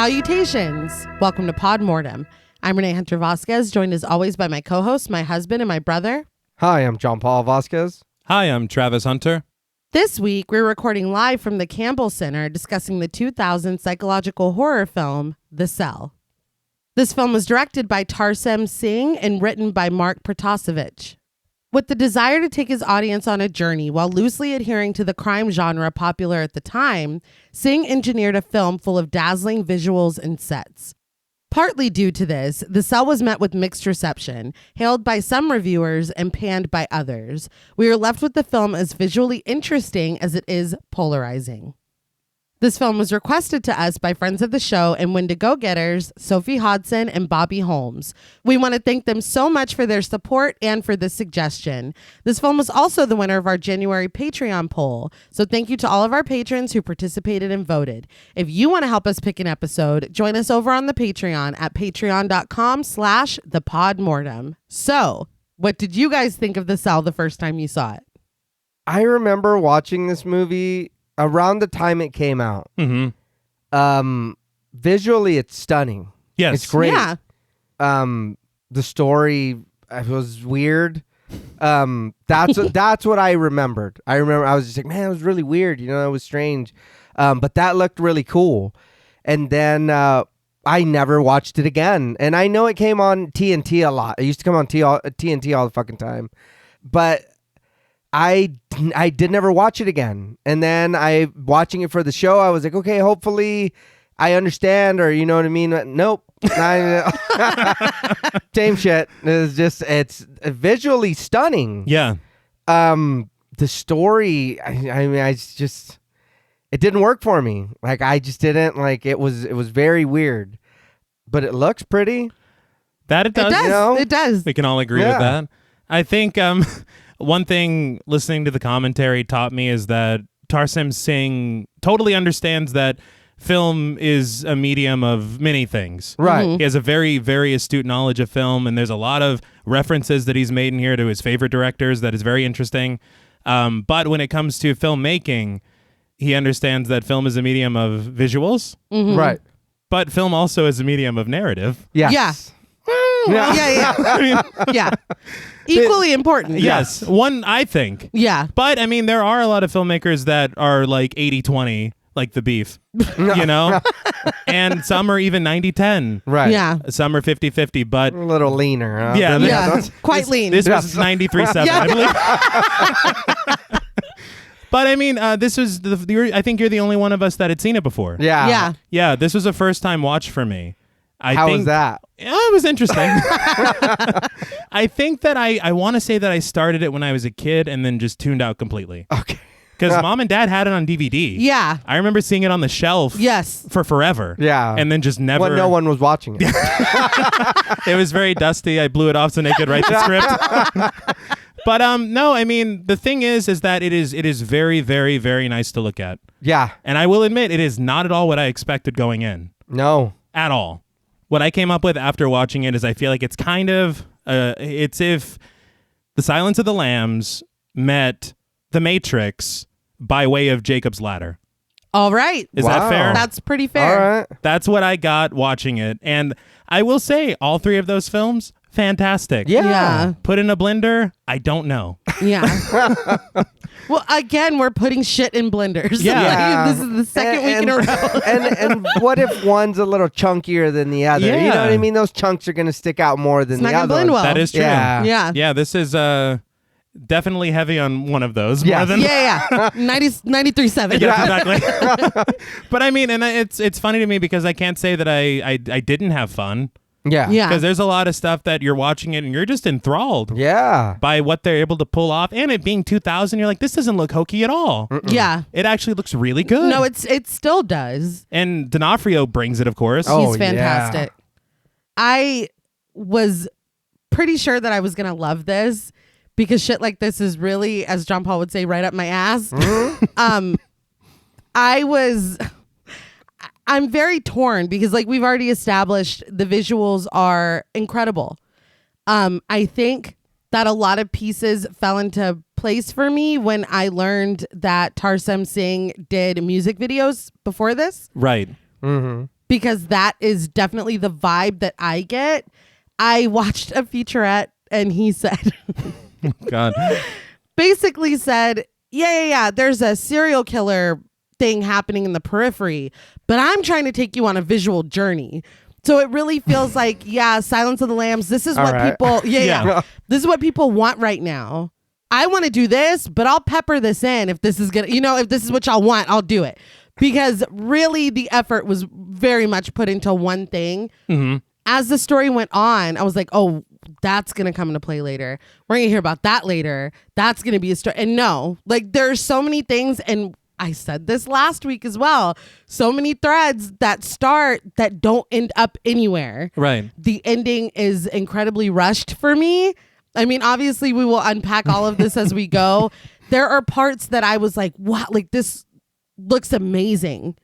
Salutations! Welcome to Pod Mortem. I'm Reneé Hunter Vasquez, joined as always by my co-host, my husband, and my brother. Hi, I'm John Paul Vasquez. Hi, I'm Travis Hunter. This week, we're recording live from the Campbell Center discussing the 2000 psychological horror film, The Cell. This film was directed by Tarsem Singh and written by Mark Protasevich. With the desire to take his audience on a journey while loosely adhering to the crime genre popular at the time, Singh engineered a film full of dazzling visuals and sets. Partly due to this, The Cell was met with mixed reception, hailed by some reviewers and panned by others. We are left with the film as visually interesting as it is polarizing. This film was requested to us by friends of the show and Wendigo Getters, Sophie Hodson and Bobby Holmes. We want to thank them so much for their support and for this suggestion. This film was also the winner of our January Patreon poll, so thank you to all of our patrons who participated and voted. If you want to help us pick an episode, join us over on the Patreon at patreon.com/thepodmortem. So, what did you guys think of The Cell the first time you saw it? I remember watching this movie around the time it came out. Mm-hmm. Visually, it's stunning. Yes. It's great. Yeah. The story was weird. That's what I remembered. I was just like, man, it was really weird. You know, it was strange. But that looked really cool. And then I never watched it again. And I know it came on TNT a lot. It used to come on TNT all the fucking time. But I did never watch it again. And then watching it for the show, I was like, okay, hopefully I understand, or you know what I mean? Nope. Same shit. It's visually stunning. Yeah. The story, it didn't work for me. Like, I just didn't, like, it was very weird. But it looks pretty. That it does. It does. You know? It does. We can all agree with that. I think one thing listening to the commentary taught me is that Tarsem Singh totally understands that film is a medium of many things. Right. Mhm. He has a very, very astute knowledge of film, and there's a lot of references that he's made in here to his favorite directors that is very interesting. But when it comes to filmmaking, he understands that film is a medium of visuals, Mhm. Right. but film also is a medium of narrative. Yes. Yeah. Yeah. Yeah. Yeah. Equally important. Yes, one, I think. Yeah. But, I mean, there are a lot of filmmakers that are like 80-20, like The Beef, you know? And some are even 90-10. Right. Yeah. Some are 50-50, but A little leaner. Huh? Yeah, Than the Yeah. others. Quite lean. this Yes. was 93.7, Yeah. I believe. But, I mean, this was, I think you're the only one of us that had seen it before. Yeah. Yeah. Yeah, this was a first-time watch for me. How was that? Yeah, it was interesting. I think that I want to say that I started it when I was a kid and then just tuned out completely. Okay. Because mom and dad had it on DVD. Yeah. I remember seeing it on the shelf Yes. for forever. Yeah. And then just never. When no one was watching it. It was very dusty. I blew it off so they could write the script. But no, I mean, the thing is that it is very, very, very nice to look at. Yeah. And I will admit, it is not at all what I expected going in. No. At all. What I came up with after watching it is I feel like it's kind of, it's if The Silence of the Lambs met The Matrix by way of Jacob's Ladder. All right. Is that Wow. fair? That's pretty fair. All right. That's what I got watching it. And I will say, all three of those films, fantastic. Yeah. Yeah. Put in a blender, I don't know. Yeah. Well, again, we're putting shit in blenders. Yeah. Yeah. This is the second week in a row. and what if one's a little chunkier than the other? You know Yeah. what I mean? Those chunks are going to stick out more than It's not the gonna other blend ones. well. That is true. Yeah. Yeah. Yeah, this is definitely heavy on one of those. Yes. More than Yeah. 93.7. Yeah, exactly. But I mean, and it's funny to me because I can't say that I didn't have fun. Yeah. Yeah. Because there's a lot of stuff that you're watching it and you're just enthralled Yeah. by what they're able to pull off. And it being 2000, you're like, this doesn't look hokey at all. Yeah. It actually looks really good. No, it still does. And D'Onofrio brings it, of course. Oh, He's fantastic. yeah. I was pretty sure that I was going to love this because shit like this is really, as John Paul would say, right up my ass. I'm very torn because, like we've already established, the visuals are incredible. I think that a lot of pieces fell into place for me when I learned that Tarsem Singh did music videos before this. Right. Mm-hmm. because that is definitely the vibe that I get. I watched a featurette and he said, God. basically said, yeah, there's a serial killer thing happening in the periphery, but I'm trying to take you on a visual journey. So it really feels like, Silence of the Lambs. This is what people, this is what people want right now. I want to do this, but I'll pepper this in if this is gonna, if this is what y'all want, I'll do it. Because really the effort was very much put into one thing. Mm-hmm. As the story went on, I was like, oh, that's going to come into play later. We're going to hear about that later. That's going to be a story. And no, like there's so many things. And I said this last week as well. So many threads that start that don't end up anywhere. Right. The ending is incredibly rushed for me. I mean, obviously we will unpack all of this as we go. There are parts that I was like, wow, like this looks amazing,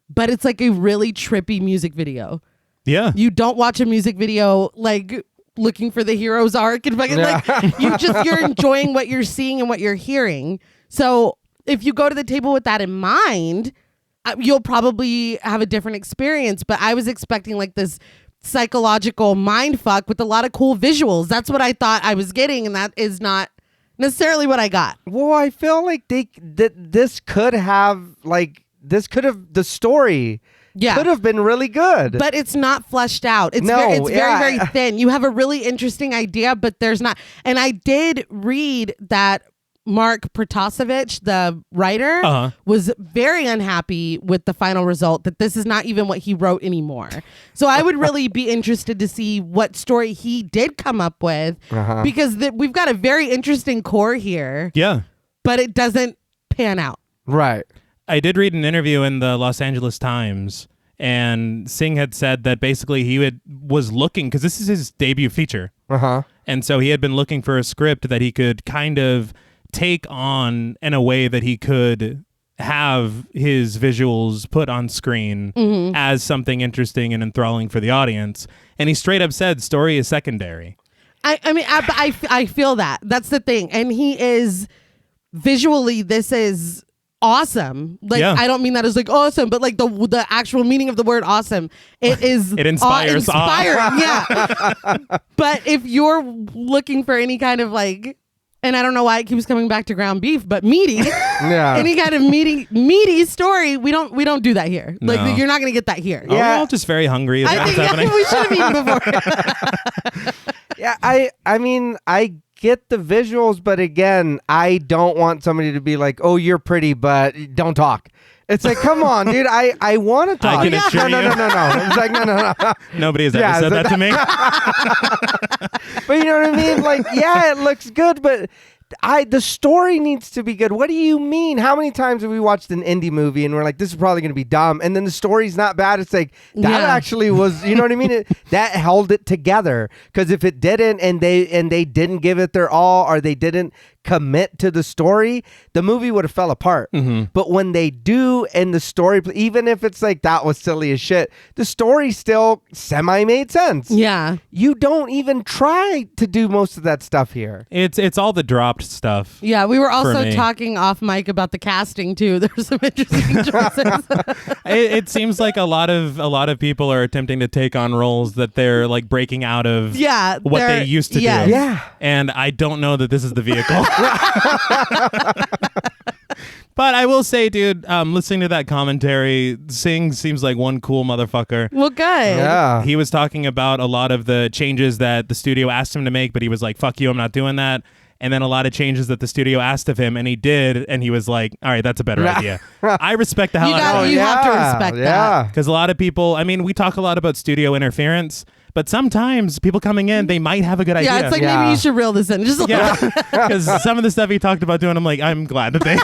but it's like a really trippy music video. Yeah. You don't watch a music video like looking for the hero's arc and fucking like you're enjoying what you're seeing and what you're hearing. So if you go to the table with that in mind, you'll probably have a different experience. But I was expecting like this psychological mind fuck with a lot of cool visuals. That's what I thought I was getting, and that is not necessarily what I got. Well, I feel like this could have the story could have been really good, but it's not fleshed out. It's very thin. You have a really interesting idea, but there's not. And I did read that Mark Protasevich, the writer, was very unhappy with the final result, that this is not even what he wrote anymore. So I would really be interested to see what story he did come up with, because we've got a very interesting core here. Yeah. But it doesn't pan out. Right. I did read an interview in the Los Angeles Times, and Singh had said that basically he was looking, because this is his debut feature. And so he had been looking for a script that he could kind of take on in a way that he could have his visuals put on screen as something interesting and enthralling for the audience. And he straight up said story is secondary. I feel that. That's the thing. And he is visually, this is awesome. Like, I don't mean that as like awesome, but like the actual meaning of the word awesome. It is it inspires inspiring. Yeah. But if you're looking for any kind of like, and I don't know why it keeps coming back to ground beef, but meaty, any kind of meaty story, we don't do that here. No. Like you're not gonna get that here. We're all just very hungry. I think happening. we should have eaten before. I mean, I get the visuals, but again, I don't want somebody to be like, "Oh, you're pretty, but don't talk." It's like, come on, dude. I want to talk. I can assure no. It's like, no. Nobody has ever said that to me. But you know what I mean? Like, yeah, it looks good, but the story needs to be good. What do you mean? How many times have we watched an indie movie and we're like, this is probably going to be dumb, and then the story's not bad? It's like, that actually was, you know what I mean? That held it together. Because if it didn't, and they didn't give it their all, or they didn't commit to the story, the movie would have fell apart. But when they do, and the story, even if it's like that was silly as shit, the story still semi made sense. Yeah. You don't even try to do most of that stuff here. It's all the dropped stuff. Yeah, we were also talking off mic about the casting too. There's some interesting choices. It seems like a lot of people are attempting to take on roles that they're like breaking out of what they used to do. Yeah. And I don't know that this is the vehicle. But I will say, dude, listening to that commentary, Singh seems like one cool motherfucker. Well, good. Yeah. He was talking about a lot of the changes that the studio asked him to make, but he was like, fuck you, I'm not doing that. And then a lot of changes that the studio asked of him, and he did, and he was like, all right, that's a better idea. I respect the hell out of it. You have to respect that. Because a lot of people, I mean, we talk a lot about studio interference, but sometimes people coming in, they might have a good idea. Yeah, it's like maybe you should reel this in. Just because some of the stuff he talked about doing, I'm like, I'm glad that they...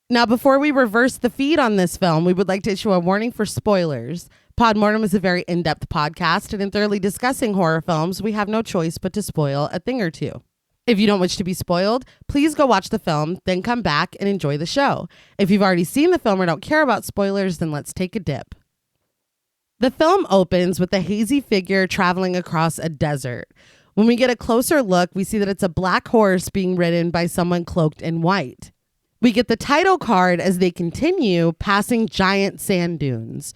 Now, before we reverse the feed on this film, we would like to issue a warning for spoilers. Pod Mortem is a very in-depth podcast, and in thoroughly discussing horror films, we have no choice but to spoil a thing or two. If you don't wish to be spoiled, please go watch the film, then come back and enjoy the show. If you've already seen the film or don't care about spoilers, then let's take a dip. The film opens with a hazy figure traveling across a desert. When we get a closer look, we see that it's a black horse being ridden by someone cloaked in white. We get the title card as they continue passing giant sand dunes.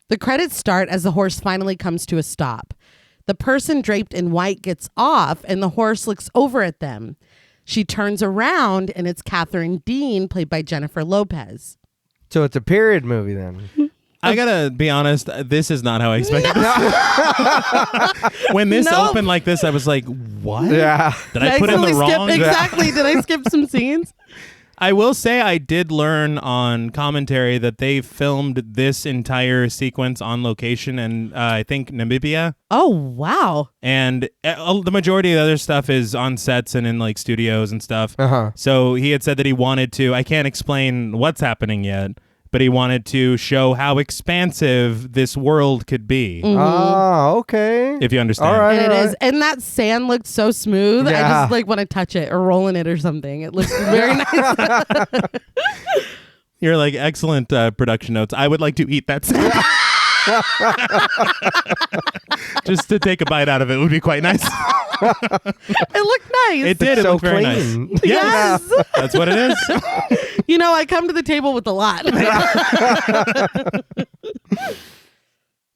The credits start as the horse finally comes to a stop. The person draped in white gets off and the horse looks over at them. She turns around and it's Catherine Dean, played by Jennifer Lopez. So it's a period movie then. I gotta be honest, this is not how I expected this. When this opened like this, I was like, what? Yeah. Did I put in the wrong? Exactly. Did I skip some scenes? I will say I did learn on commentary that they filmed this entire sequence on location in, I think, Namibia. Oh, wow. And the majority of the other stuff is on sets and in like studios and stuff. Uh-huh. So he had said that he wanted to, I can't explain what's happening yet, but he wanted to show how expansive this world could be. Oh, okay. If you understand. All right, And it all is. And that sand looked so smooth. I Yeah. just like want to touch it or roll in it or something. It looks very nice. You're like, excellent production notes. I would like to eat that sand. Just to take a bite out of it would be quite nice. It looked nice. It did. It so looked very nice. clean. Yes. That's what it is. You know, I come to the table with a lot.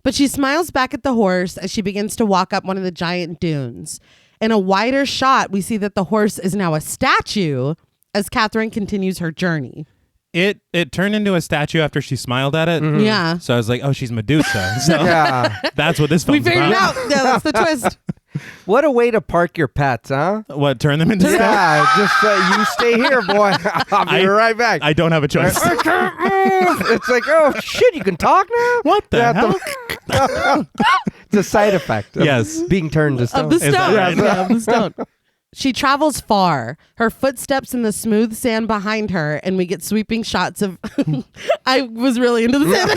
But she smiles back at the horse as she begins to walk up one of the giant dunes. In a wider shot, we see that the horse is now a statue as Catherine continues her journey. It turned into a statue after she smiled at it. Yeah. So I was like, oh, she's Medusa. So Yeah. that's what this We film's figured it about. out. Yeah, that's the twist. What a way to park your pets, huh? What, turn them into stuff? Yeah, just you stay here, boy. I'll be right back. I don't have a choice. I can't move. It's like, oh shit, you can talk now? What the You have hell? to- It's a side effect of Yes. being turned to stone. Of the Is that stone. right? Yeah, of the stone. She travels far, her footsteps in the smooth sand behind her, and we get sweeping shots of... I was really into the sand.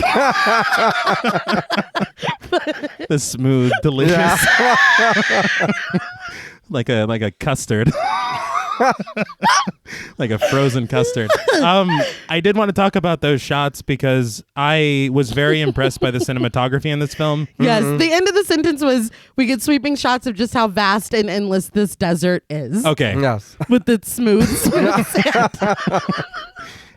The smooth, delicious. like a custard. Like a frozen custard. I did want to talk about those shots because I was very impressed by the cinematography in this film. Yes, the end of the sentence was, we get sweeping shots of just how vast and endless this desert is. Okay. Yes. With its smooth sand.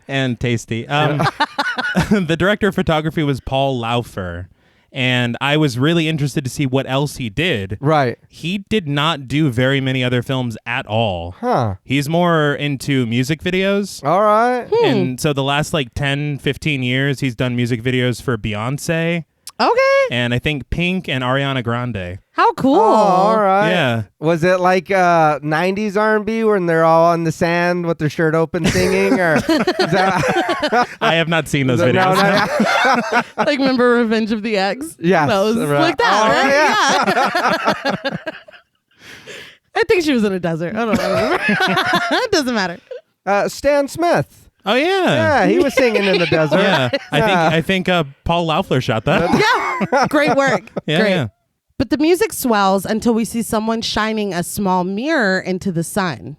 And tasty. The director of photography was Paul Laufer. And I was really interested to see what else he did. Right. He did not do very many other films at all. Huh. He's more into music videos. All right. And so the last like 10, 15 years, he's done music videos for Beyonce Okay. and I think Pink and Ariana Grande. How cool. Oh, all right. Yeah. Was it like 90s R&B when they're all on the sand with their shirt open singing? Or is that, I have not seen those No, videos. no. Like, remember Revenge of the Eggs? Yes, Those, right. like that, right? Yeah. I think she was in a desert. I don't know. It doesn't matter. Stan Smith. Oh, yeah. Yeah, he was singing in the desert. Yeah. I think Paul Laufer shot that. Yeah. Great work. Yeah, Great. yeah. But the music swells until we see someone shining a small mirror into the sun.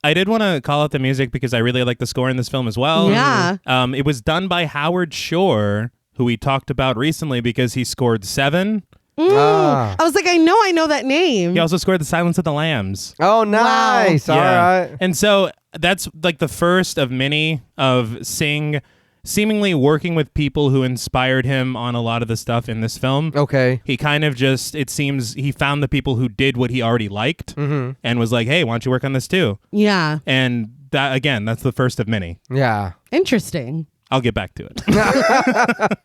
I did want to call out the music because I really like the score in this film as well. Yeah. It was done by Howard Shore, who we talked about recently because he scored Seven. Ah. I was like, I know that name. He also scored The Silence of the Lambs. Oh, nice. All right. And so that's like the first of many of Singh seemingly working with people who inspired him on a lot of the stuff in this film. Okay. He kind of just, it seems, he found the people who did what he already liked and was like, hey, why don't you work on this too? Yeah. And that, again, that's the first of many. Yeah. Interesting. I'll get back to it.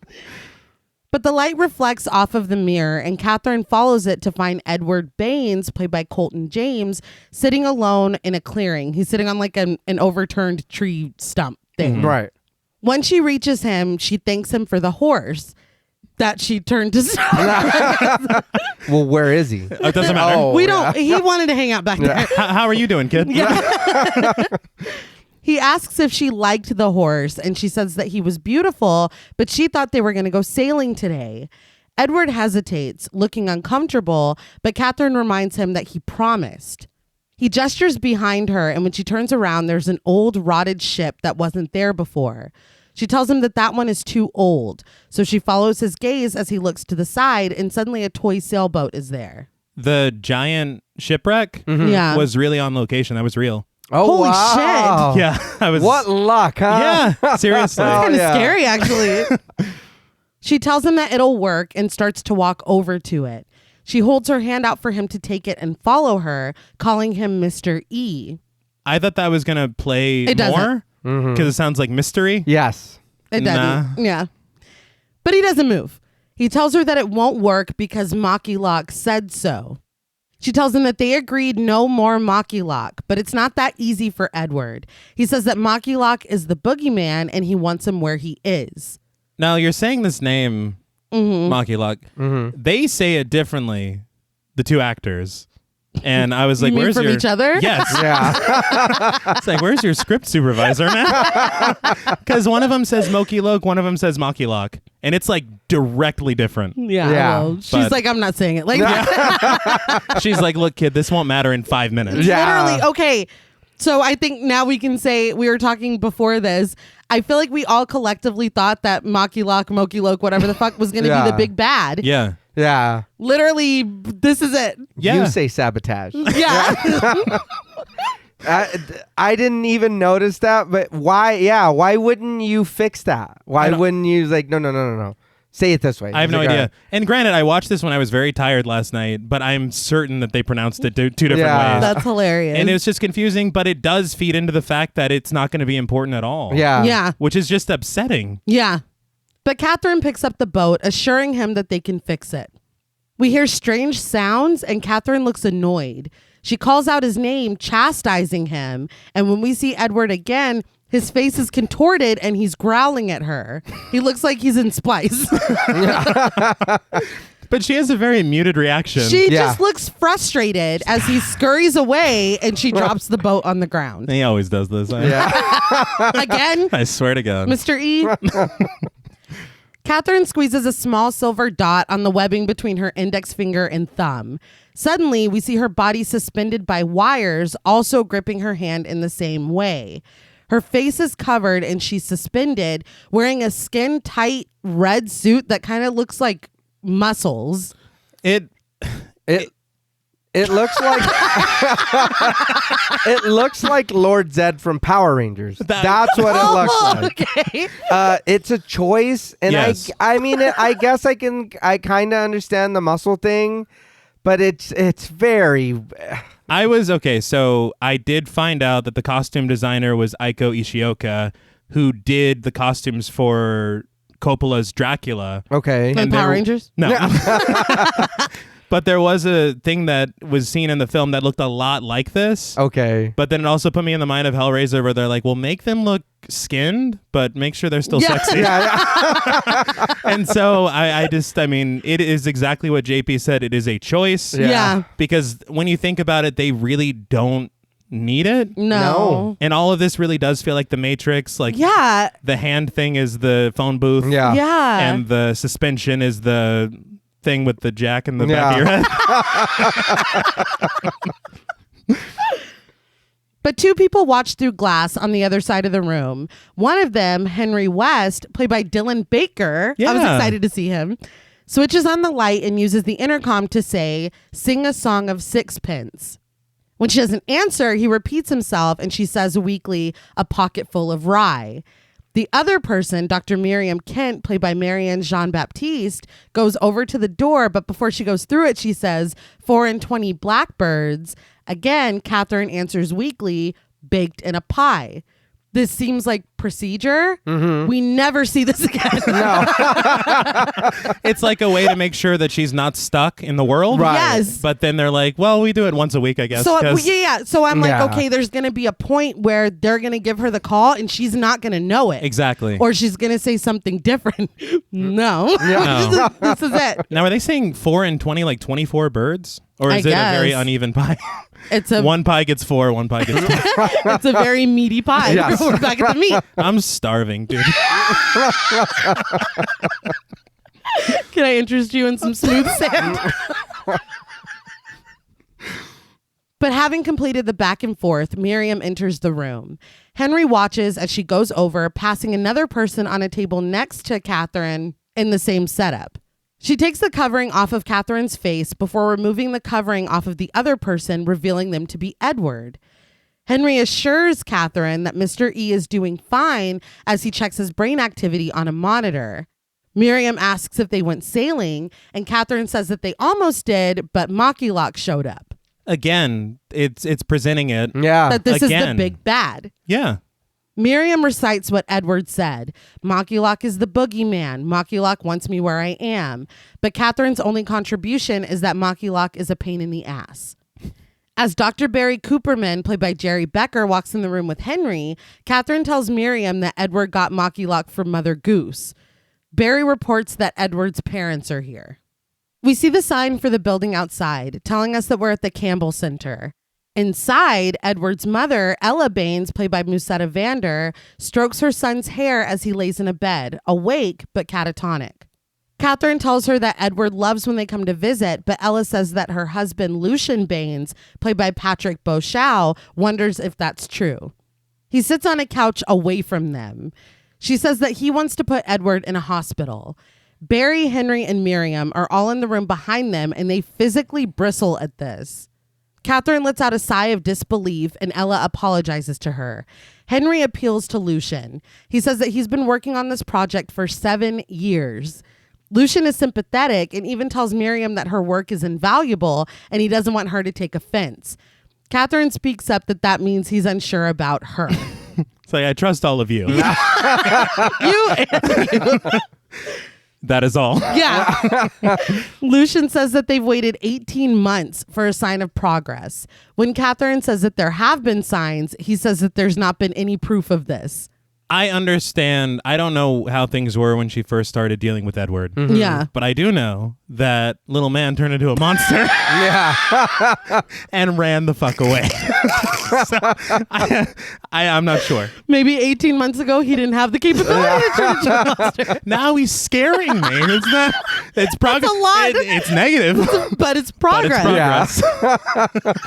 But the light reflects off of the mirror, and Catherine follows it to find Edward Baines, played by Colton James, sitting alone in a clearing. He's sitting on like an overturned tree stump thing. Right. When she reaches him, she thanks him for the horse that she turned to stone. Well, where is he? It doesn't matter. Oh, We don't. He wanted to hang out back there. How are you doing, kid? He asks if she liked the horse, and she says that he was beautiful, but she thought they were going to go sailing today. Edward hesitates, looking uncomfortable, but Catherine reminds him that he promised. He gestures behind her, and when she turns around, there's an old rotted ship that wasn't there before. She tells him that that one is too old, so she follows his gaze as he looks to the side, and suddenly a toy sailboat is there. The giant shipwreck Yeah. was really on location. That was real. Oh, Holy wow. shit. Yeah, I was. What luck, huh? Yeah, seriously. That's kind of yeah. scary, actually. She tells him that it'll work and starts to walk over to it. She holds her hand out for him to take it and follow her, calling him Mr. E. I thought that was gonna play It doesn't. more because it sounds like mystery. Yes. It doesn't. Nah. Yeah. But he doesn't move. He tells her that it won't work because Maki Lock said so. She tells him that they agreed no more Maki Lock, but it's not that easy for Edward. He says that Maki Lock is the boogeyman and he wants him where he is. Now you're saying this name, Maki Lock. Mm-hmm. They say it differently, the two actors. And I was like, You mean "Where's from your each other?" Yes, Yeah. it's like, "Where's your script supervisor, man?" Because one of them says Moki Lock, one of them says Maki Lock, and it's like directly different. Yeah. Yeah. Well, she's But- like, I'm not saying it. Like, She's like, "Look, kid, this won't matter in 5 minutes." Yeah. literally. Okay. So I think now we can say, we were talking before this. I feel like we all collectively thought that Maki Lock, Moki Lock, whatever the fuck was going to Yeah. be the big bad. Yeah, Yeah. Literally, this is it. yeah. You say sabotage. Yeah. I didn't even notice that, but why? Yeah, why wouldn't you fix that? Why wouldn't you like no? Say it this way. I have He's no like, idea. "All right." And granted, I watched this when I was very tired last night, but I'm certain that they pronounced it two different Yeah. ways. That's hilarious. And it was just confusing, but it does feed into the fact that it's not going to be important at all. Yeah. yeah. Which is just upsetting. Yeah. But Catherine picks up the boat, assuring him that they can fix it. We hear strange sounds, and Catherine looks annoyed. She calls out his name, chastising him. And when we see Edward again, his face is contorted and he's growling at her. He looks like he's in splice. But she has a very muted reaction. She Yeah. just looks frustrated as he scurries away and she drops the boat on the ground. He always does this. Yeah. Again, I swear to God. Mr. E. Catherine squeezes a small silver dot on the webbing between her index finger and thumb. Suddenly, we see her body suspended by wires, also gripping her hand in the same way. Her face is covered and she's suspended, wearing a skin-tight red suit that kind of looks like muscles. It It looks like it looks like Lord Zed from Power Rangers. That's what it looks like. Okay. It's a choice, and Yes. I mean, I guess I kind of understand the muscle thing, but it's very. I was okay. So I did find out that the costume designer was Aiko Ishioka, who did the costumes for Coppola's Dracula. Okay. Like Power Rangers? No. But there was a thing that was seen in the film that looked a lot like this. Okay. But then it also put me in the mind of Hellraiser, where they're like, well, make them look skinned, but make sure they're still Yeah. sexy. Yeah. And so I mean, it is exactly what JP said. It is a choice. Yeah. Because when you think about it, they really don't need it. No. And all of this really does feel like The Matrix. Like Yeah. the hand thing is the phone booth. Yeah. Yeah. And the suspension is the thing with the jack in the back of your head. But two people watch through glass on the other side of the room. One of them, Henry West, played by Dylan Baker. I was Yeah. excited to see him. Switches on the light and uses the intercom to say, "Sing a song of sixpence." When she doesn't answer, he repeats himself and she says weakly, "A pocket full of rye." The other person, Dr. Miriam Kent, played by Marianne Jean-Baptiste, goes over to the door, but before she goes through it, she says, 4 and 20 blackbirds. Again, Catherine answers weakly, "Baked in a pie." This seems like procedure. We never see this again. No. It's like a way to make sure that she's not stuck in the world. Right. Yes. But then they're like, well, we do it once a week, I guess. So 'cause- yeah. So I'm like, Yeah. okay, there's gonna be a point where they're gonna give her the call and she's not gonna know it. Exactly. Or she's gonna say something different. No. No. This is it. Now, are they saying 4 and 20, like 24 birds? Or is I it a very guess. uneven pie? It's a One pie gets 4, one pie gets 2. it's a very meaty pie. Yes. We're back at the meat. I'm starving, dude. Can I interest you in some smooth sand? But having completed the back and forth, Miriam enters the room. Henry watches as she goes over, passing another person on a table next to Catherine in the same setup. She takes the covering off of Catherine's face before removing the covering off of the other person, revealing them to be Edward. Henry assures Catherine that Mr. E is doing fine as he checks his brain activity on a monitor. Miriam asks if they went sailing, and Catherine says that they almost did, but Makilak showed up. Again, it's presenting it. Yeah. That this is the Again. big bad. Yeah. Miriam recites what Edward said. Makilak is the boogeyman. Makilak wants me where I am. But Catherine's only contribution is that Makilak is a pain in the ass. As Dr. Barry Cooperman, played by Jerry Becker, walks in the room with Henry, Catherine tells Miriam that Edward got Makilak from Mother Goose. Barry reports that Edward's parents are here. We see the sign for the building outside, telling us that we're at the Campbell Center. Inside, Edward's mother, Ella Baines, played by Musetta Vander, strokes her son's hair as he lays in a bed, awake but catatonic. Catherine tells her that Edward loves when they come to visit, but Ella says that her husband, Lucian Baines, played by Patrick Beauchau, wonders if that's true. He sits on a couch away from them. She says that he wants to put Edward in a hospital. Barry, Henry, and Miriam are all in the room behind them, and they physically bristle at this. Catherine lets out a sigh of disbelief, and Ella apologizes to her. Henry appeals to Lucian. He says that he's been working on this project for 7 years. Lucian is sympathetic and even tells Miriam that her work is invaluable, and he doesn't want her to take offense. Catherine speaks up that means he's unsure about her. It's like, I trust all of you. You and you. That is all. Yeah. Lucian says that they've waited 18 months for a sign of progress. When Catherine says that there have been signs, he says that there's not been any proof of this. I understand. I don't know how things were when she first started dealing with Edward. Mm-hmm. Yeah. But I do know that little man turned into a monster Yeah. and ran the fuck away. So, I'm not sure. Maybe 18 months ago, he didn't have the capability to turn into a monster. Now he's scaring me. It's not. It's progress. That's a lot. It's negative. But it's But it's progress. progress.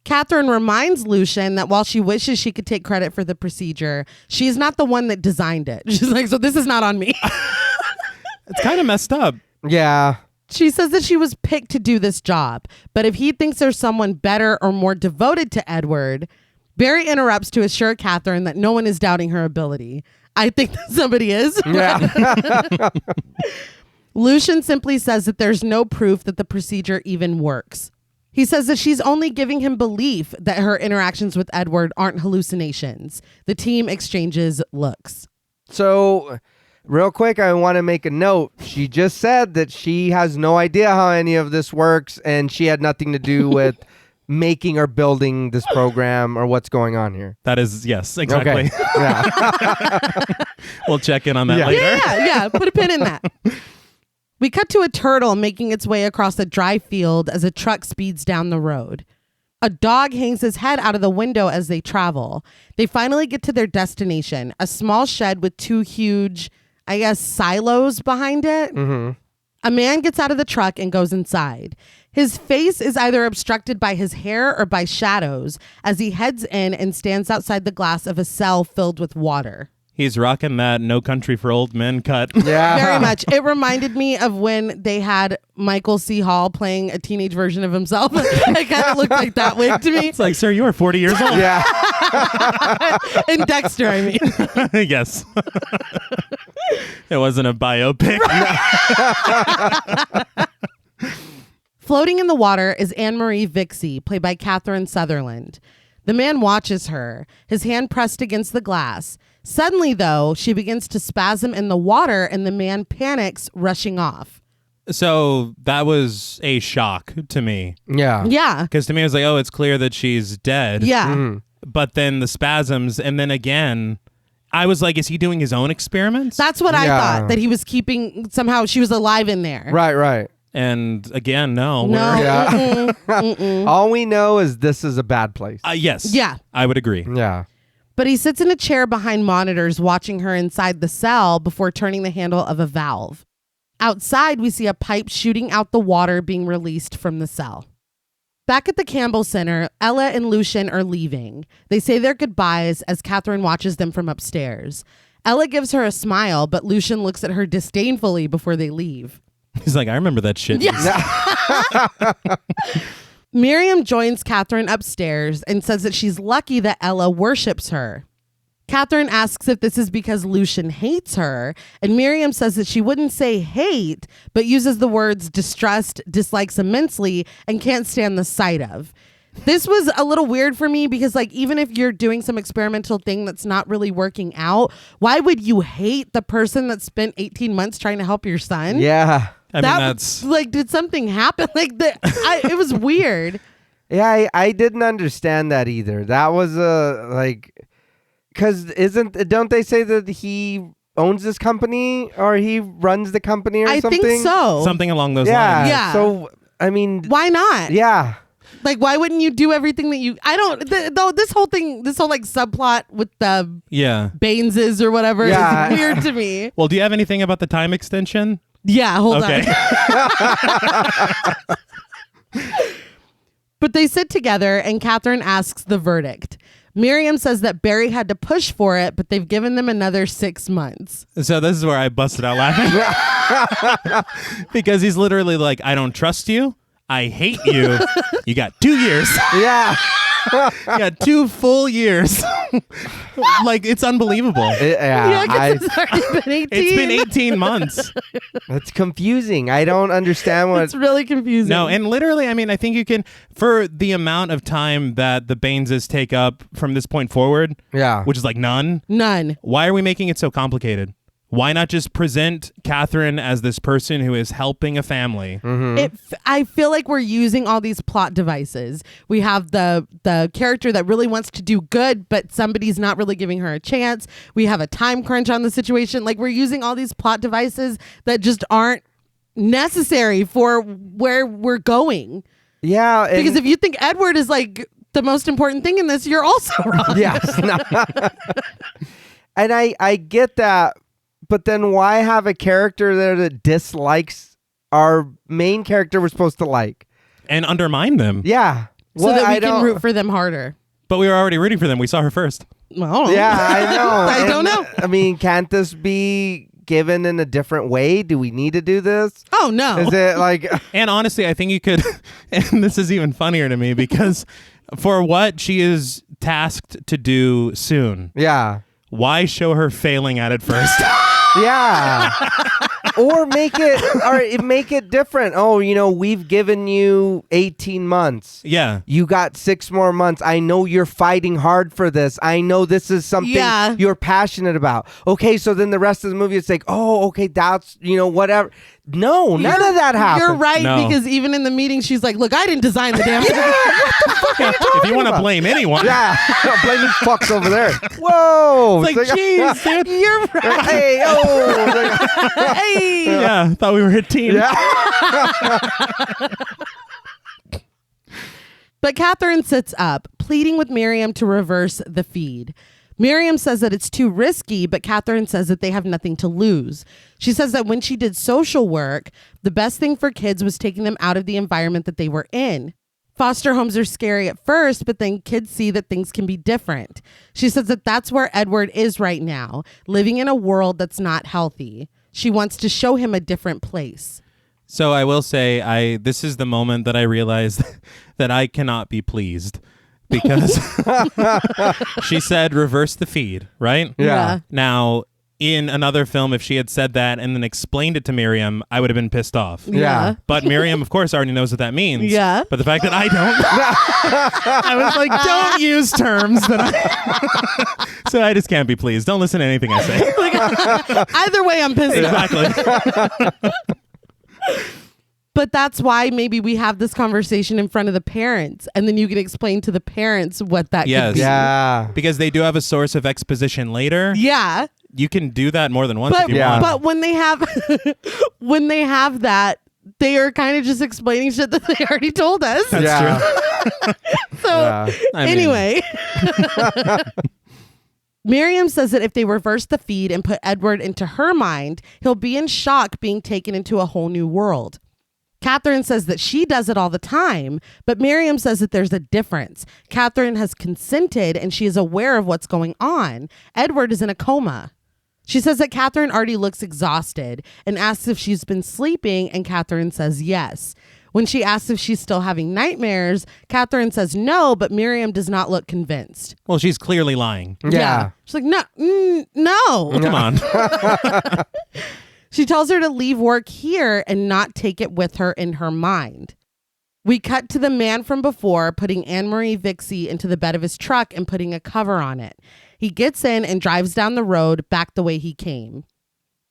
Catherine reminds Lucian that while she wishes she could take credit for the procedure, she's not the one that designed it. She's like, so this is not on me. It's kind of messed up. Yeah. She says that she was picked to do this job, but if he thinks there's someone better or more devoted to Edward, Barry interrupts to assure Catherine that no one is doubting her ability. I think that somebody is. Yeah. Lucian simply says that there's no proof that the procedure even works. He says that she's only giving him belief that her interactions with Edward aren't hallucinations. The team exchanges looks. So, real quick, I want to make a note. She just said that she has no idea how any of this works, and she had nothing to do with making or building this program or what's going on here. That is, yes, exactly. Okay. Yeah. We'll check in on that Yeah. later. Yeah. Put a pin in that. We cut to a turtle making its way across a dry field as a truck speeds down the road. A dog hangs his head out of the window as they travel. They finally get to their destination, a small shed with 2 huge, I guess, silos behind it. Mm-hmm. A man gets out of the truck and goes inside. His face is either obstructed by his hair or by shadows as he heads in and stands outside the glass of a cell filled with water. He's rocking that No Country for Old Men cut. Yeah. Very much. It reminded me of when they had Michael C. Hall playing a teenage version of himself. It kind of looked like that wig to me. It's like, sir, you are 40 years old. Yeah. And Dexter, I mean. Yes. It wasn't a biopic. Floating in the water is Anne-Marie Vixie, played by Catherine Sutherland. The man watches her, his hand pressed against the glass. Suddenly, though, she begins to spasm in the water and the man panics, rushing off. So that was a shock to me. Yeah. Yeah. Because to me, it was like, oh, it's clear that she's dead. Yeah. Mm. But then the spasms, and then again, I was like, is he doing his own experiments? That's what I Yeah. thought, that he was keeping, somehow she was alive in there. Right. And again, no. No. we're- Yeah. Mm-mm, mm-mm. All we know is this is a bad place. Yes. Yeah. I would agree. Yeah. But he sits in a chair behind monitors watching her inside the cell before turning the handle of a valve. Outside, we see a pipe shooting out the water being released from the cell. Back at the Campbell Center, Ella and Lucian are leaving. They say their goodbyes as Catherine watches them from upstairs. Ella gives her a smile, but Lucian looks at her disdainfully before they leave. He's like, I remember that shit. Yeah. Miriam joins Catherine upstairs and says that she's lucky that Ella worships her. Catherine asks if this is because Lucian hates her, and Miriam says that she wouldn't say hate, but uses the words distrust, dislikes immensely, and can't stand the sight of. This was a little weird for me because, like, even if you're doing some experimental thing that's not really working out, why would you hate the person that spent 18 months trying to help your son? Yeah. I mean, that's like, did something happen? Like, it was weird. Yeah, I didn't understand that either. That was because don't they say that he owns this company or he runs the company or something? I think so. something along those Yeah. lines. Yeah. So, I mean, Why not? yeah. Like, why wouldn't you do everything that you? I don't. Though this whole like subplot with the Yeah. Baneses or whatever Yeah. is weird to me. Well, do you have anything about the time extension? Yeah, hold Okay. on. But they sit together and Catherine asks the verdict. Miriam says that Barry had to push for it, but they've given them another 6 months. So this is where I busted out laughing. Because he's literally like, I don't trust you. I hate you. You got 2 years. Yeah. You got 2 full years. Like, it's unbelievable. Yeah, because it's already been 18. It's been 18 months. That's confusing. I don't understand what. It's really confusing. No, and literally, I mean, I think you can, for the amount of time that the Baneses take up from this point forward, Yeah. which is like none, None. why are we making it so complicated? Why not just present Catherine as this person who is helping a family? I feel like we're using all these plot devices. We have the character that really wants to do good, but somebody's not really giving her a chance. We have a time crunch on the situation. Like, we're using all these plot devices that just aren't necessary for where we're going. Yeah. Because if you think Edward is like the most important thing in this, you're also wrong. Yes. No. And I get that. But then why have a character there that dislikes our main character we're supposed to like? And undermine them. Yeah. So that we can root for them harder. But we were already rooting for them. We saw her first. Well, Yeah, I know. I don't know. I mean, can't this be given in a different way? Do we need to do this? Oh, no. Is it like... And honestly, I think you could, and this is even funnier to me because for what she is tasked to do soon, Yeah. why show her failing at it first? Yeah. Or make it different. Oh, we've given you 18 months. Yeah. You got 6 more months. I know you're fighting hard for this. I know this is something you're passionate about. Okay, so then the rest of the movie, it's like, oh, okay, that's, whatever. No, none of that happened. You're right, No. because even in the meeting, she's like, look, I didn't design the damn thing. If you want to blame anyone. Yeah, blame these fucks over there. Whoa. It's like, geez, dude. You're right. Hey, oh. Hey. Yeah, thought we were a team. Yeah. But Catherine sits up, pleading with Miriam to reverse the feed. Miriam says that it's too risky, but Catherine says that they have nothing to lose. She says that when she did social work, the best thing for kids was taking them out of the environment that they were in. Foster homes are scary at first, but then kids see that things can be different. She says that that's where Edward is right now, living in a world that's not healthy. She wants to show him a different place. So I will say, this is the moment that I realized that I cannot be pleased because she said reverse the feed, right? Yeah. Now, in another film, if she had said that and then explained it to Miriam, I would have been pissed off. Yeah. But Miriam, of course, already knows what that means. Yeah. But the fact that I don't, I was like, don't use terms that I... So I just can't be pleased. Don't listen to anything I say. Either way, I'm pissed off. Exactly. But that's why maybe we have this conversation in front of the parents, and then you can explain to the parents what that could be. Yeah. Because they do have a source of exposition later. Yeah. You can do that more than once But, if you Yeah. want. but when they have that, they are kind of just explaining shit that they already told us. That's Yeah. true. So Yeah. I mean- anyway, Miriam says that if they reverse the feed and put Edward into her mind, he'll be in shock being taken into a whole new world. Catherine says that she does it all the time, but Miriam says that there's a difference. Catherine has consented and she is aware of what's going on. Edward is in a coma. She says that Catherine already looks exhausted and asks if she's been sleeping, and Catherine says yes. When she asks if she's still having nightmares, Catherine says no, but Miriam does not look convinced. Well, she's clearly lying. Yeah. She's like, no. Come on. She tells her to leave work here and not take it with her in her mind. We cut to the man from before putting Anne-Marie Vixie into the bed of his truck and putting a cover on it. He gets in and drives down the road back the way he came.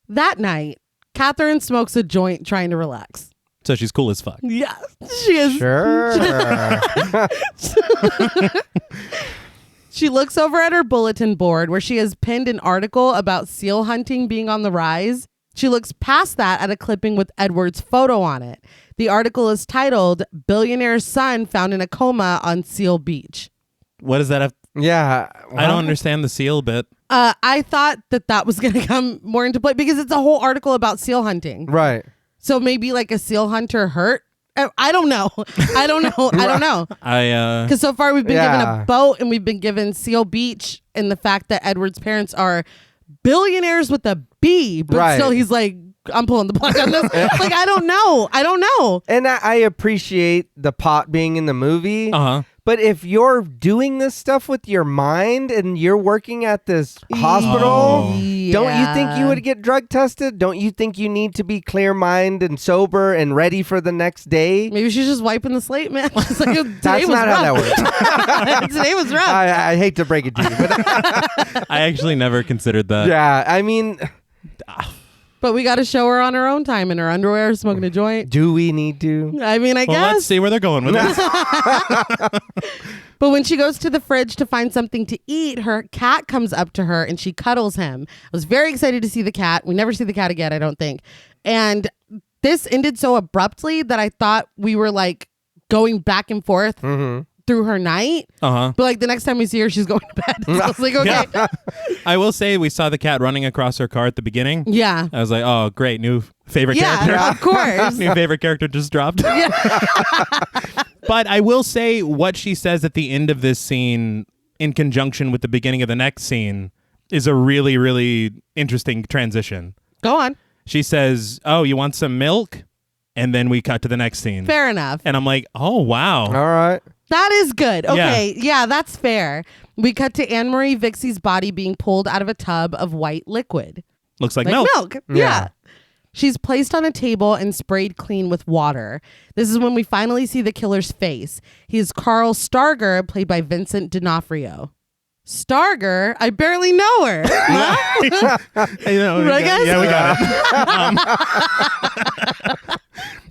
That night, Catherine smokes a joint trying to relax. So she's cool as fuck. Yeah, she is. Sure. She looks over at her bulletin board where she has pinned an article about seal hunting being on the rise. She looks past that at a clipping with Edward's photo on it. The article is titled, "Billionaire's Son Found in a Coma on Seal Beach." What does that have? Yeah. I don't understand the seal bit. I thought that was going to come more into play because it's a whole article about seal hunting. Right. So maybe like a seal hunter hurt. I don't know. I don't know. Because so far we've been given a boat and we've been given Seal Beach and the fact that Edward's parents are billionaires with a B, but still he's like, I'm pulling the plug on this. Like, I don't know. And I appreciate the pot being in the movie. Uh-huh. But if you're doing this stuff with your mind and you're working at this hospital, don't you think you would get drug tested? Don't you think you need to be clear mind and sober and ready for the next day? Maybe she's just wiping the slate, man. It's like, That's not how that works. Today was rough. I hate to break it to you, but I actually never considered that. yeah, I mean, But we got to show her on her own time in her underwear, smoking a joint. do we need to? I mean, I Well, guess. let's see where they're going with this. But when she goes to the fridge to find something to eat, her cat comes up to her and she cuddles him. I was very excited to see the cat. We never see the cat again, I don't think. And this ended so abruptly that I thought we were like going back and forth through her night. Uh-huh. But like the next time we see her, she's going to bed. So I was like, okay. Yeah. I will say we saw the cat running across her car at the beginning. Yeah. I was like, oh, great. New favorite character. Yeah, of course. New favorite character just dropped. But I will say what she says at the end of this scene in conjunction with the beginning of the next scene is a really, really interesting transition. Go on. She says, oh, you want some milk? And then we cut to the next scene. Fair enough. And I'm like, oh, wow. All right. That is good. Okay. Yeah, that's fair. We cut to Anne-Marie Vixie's body being pulled out of a tub of white liquid. Looks like Like milk. Yeah. She's placed on a table and sprayed clean with water. This is when we finally see the killer's face. He is Carl Starger, played by Vincent D'Onofrio. Starger? I barely know her. Huh? I know. Right, guys? Yeah, we got it.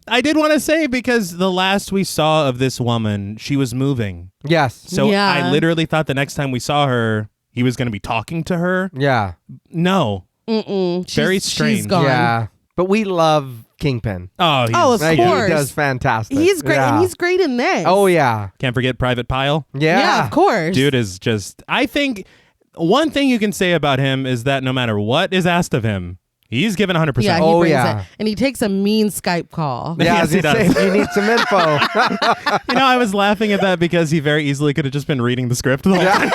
I did want to say, because the last we saw of this woman, she was moving. Yes. So Yeah. I literally thought the next time we saw her, he was going to be talking to her. Yeah. No. Very She's strange. gone. Yeah. But we love Kingpin. Oh, Oh, of Like, course. he does fantastic. He's great. Yeah. And he's great in this. Oh, yeah. can't forget Private Pile. Yeah, of course. Dude is just, I think one thing you can say about him is that no matter what is asked of him, he's given 100%. Yeah, he Oh, brings yeah. it. And he takes a mean Skype call. Yeah, Yes, he I was gonna does. say, you need some info. You know, I was laughing at that because he very easily could have just been reading the script the whole time.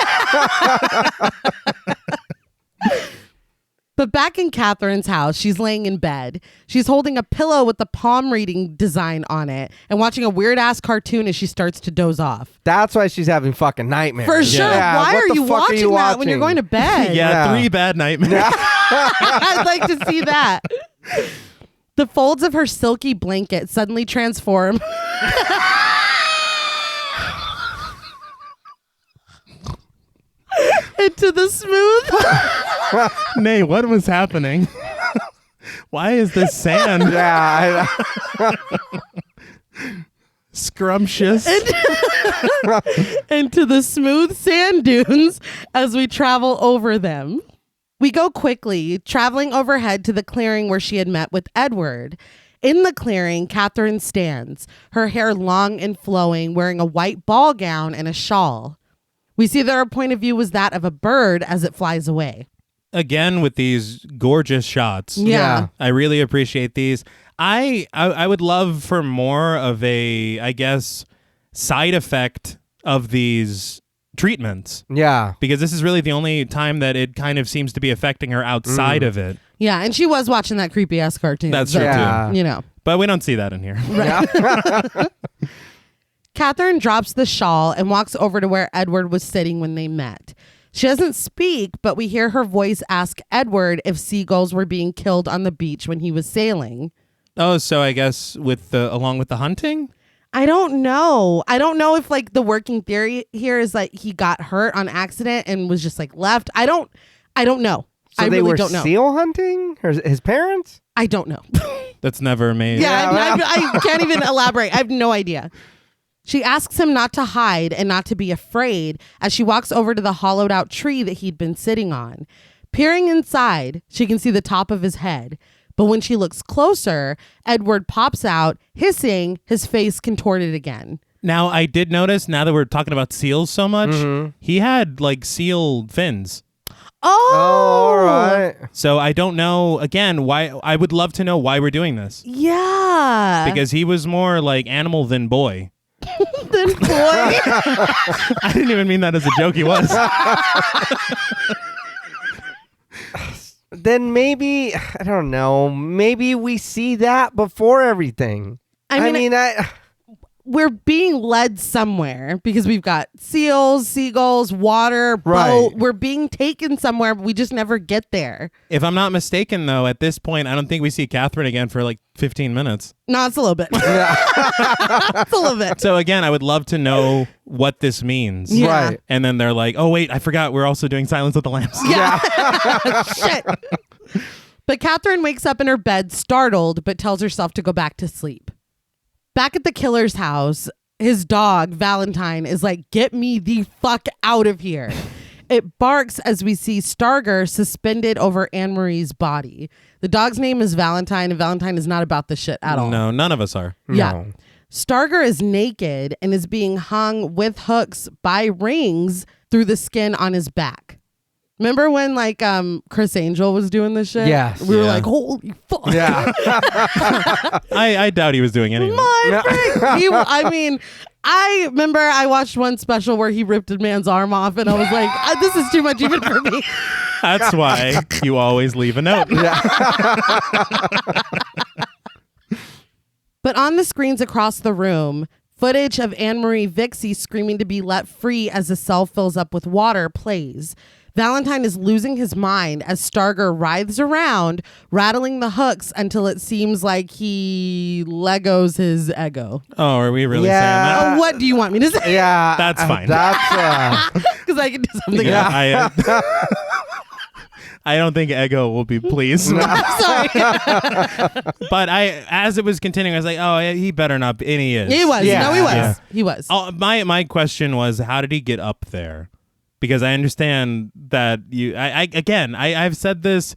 But back in Catherine's house, she's laying in bed. She's holding a pillow with the palm reading design on it and watching a weird ass cartoon as she starts to doze off. That's why she's having fucking nightmares. For sure. Yeah, Why what are the you fuck watching that when you're going to bed? Yeah, Yeah. 3 bad nightmares. I'd like to see that. The folds of her silky blanket suddenly transform. Into the smooth. Nay, what was happening? Why is this sand Yeah. scrumptious? Into the smooth sand dunes as we travel over them. We go quickly, traveling overhead to the clearing where she had met with Edward. In the clearing, Catherine stands, her hair long and flowing, wearing a white ball gown and a shawl. We see that her point of view was that of a bird as it flies away. Again, with these gorgeous shots. Yeah. I really appreciate these. I would love for more of a, I guess, side effect of these treatments, Yeah. because this is really the only time that it kind of seems to be affecting her outside of it. Yeah, and she was watching that creepy ass cartoon. That's so, true, Yeah. too. You know. But we don't see that in here. Catherine drops the shawl and walks over to where Edward was sitting when they met. She doesn't speak, but we hear her voice ask Edward if seagulls were being killed on the beach when he was sailing. Oh, so I guess along with the hunting? I don't know. I don't know if like the working theory here is like he got hurt on accident and was just like left. I don't know. So I they really were don't know. seal hunting? Or his parents? I don't know. That's never made. Yeah, I can't even elaborate. I have no idea. She asks him not to hide and not to be afraid as she walks over to the hollowed out tree that he'd been sitting on. Peering inside, she can see the top of his head. But when she looks closer, Edward pops out, hissing, his face contorted again. Now, I did notice, now that we're talking about seals so much, he had like seal fins. Oh, all right. So I don't know, again, why. I would love to know why we're doing this. Yeah. Because he was more like animal than boy. Then boy. I didn't even mean that as a joke. He was. Then maybe, I don't know, maybe we see that before everything. I mean, we're being led somewhere because we've got seals, seagulls, water, boat. We're being taken somewhere, but we just never get there. If I'm not mistaken, though, at this point, I don't think we see Catherine again for like 15 minutes. No, it's a little bit. It's a little bit. So again, I would love to know what this means. Yeah. Right. And then they're like, oh, wait, I forgot. We're also doing Silence of the Lambs. Yeah. Shit. But Catherine wakes up in her bed startled, but tells herself to go back to sleep. Back at the killer's house, his dog, Valentine, is like, get me the fuck out of here. It barks as we see Starger suspended over Anne-Marie's body. The dog's name is Valentine, and Valentine is not about the shit at all. No, none of us are. Yeah. No. Starger is naked and is being hung with hooks by rings through the skin on his back. Remember when like Chris Angel was doing this shit? Yes. We were Yeah. like, holy fuck. Yeah. I doubt he was doing anything. My friend. I remember I watched one special where he ripped a man's arm off and I was like, this is too much even for me. That's why you always leave a note. But on the screens across the room, footage of Anne-Marie Vixie screaming to be let free as the cell fills up with water plays. Valentine is losing his mind as Starger writhes around, rattling the hooks until it seems like he Legos his ego. Oh, are we really Yeah. saying that? What do you want me to say? Yeah. That's fine. That's Because I can do something else. Yeah, I don't think Ego will be pleased. Sorry. But as it was continuing, I was like, oh, he better not be. And he is. He was. Yeah. No, he was. Yeah. He was. My question was, how did he get up there? Because I understand that I've said this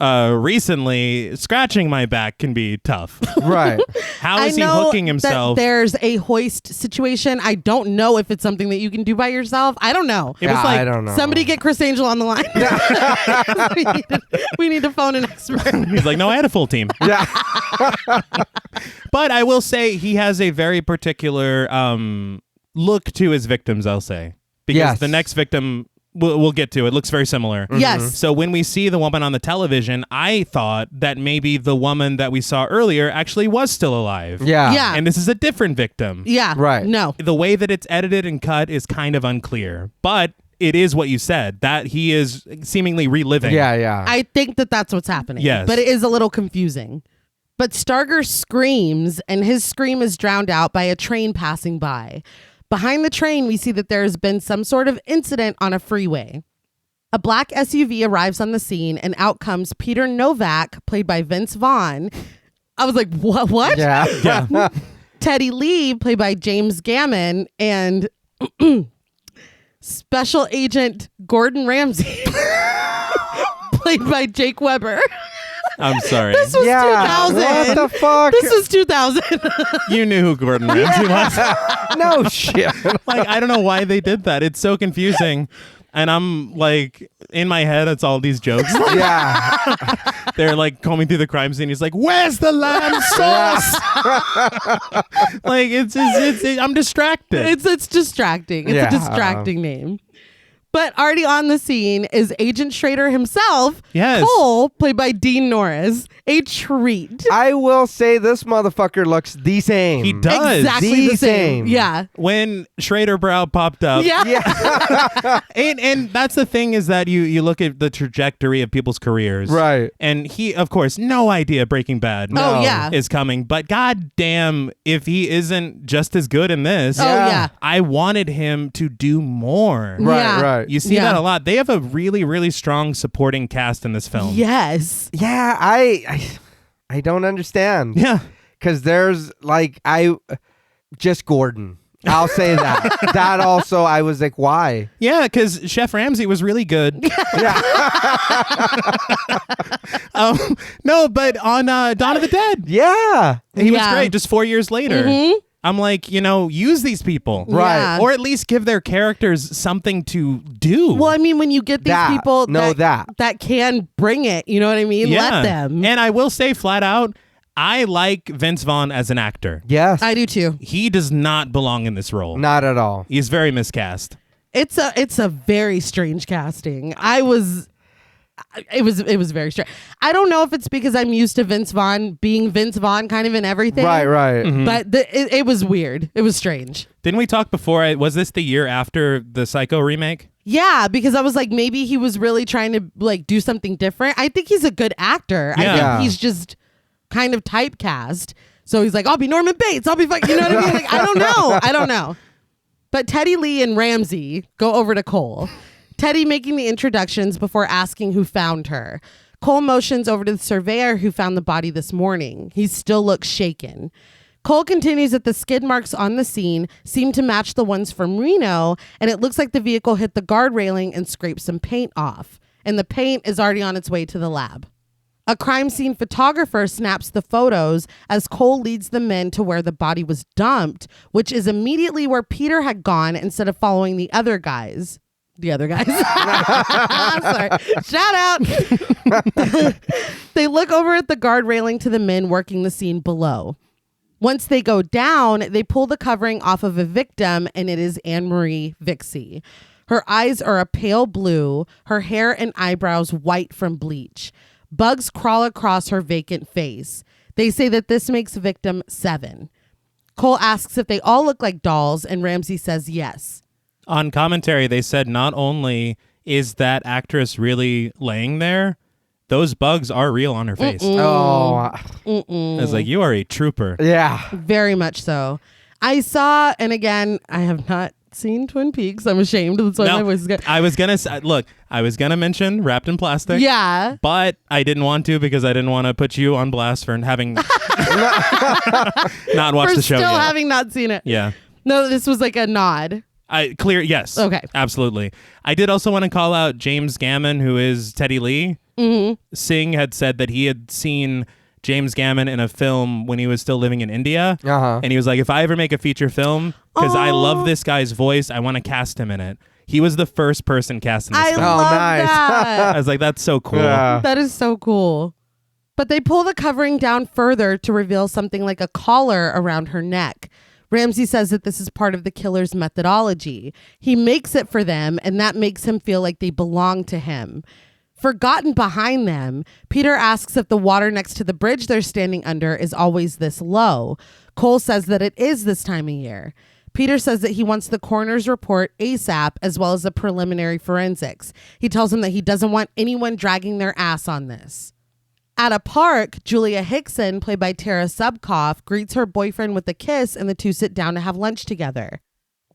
recently, scratching my back can be tough. right. How is I he know hooking himself? that there's a hoist situation. I don't know if it's something that you can do by yourself. I don't know. It was Yeah, like I don't know. Somebody get Chris Angel on the line. we need to phone an expert. He's like, no, I had a full team. Yeah. But I will say he has a very particular look to his victims, I'll say. Because Yes. the next victim we'll get to, it looks very similar. Yes. So when we see the woman on the television, I thought that maybe the woman that we saw earlier actually was still alive. Yeah. Yeah. And this is a different victim. Yeah. Right. No. The way that it's edited and cut is kind of unclear. But it is what you said, that he is seemingly reliving. Yeah. Yeah. I think that that's what's happening. Yes. But it is a little confusing. But Starger screams, and his scream is drowned out by a train passing by. Behind the train, we see that there has been some sort of incident on a freeway. A black SUV arrives on the scene, and out comes Peter Novak, played by Vince Vaughn. I was like, what? Yeah. Yeah. Teddy Lee, played by James Gammon, and Special Agent Gordon Ramsay, played by Jake Weber. I'm sorry. This was 2000. What the fuck? This was 2000. You knew who Gordon Ramsay was. No shit. Like, I don't know why they did that. It's so confusing. And I'm like, in my head, it's all these jokes. Yeah. They're like combing through the crime scene. He's like, where's the lamb sauce? Like, I'm distracted. It's distracting. It's Yeah. a distracting name. But already on the scene is Agent Schrader himself, Yes. Cole, played by Dean Norris. A treat. I will say this motherfucker looks the same. He does. Exactly the same. same. Yeah. When Schrader Brow popped up. Yeah. Yeah. And that's the thing is that you look at the trajectory of people's careers. Right. And he, of course, no idea Breaking Bad Oh, yeah. is coming. But god damn, if he isn't just as good in this, Oh, yeah. I wanted him to do more. Right, Yeah. right. You see Yeah. that a lot. They have a really, really strong supporting cast in this film. Yes. Yeah, I don't understand. Yeah. Because there's like just Gordon. I'll say that. That also, I was like, why? Yeah, because Chef Ramsay was really good. No, but on Dawn of the Dead, Yeah. he was Yeah. great. Just 4 years later. I'm like, use these people. Right. Yeah. Or at least give their characters something to do. Well, I mean, when you get these That. people No, that can bring it, you know what I mean? yeah. Let them. And I will say flat out, I like Vince Vaughn as an actor. Yes. I do too. He does not belong in this role. Not at all. He's very miscast. It's a very strange casting. It was very strange. I don't know if it's because I'm used to Vince Vaughn being Vince Vaughn kind of in everything. Right, right. But it was weird. It was strange. Didn't we talk before? Was this the year after the Psycho remake? Yeah, because I was like, maybe he was really trying to like do something different. I think he's a good actor. I Yeah. think Yeah. he's just kind of typecast. So he's like, I'll be Norman Bates. I'll be you know what I mean? Like, I don't know. But Teddy Lee and Ramsey go over to Cole. Teddy making the introductions before asking who found her. Cole motions over to the surveyor who found the body this morning. He still looks shaken. Cole continues that the skid marks on the scene seem to match the ones from Reno, and it looks like the vehicle hit the guard railing and scraped some paint off. And the paint is already on its way to the lab. A crime scene photographer snaps the photos as Cole leads the men to where the body was dumped, which is immediately where Peter had gone instead of following the other guys. Sorry. Shout out. They look over at the guard railing to the men working the scene below. Once they go down, they pull the covering off of a victim, and it is Anne-Marie Vixie. Her eyes are a pale blue, her hair and eyebrows white from bleach. Bugs crawl across her vacant face. They say that this makes victim 7. Cole asks if they all look like dolls, and Ramsey says yes. On commentary, they said not only is that actress really laying there, those bugs are real on her face. Oh, I was like, you are a trooper. yeah. Very much so. I saw, and again, I have not seen Twin Peaks. I'm ashamed. That's why my voice is good. I was gonna I was gonna mention Wrapped in Plastic. Yeah. But I didn't want to because I didn't want to put you on blast for having not watched For the show still yet. having not seen it. Yeah. No, this was like a nod. Yes. Okay. Absolutely. I did also want to call out James Gammon, who is Teddy Lee. Singh had said that he had seen James Gammon in a film when he was still living in India. Uh-huh. And he was like, if I ever make a feature film, because I love this guy's voice, I want to cast him in it. He was the first person cast in this I film. love nice. that. I was like, that's so cool. Yeah. That is so cool. But they pull the covering down further to reveal something like a collar around her neck. Ramsey says that this is part of the killer's methodology. He makes it for them, and that makes him feel like they belong to him. Forgotten behind them, Peter asks if the water next to the bridge they're standing under is always this low. Cole says that it is this time of year. Peter says that he wants the coroner's report ASAP as well as the preliminary forensics. He tells him that he doesn't want anyone dragging their ass on this. At a park, Julia Hickson, played by Tara Subkoff, greets her boyfriend with a kiss, and the two sit down to have lunch together.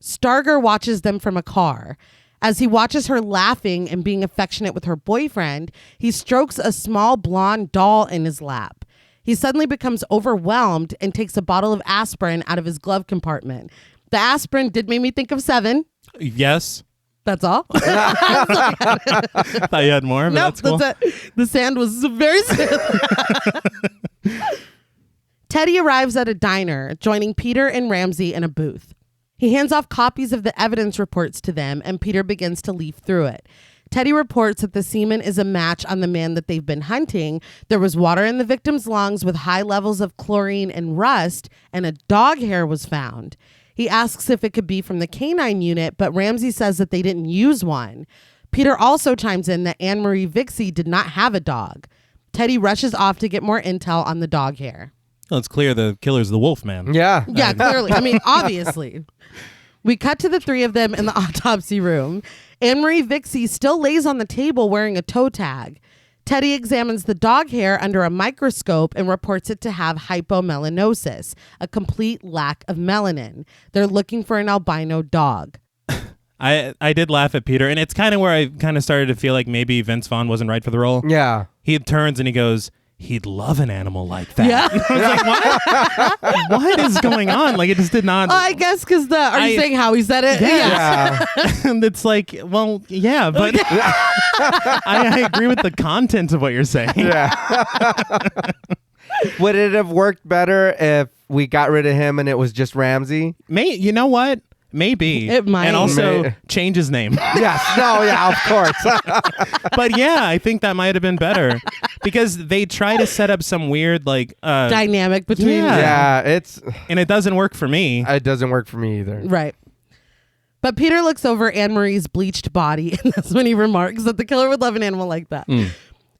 Starger watches them from a car. As he watches her laughing and being affectionate with her boyfriend, he strokes a small blonde doll in his lap. He suddenly becomes overwhelmed and takes a bottle of aspirin out of his glove compartment. The aspirin did make me think of 7. Yes. That's all. Thought you had more, but Nope, that's cool. that's it. The sand was very Teddy arrives at a diner, joining Peter and Ramsey in a booth. He hands off copies of the evidence reports to them, and Peter begins to leaf through it. Teddy reports that the semen is a match on the man that they've been hunting. There was water in the victim's lungs with high levels of chlorine and rust, and a dog hair was found. He asks if it could be from the canine unit, but Ramsey says that they didn't use one. Peter also chimes in that Anne-Marie Vixie did not have a dog. Teddy rushes off to get more intel on the dog hair. Well, it's clear the killer's the wolf man. Yeah. Yeah, clearly. I mean, obviously. We cut to the three of them in the autopsy room. Anne-Marie Vixie still lays on the table wearing a toe tag. Teddy examines the dog hair under a microscope and reports it to have hypomelanosis, a complete lack of melanin. They're looking for an albino dog. I did laugh at Peter, and it's kind of where I kind of started to feel like maybe Vince Vaughn wasn't right for the role. Yeah. He turns and he goes, he'd love an animal like that. Yeah. I was like, what? What is going on? Like, it just did not. I guess because are you saying how he said it? Yeah. And it's like, well, yeah, but I agree with the content of what you're saying. Yeah. Would it have worked better if we got rid of him and it was just Ramsey? You know what? Maybe. It might. And also change his name. Yes. No, yeah, of course. But yeah, I think that might have been better because they try to set up some weird dynamic between Yeah, and it doesn't work for me. it doesn't work for me either. Right. But Peter looks over Anne-Marie's bleached body, and that's when he remarks that the killer would love an animal like that.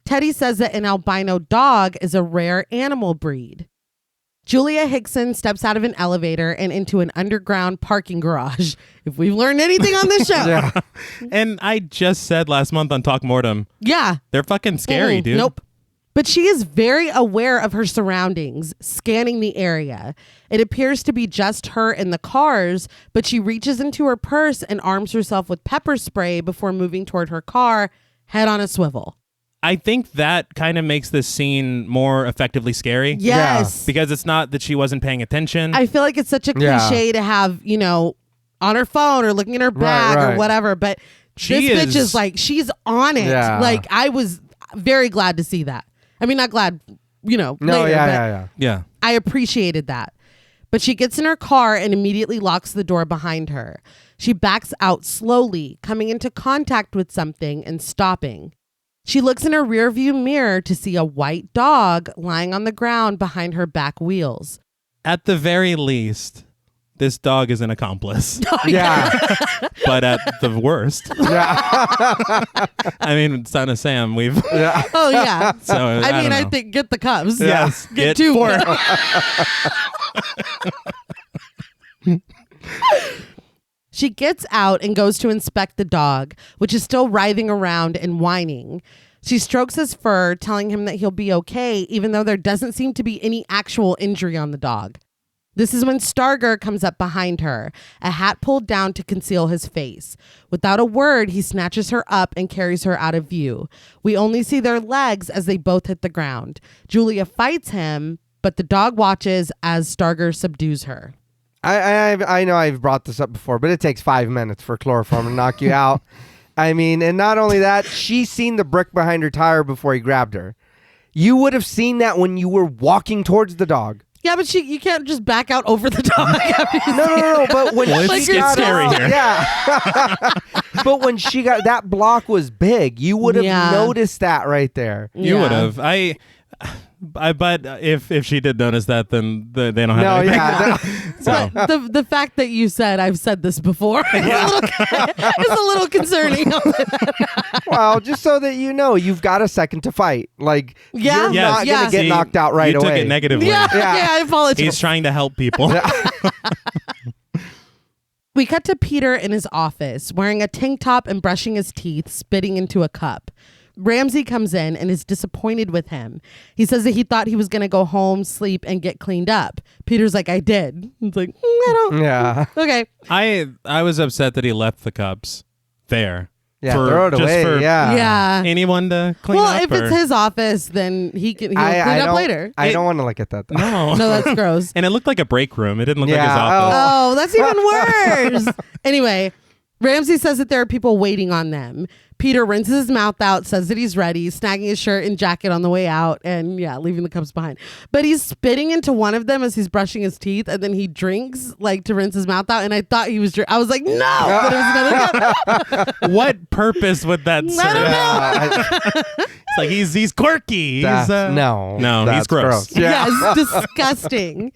Teddy says that an albino dog is a rare animal breed. Julia Hickson steps out of an elevator and into an underground parking garage. If we've learned anything on this show. Yeah. And I just said last month on Talk Mortem, Yeah. they're fucking scary, dude. Nope. But she is very aware of her surroundings, scanning the area. It appears to be just her and the cars, but she reaches into her purse and arms herself with pepper spray before moving toward her car, head on a swivel. I think that kind of makes this scene more effectively scary. Yes. Because it's not that she wasn't paying attention. I feel like it's such a cliche to have, on her phone or looking in her bag or whatever, but bitch is like, she's on it. Yeah. Like, I was very glad to see that. I mean, not glad, later, Yeah. I appreciated that. But she gets in her car and immediately locks the door behind her. She backs out slowly, coming into contact with something and stopping. She looks in her rearview mirror to see a white dog lying on the ground behind her back wheels. At the very least, this dog is an accomplice. Yeah. But at the worst, Yeah. I mean, Son of Sam, we've... Yeah. Oh, yeah. So, I think get the cups. Yes. Get two. 4. She gets out and goes to inspect the dog, which is still writhing around and whining. She strokes his fur, telling him that he'll be okay, even though there doesn't seem to be any actual injury on the dog. This is when Starger comes up behind her, a hat pulled down to conceal his face. Without a word, he snatches her up and carries her out of view. We only see their legs as they both hit the ground. Julia fights him, but the dog watches as Starger subdues her. I know I've brought this up before, but it takes 5 minutes for chloroform to knock you out. I mean, and not only that, she's seen the brick behind her tire before he grabbed her. You would have seen that when you were walking towards the dog. Yeah, but you can't just back out over the dog. No. But when It's she got scary out, here. yeah. But when she got that block was big, you would have noticed that right there. You would have. But if she did notice that, then they don't have anything. Yeah. So. But the fact that you said I've said this before is a little concerning. Well, just so that you know, you've got a second to fight. Like, Yeah. you're Yes. not going to get See, knocked out right you away. took it negatively. Yeah, I apologize. He's trying to help people. We cut to Peter in his office, wearing a tank top and brushing his teeth, spitting into a cup. Ramsey comes in and is disappointed with him. He says that he thought he was going to go home, sleep, and get cleaned up. Peter's like, I did. He's like, I don't. Yeah. Okay. I was upset that he left the cups there. Yeah, throw it away. Yeah. Anyone to clean up? Well, if it's his office, then he'll clean up later. I don't want to look at that, though. No. No, that's gross. And it looked like a break room. It didn't look like his Yeah. office. Oh, that's even worse. Anyway, Ramsey says that there are people waiting on them. Peter rinses his mouth out, says that he's ready, snagging his shirt and jacket on the way out, and leaving the cups behind. But he's spitting into one of them as he's brushing his teeth, and then he drinks to rinse his mouth out. And I thought he was I was like, no, but it was another cup. What purpose would that serve? I don't know. It's like he's quirky. No, he's that's gross. Yeah. Yeah, it's disgusting.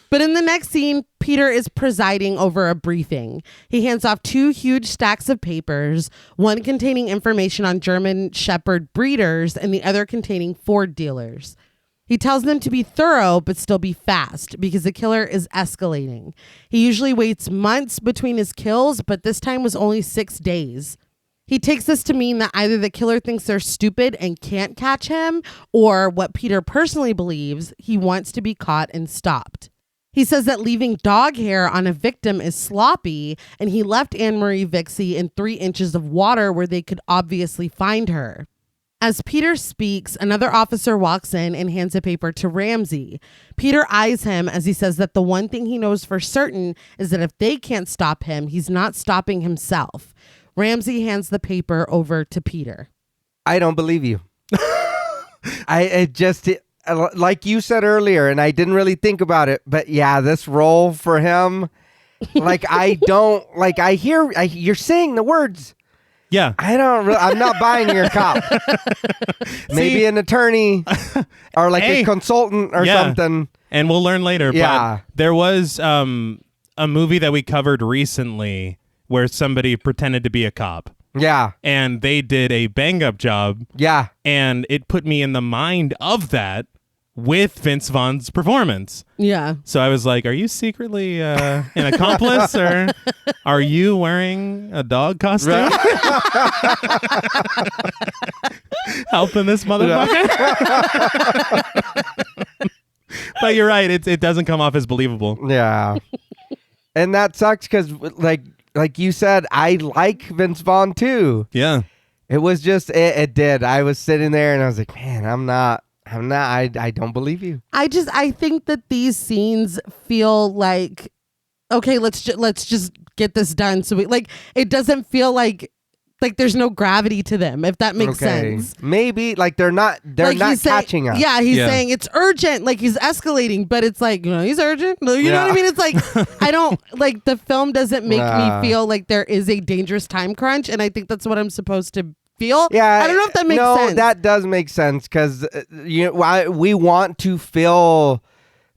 But in the next scene, Peter is presiding over a briefing. He hands off 2 huge stacks of papers, one containing information on German Shepherd breeders and the other containing Ford dealers. He tells them to be thorough, but still be fast because the killer is escalating. He usually waits months between his kills, but this time was only 6 days. He takes this to mean that either the killer thinks they're stupid and can't catch him, or what Peter personally believes, he wants to be caught and stopped. He says that leaving dog hair on a victim is sloppy, and he left Anne-Marie Vixie in 3 inches of water where they could obviously find her. As Peter speaks, another officer walks in and hands a paper to Ramsey. Peter eyes him as he says that the one thing he knows for certain is that if they can't stop him, he's not stopping himself. Ramsey hands the paper over to Peter. I don't believe you. Like you said earlier, and I didn't really think about it, but yeah, this role for him, like you're saying the words. Yeah. I'm not buying your cop. Maybe an attorney or like a consultant or something. And we'll learn later. Yeah. But there was a movie that we covered recently where somebody pretended to be a cop. Yeah. And they did a bang-up job. Yeah. And it put me in the mind of that with Vince Vaughn's performance. Yeah. So I was like, are you secretly an accomplice or are you wearing a dog costume? Helping this motherfucker? But you're right. It doesn't come off as believable. Yeah. And that sucks because like you said, I like Vince Vaughn too. Yeah. It was just, it did. I was sitting there and I was like, man, I don't believe you. I think that these scenes feel like, okay, let's just get this done. So it doesn't feel like there's no gravity to them, if that makes sense. Maybe they're not catching us. Yeah, he's saying it's urgent, like he's escalating, but it's like, he's urgent. You know what I mean? It's like, I don't like the film doesn't make me feel like there is a dangerous time crunch, and I think that's what I'm supposed to feel. Yeah, I don't know if that makes sense. No, that does make sense because we want to feel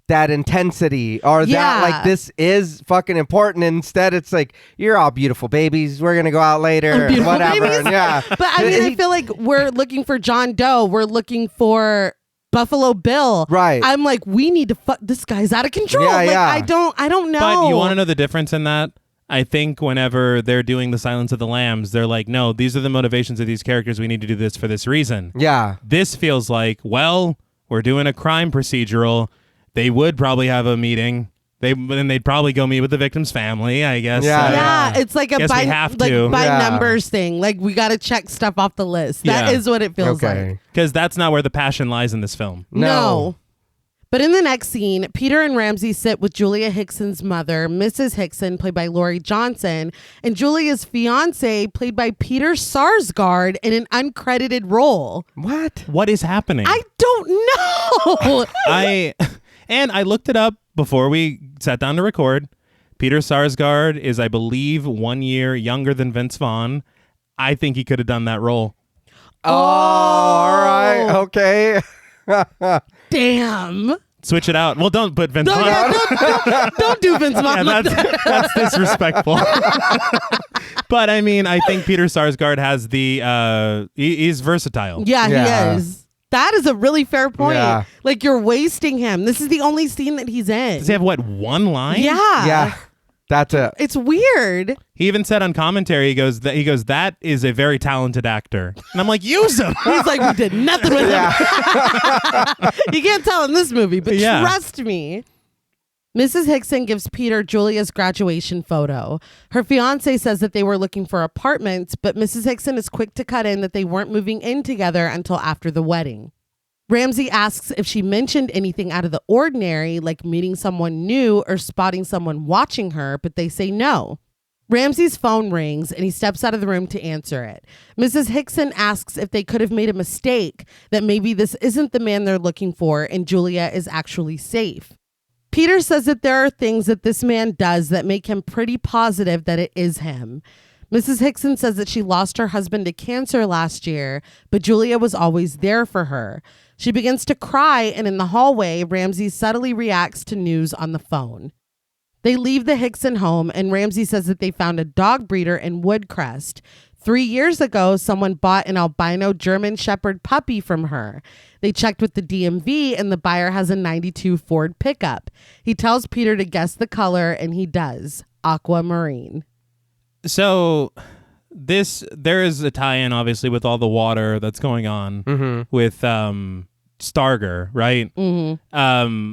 that intensity or that like this is fucking important. Instead, it's like, you're all beautiful babies. We're gonna go out later, whatever. And but I mean, I feel like we're looking for John Doe. We're looking for Buffalo Bill. Right. I'm like, we need to fuck. This guy's out of control. I don't know. But you want to know the difference in that? I think whenever they're doing the Silence of the Lambs, they're like, no, these are the motivations of these characters. We need to do this for this reason. Yeah. This feels like, well, we're doing a crime procedural. They would probably have a meeting. They'd probably go meet with the victim's family, I guess. Yeah, it's like a by numbers thing. Like, we got to check stuff off the list. That is what it feels like. Because that's not where the passion lies in this film. No. But in the next scene, Peter and Ramsey sit with Julia Hickson's mother, Mrs. Hickson, played by Laurie Johnson, and Julia's fiance, played by Peter Sarsgaard, in an uncredited role. What is happening? I don't know. I looked it up before we sat down to record. Peter Sarsgaard is, I believe, 1 year younger than Vince Vaughn. I think he could have done that role. Oh, all right. Okay. Damn. Switch it out. Well, don't put Vince Vaughn. Don't do Vince Vaughn. Yeah, that's disrespectful. But I mean, I think Peter Sarsgaard has he's versatile. Yeah, he is. That is a really fair point. Yeah. Like, you're wasting him. This is the only scene that he's in. Does he have one line? Yeah. Yeah. That's it. It's weird. He even said on commentary, he goes, that is a very talented actor. And I'm like, use him. He's like, we did nothing with him. You can't tell in this movie, but trust me. Mrs. Hickson gives Peter Julia's graduation photo. Her fiance says that they were looking for apartments, but Mrs. Hickson is quick to cut in that they weren't moving in together until after the wedding. Ramsey asks if she mentioned anything out of the ordinary, like meeting someone new or spotting someone watching her, but they say no. Ramsey's phone rings and he steps out of the room to answer it. Mrs. Hickson asks if they could have made a mistake, that maybe this isn't the man they're looking for and Julia is actually safe. Peter says that there are things that this man does that make him pretty positive that it is him. Mrs. Hickson says that she lost her husband to cancer last year, but Julia was always there for her. She begins to cry, and in the hallway, Ramsey subtly reacts to news on the phone. They leave the Hickson home, and Ramsey says that they found a dog breeder in Woodcrest. 3 years ago, someone bought an albino German Shepherd puppy from her. They checked with the DMV, and the buyer has a 92 Ford pickup. He tells Peter to guess the color, and he does. Aquamarine. So there is a tie-in, obviously, with all the water that's going on with Starger, right? Mm-hmm.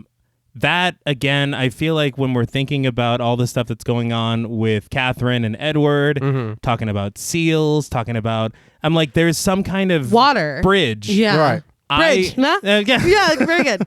That, again, I feel like when we're thinking about all the stuff that's going on with Catherine and Edward, talking about seals, I'm like, there's some kind of Water. bridge. Yeah. Right. Bridge, nah? Yeah. Yeah, very good.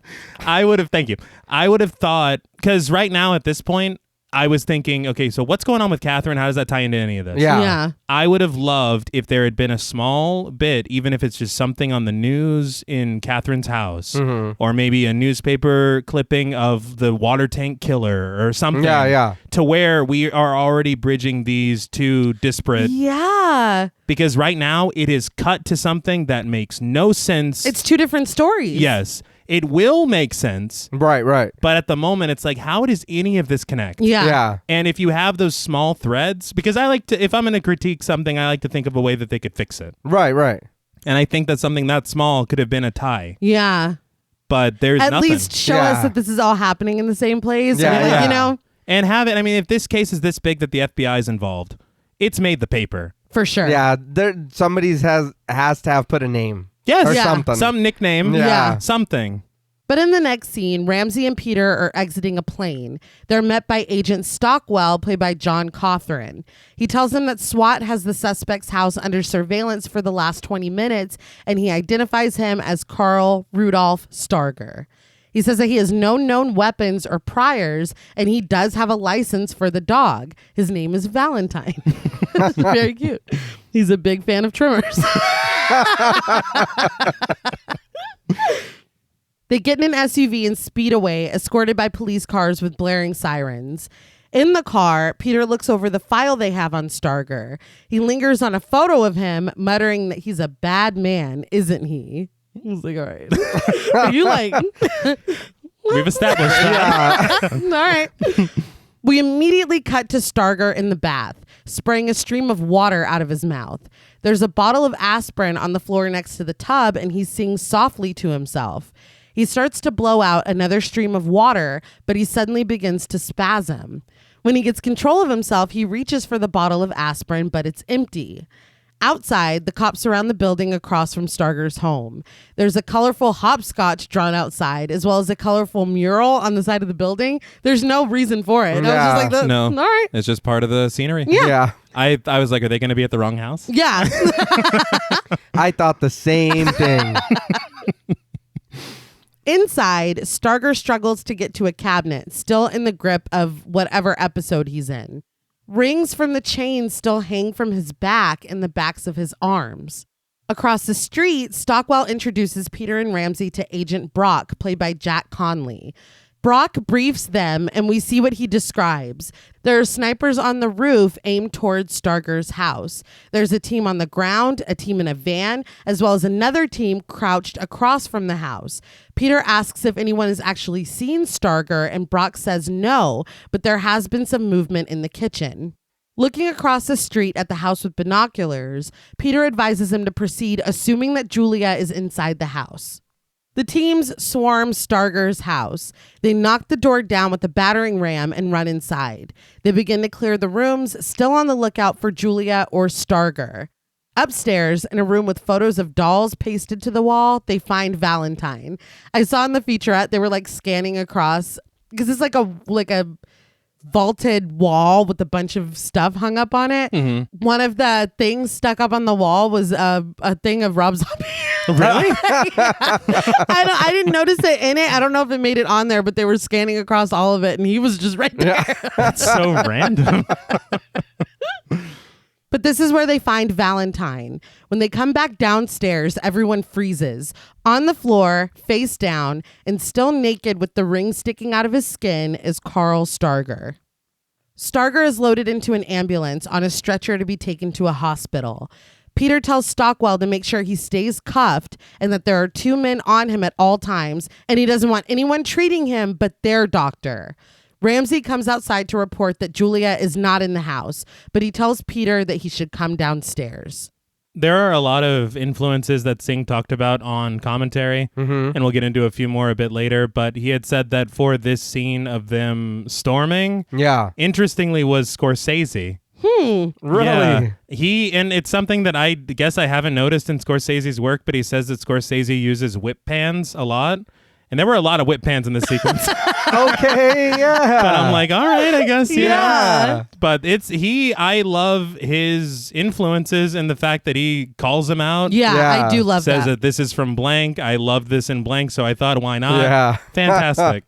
Thank you. I would have thought, because right now at this point, I was thinking, okay, so what's going on with Catherine? How does that tie into any of this? Yeah. I would have loved if there had been a small bit, even if it's just something on the news in Catherine's house, or maybe a newspaper clipping of the water tank killer or something. Yeah. To where we are already bridging these two disparate. Yeah. Because right now it is cut to something that makes no sense. It's two different stories. Yes. It will make sense. Right. But at the moment, it's like, how does any of this connect? Yeah. And if you have those small threads, because I like to, if I'm going to critique something, I like to think of a way that they could fix it. Right. And I think that something that small could have been a tie. Yeah. But there's At nothing. least show us that this is all happening in the same place. Yeah, or like, yeah. you know? And have it, I mean, if this case is this big that the FBI is involved, it's made the paper. For sure. Yeah, somebody's has to have put a name. Yes. Or Yeah. something. Some nickname. Yeah. Something. But in the next scene, Ramsey and Peter are exiting a plane. They're met by Agent Stockwell, played by John Cothran. He tells them that SWAT has the suspect's house under surveillance for the last 20 minutes, and he identifies him as Carl Rudolph Starger. He says that he has no known weapons or priors, and he does have a license for the dog. His name is Valentine. Very cute. He's a big fan of trimmers. They get in an SUV and speed away, escorted by police cars with blaring sirens. In the car, Peter looks over the file they have on Starger. He lingers on a photo of him, muttering that he's a bad man, isn't he? He's like, all right. Are you like... We've established that. All right. We immediately cut to Starger in the bath, spraying a stream of water out of his mouth. There's a bottle of aspirin on the floor next to the tub, and he sings softly to himself. He starts to blow out another stream of water, but he suddenly begins to spasm. When he gets control of himself, he reaches for the bottle of aspirin, but it's empty. Outside, the cops surround the building across from Starger's home. There's a colorful hopscotch drawn outside, as well as a colorful mural on the side of the building. There's no reason for it. I was just like, No. all right. It's just part of the scenery. Yeah. I was like, are they going to be at the wrong house? Yeah. I thought the same thing. Inside, Starger struggles to get to a cabinet, still in the grip of whatever episode he's in. Rings from the chain still hang from his back and the backs of his arms. Across the street, Stockwell introduces Peter and Ramsey to Agent Brock, played by Jack Conley. Brock briefs them, and we see what he describes. There are snipers on the roof aimed towards Starger's house. There's a team on the ground, a team in a van, as well as another team crouched across from the house. Peter asks if anyone has actually seen Starger, and Brock says no, but there has been some movement in the kitchen. Looking across the street at the house with binoculars, Peter advises him to proceed, assuming that Julia is inside the house. The teams swarm Starger's house. They knock the door down with a battering ram and run inside. They begin to clear the rooms, still on the lookout for Julia or Starger. Upstairs, in a room with photos of dolls pasted to the wall, they find Valentine. I saw in the featurette, they were like scanning across, because it's like a vaulted wall with a bunch of stuff hung up on it. Mm-hmm. One of the things stuck up on the wall was a thing of Rob Zombie. Really? I didn't notice it in it. I don't know if it made it on there, but they were scanning across all of it, and he was just right there. That's so random. But this is where they find Valentine. When they come back downstairs, everyone freezes. On the floor, face down, and still naked with the ring sticking out of his skin is Carl Starger. Starger is loaded into an ambulance on a stretcher to be taken to a hospital. Peter tells Stockwell to make sure he stays cuffed and that there are 2 men on him at all times, and he doesn't want anyone treating him but their doctor. Ramsey comes outside to report that Julia is not in the house, but he tells Peter that he should come downstairs. There are a lot of influences that Singh talked about on commentary, and we'll get into a few more a bit later, but he had said that for this scene of them storming, interestingly was Scorsese. Really? Yeah. And it's something that I guess I haven't noticed in Scorsese's work, but he says that Scorsese uses whip pans a lot. And there were a lot of whip pans in this sequence. Okay, yeah. But I'm like, all right, I guess, Yeah. But I love his influences and the fact that he calls them out. Yeah. I do love Says that. that this is from blank. I love this in blank, so I thought, why not? Yeah. Fantastic.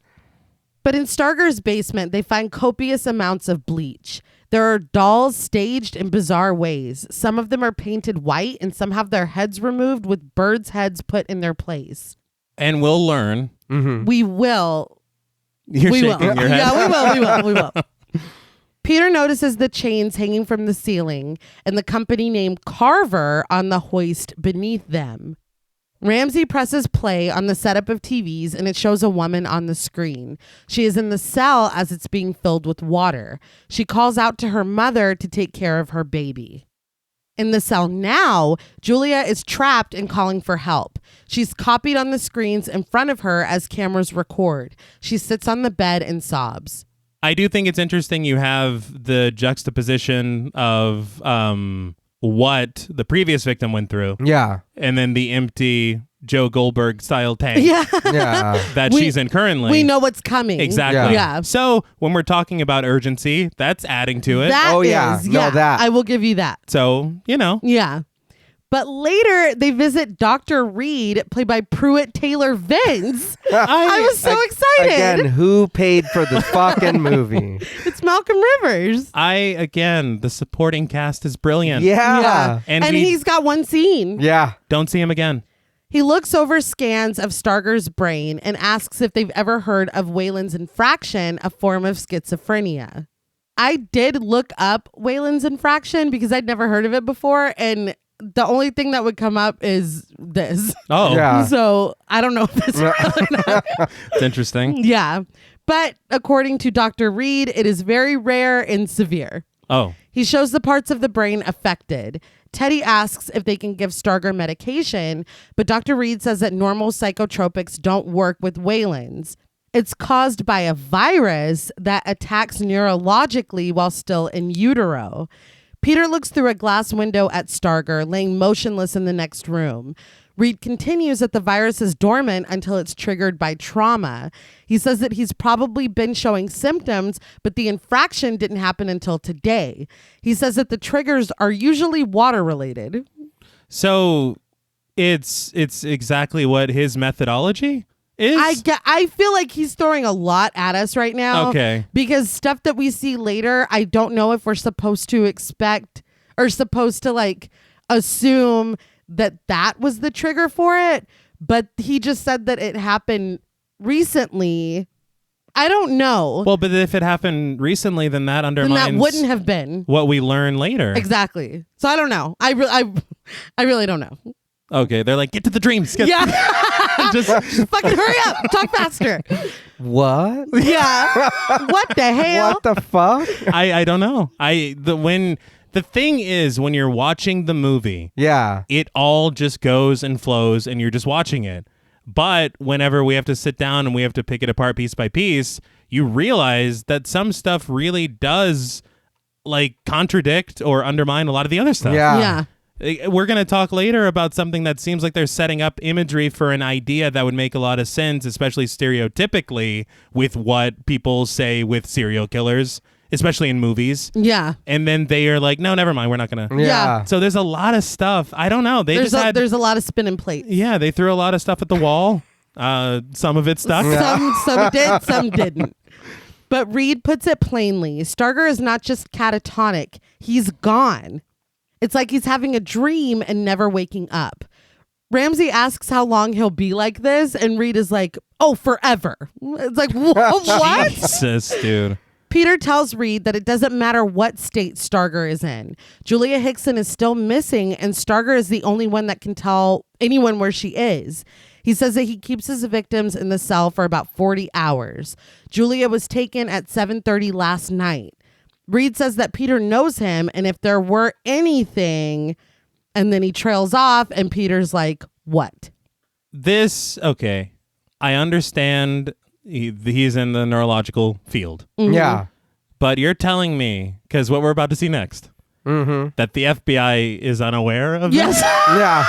But in Starger's basement, they find copious amounts of bleach. There are dolls staged in bizarre ways. Some of them are painted white, and some have their heads removed with birds' heads put in their place. And we'll learn. We will. You're shaking your head. Yeah, we will. Peter notices the chains hanging from the ceiling and the company name Carver on the hoist beneath them. Ramsey presses play on the setup of TVs and it shows a woman on the screen. She is in the cell as it's being filled with water. She calls out to her mother to take care of her baby. In the cell now, Julia is trapped and calling for help. She's copied on the screens in front of her as cameras record. She sits on the bed and sobs. I do think it's interesting you have the juxtaposition of what the previous victim went through. Yeah. And then the empty Joe Goldberg style tank Yeah. Yeah. that she's in currently. We know what's coming. Exactly. Yeah. So when we're talking about urgency, that's adding to it. That Oh, yeah. is, No, that. I will give you that. So, Yeah. But later, they visit Dr. Reed, played by Pruitt Taylor Vince. I was so excited. Again, who paid for the fucking movie? It's Malcolm Rivers. the supporting cast is brilliant. Yeah. And he's got one scene. Yeah. Don't see him again. He looks over scans of Starger's brain and asks if they've ever heard of Wayland's infraction, a form of schizophrenia. I did look up Wayland's infraction because I'd never heard of it before, and the only thing that would come up is this. Oh, Yeah. So I don't know if it's real or not. It's interesting. Yeah. But according to Dr. Reed, it is very rare and severe. Oh, He shows the parts of the brain affected. Teddy asks if they can give Starger medication, but Dr. Reed says that normal psychotropics don't work with Wayland's. It's caused by a virus that attacks neurologically while still in utero. Peter looks through a glass window at Starger, laying motionless in the next room. Reed continues that the virus is dormant until it's triggered by trauma. He says that he's probably been showing symptoms, but the infraction didn't happen until today. He says that the triggers are usually water related. so it's exactly what his methodology is? I feel like he's throwing a lot at us right now. Okay. Because stuff that we see later, I don't know if we're supposed to expect or supposed to like assume that was the trigger for it. But he just said that it happened recently. I don't know. Well, but if it happened recently, then that then undermines that wouldn't have been. what we learn later. Exactly. So I don't know. I really don't know. Okay, they're like, get to the dreams. Yeah. Just Fucking hurry up. Talk faster. What? Yeah. What the hell? What the fuck? I don't know. The thing is, when you're watching the movie, Yeah. it all just goes and flows and you're just watching it. But whenever we have to sit down and we have to pick it apart piece by piece, you realize that some stuff really does like contradict or undermine a lot of the other stuff. Yeah. Yeah. We're going to talk later about something that seems like they're setting up imagery for an idea that would make a lot of sense, especially stereotypically with what people say with serial killers, especially in movies. Yeah. And then they are like, no, never mind. We're not going to. Yeah. So there's a lot of stuff. I don't know. There's a lot of spinning plates. Yeah, they threw a lot of stuff at the wall. Some of it stuck. Some did, some didn't. But Reed puts it plainly. Starger is not just catatonic. He's gone. It's like he's having a dream and never waking up. Ramsey asks how long he'll be like this, and Reed is like, oh, forever. It's like, what? Jesus, dude. Peter tells Reed that it doesn't matter what state Starger is in. Julia Hickson is still missing, and Starger is the only one that can tell anyone where she is. He says that he keeps his victims in the cell for about 40 hours. Julia was taken at 7:30 last night. Reed says that Peter knows him, and if there were anything, and then he trails off, and Peter's like, what? Okay. I understand he's in the neurological field. Mm-hmm. Yeah. But you're telling me, because what we're about to see next, that the FBI is unaware of Yes. Yeah.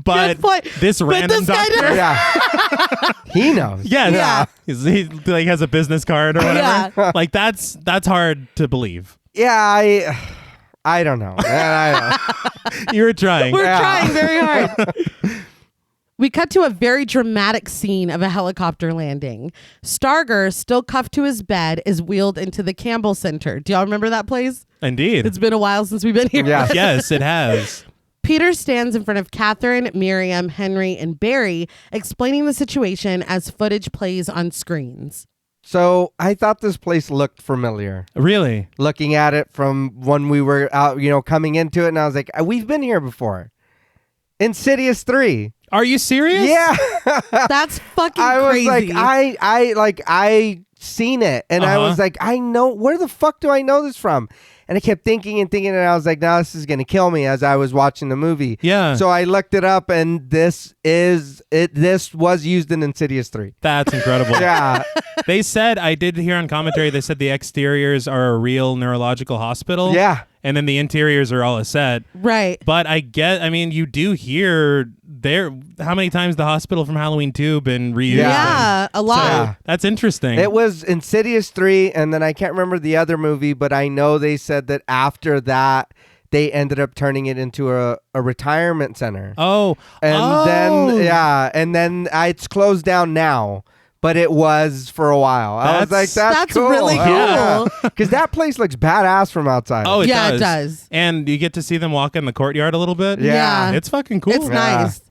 But Good point. this But random this guy doctor, didn't- Yeah. He knows. yeah. He like has a business card or whatever. Yeah. Like that's hard to believe. Yeah. I don't know. You were trying. We're Yeah. trying very hard. We cut to a very dramatic scene of a helicopter landing. Starger, still cuffed to his bed, is wheeled into the Campbell Center. Do y'all remember that place? Indeed. It's been a while since we've been here. Yeah. Yes, it has. Peter stands in front of Catherine, Miriam, Henry, and Barry, explaining the situation as footage plays on screens. So I thought this place looked familiar. Really? Looking at it from when we were out, coming into it, and I was like, we've been here before. Insidious 3. Are you serious? Yeah. That's fucking I was crazy. like, I seen it, and I was like, I know, where the fuck do I know this from? And I kept thinking, and I was like, no, this is gonna kill me as I was watching the movie. Yeah. So I looked it up, and this was used in Insidious 3. That's incredible. Yeah. They said, I did hear on commentary, they said the exteriors are a real neurological hospital. Yeah. And then the interiors are all a set. right. But you do hear how many times the hospital from Halloween 2 been reused? Yeah, a lot. Yeah. That's interesting. It was Insidious 3, and then I can't remember the other movie, but I know they said that after that, they ended up turning it into a retirement center. Oh. And then it's closed down now, but it was for a while. I was like, that's cool. really cool. Yeah. Because that place looks badass from outside. Oh, it Yeah, does. it does. And you get to see them walk in the courtyard a little bit. Yeah. It's fucking cool. It's nice.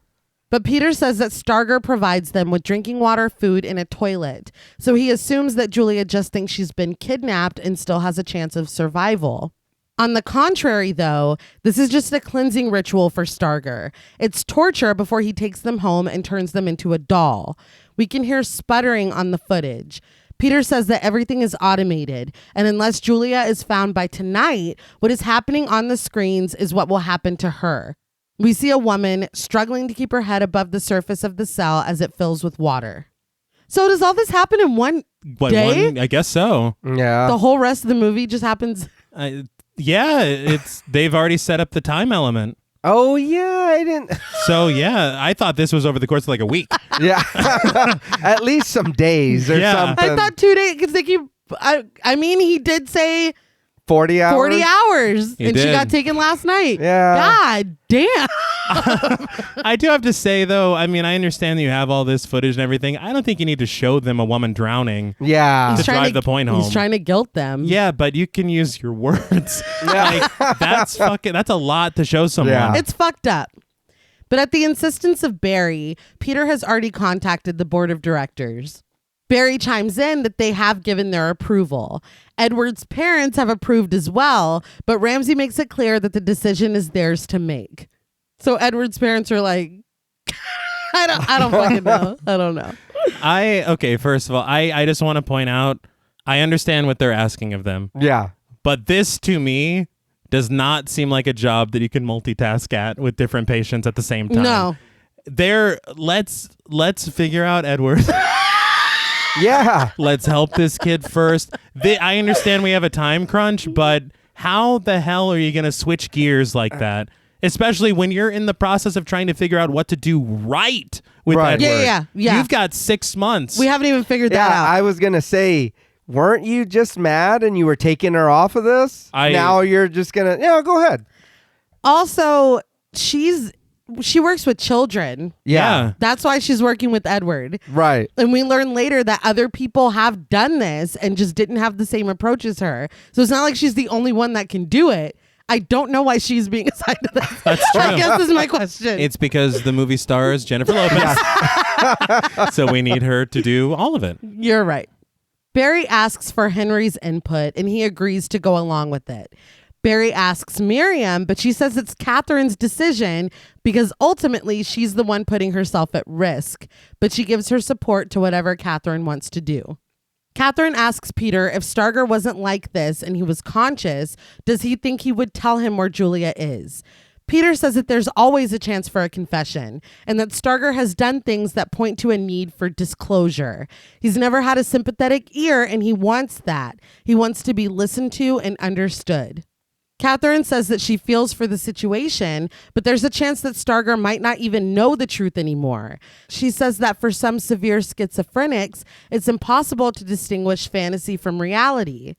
But Peter says that Starger provides them with drinking water, food, and a toilet. So he assumes that Julia just thinks she's been kidnapped and still has a chance of survival. On the contrary, though, this is just a cleansing ritual for Starger. It's torture before he takes them home and turns them into a doll. We can hear sputtering on the footage. Peter says that everything is automated, and unless Julia is found by tonight, what is happening on the screens is what will happen to her. We see a woman struggling to keep her head above the surface of the cell as it fills with water. So does all this happen in one day? I guess so. Yeah. The whole rest of the movie just happens. Yeah, they've already set up the time element. Oh, yeah, I didn't. So, yeah, I thought this was over the course of like a week. Yeah. At least some days or Yeah. something. I thought 2 days because they keep. I mean, he did say 40 hours. 40 hours, He and she did. got taken last night. Yeah. God damn. I do have to say, though, I mean, I understand that you have all this footage and everything. I don't think you need to show them a woman drowning. Yeah. To drive the point home. He's trying to guilt them. Yeah, but you can use your words. Yeah. Like, that's a lot to show someone. Yeah. It's fucked up. But at the insistence of Barry, Peter has already contacted the board of directors. Barry chimes in that they have given their approval. Edward's parents have approved as well, but Ramsey makes it clear that the decision is theirs to make. So Edward's parents are like, I don't fucking know. I don't know. First of all, I just want to point out, I understand what they're asking of them, Yeah. but this to me does not seem like a job that you can multitask at with different patients at the same time. No. Let's figure out Edward. Yeah. Let's help this kid first. I understand we have a time crunch, but how the hell are you going to switch gears like that? Especially when you're in the process of trying to figure out what to do right with Right. Edward. Yeah. You've got 6 months. We haven't even figured that Yeah. out. I was going to say, weren't you just mad and you were taking her off of this? Now you're just going to, go ahead. Also, she works with children. Yeah. That's why she's working with Edward. Right. And we learn later that other people have done this and just didn't have the same approach as her. So it's not like she's the only one that can do it. I don't know why she's being assigned to this. That's true. I guess is my question. It's because the movie stars Jennifer Lopez. So we need her to do all of it. You're right. Barry asks for Henry's input, and he agrees to go along with it. Barry asks Miriam, but she says it's Catherine's decision because ultimately she's the one putting herself at risk, but she gives her support to whatever Catherine wants to do. Catherine asks Peter if Starger wasn't like this and he was conscious, does he think he would tell him where Julia is? Peter says that there's always a chance for a confession and that Starger has done things that point to a need for disclosure. He's never had a sympathetic ear and he wants that. He wants to be listened to and understood. Catherine says that she feels for the situation, but there's a chance that Starger might not even know the truth anymore. She says that for some severe schizophrenics, it's impossible to distinguish fantasy from reality.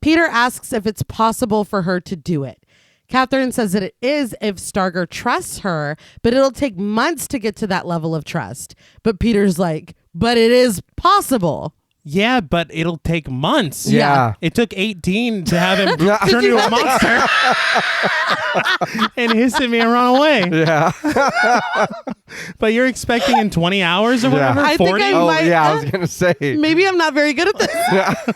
Peter asks if it's possible for her to do it. Catherine says that it is if Starger trusts her, but it'll take months to get to that level of trust. But Peter's like, but it is possible. Yeah, but it'll take months. Yeah. It took 18 to have him turn into a monster and hiss at me and run away. Yeah. But you're expecting in 20 hours or whatever? I think 40? I Oh, might- yeah, I was going to say. Maybe I'm not very good at this.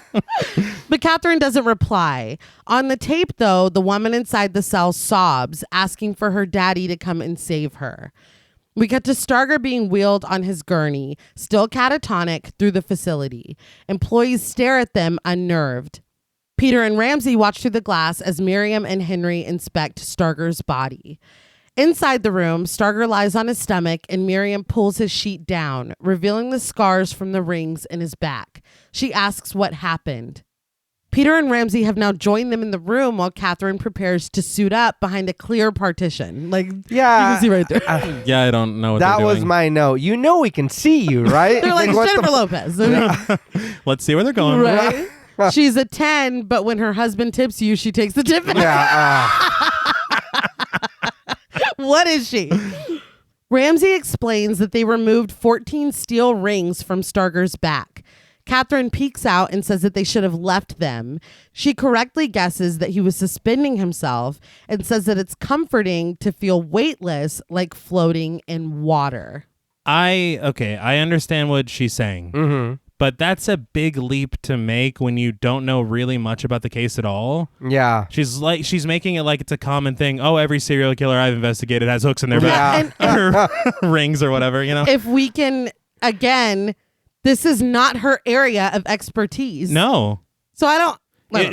But Catherine doesn't reply. On the tape, though, the woman inside the cell sobs, asking for her daddy to come and save her. We cut to Starger being wheeled on his gurney, still catatonic, through the facility. Employees stare at them, unnerved. Peter and Ramsey watch through the glass as Miriam and Henry inspect Starger's body. Inside the room, Starger lies on his stomach and Miriam pulls his sheet down, revealing the scars from the rings in his back. She asks what happened. Peter and Ramsey have now joined them in the room while Catherine prepares to suit up behind a clear partition. Like, Yeah. you can see right there. Yeah, I don't know what That they're was doing. my note. You know we can see you, right? They're like what Jennifer the- Lopez. Let's see where they're going. Right? She's a 10, but when her husband tips you, she takes the tip. Yeah. What is she? Ramsey explains that they removed 14 steel rings from Starger's back. Catherine peeks out and says that they should have left them. She correctly guesses that he was suspending himself and says that it's comforting to feel weightless, like floating in water. I understand what she's saying. Mm-hmm. But that's a big leap to make when you don't know really much about the case at all. Yeah. She's making it like it's a common thing. Oh, every serial killer I've investigated has hooks in their Yeah. back or rings or whatever, you know? If we can, again, this is not her area of expertise. No. So I don't.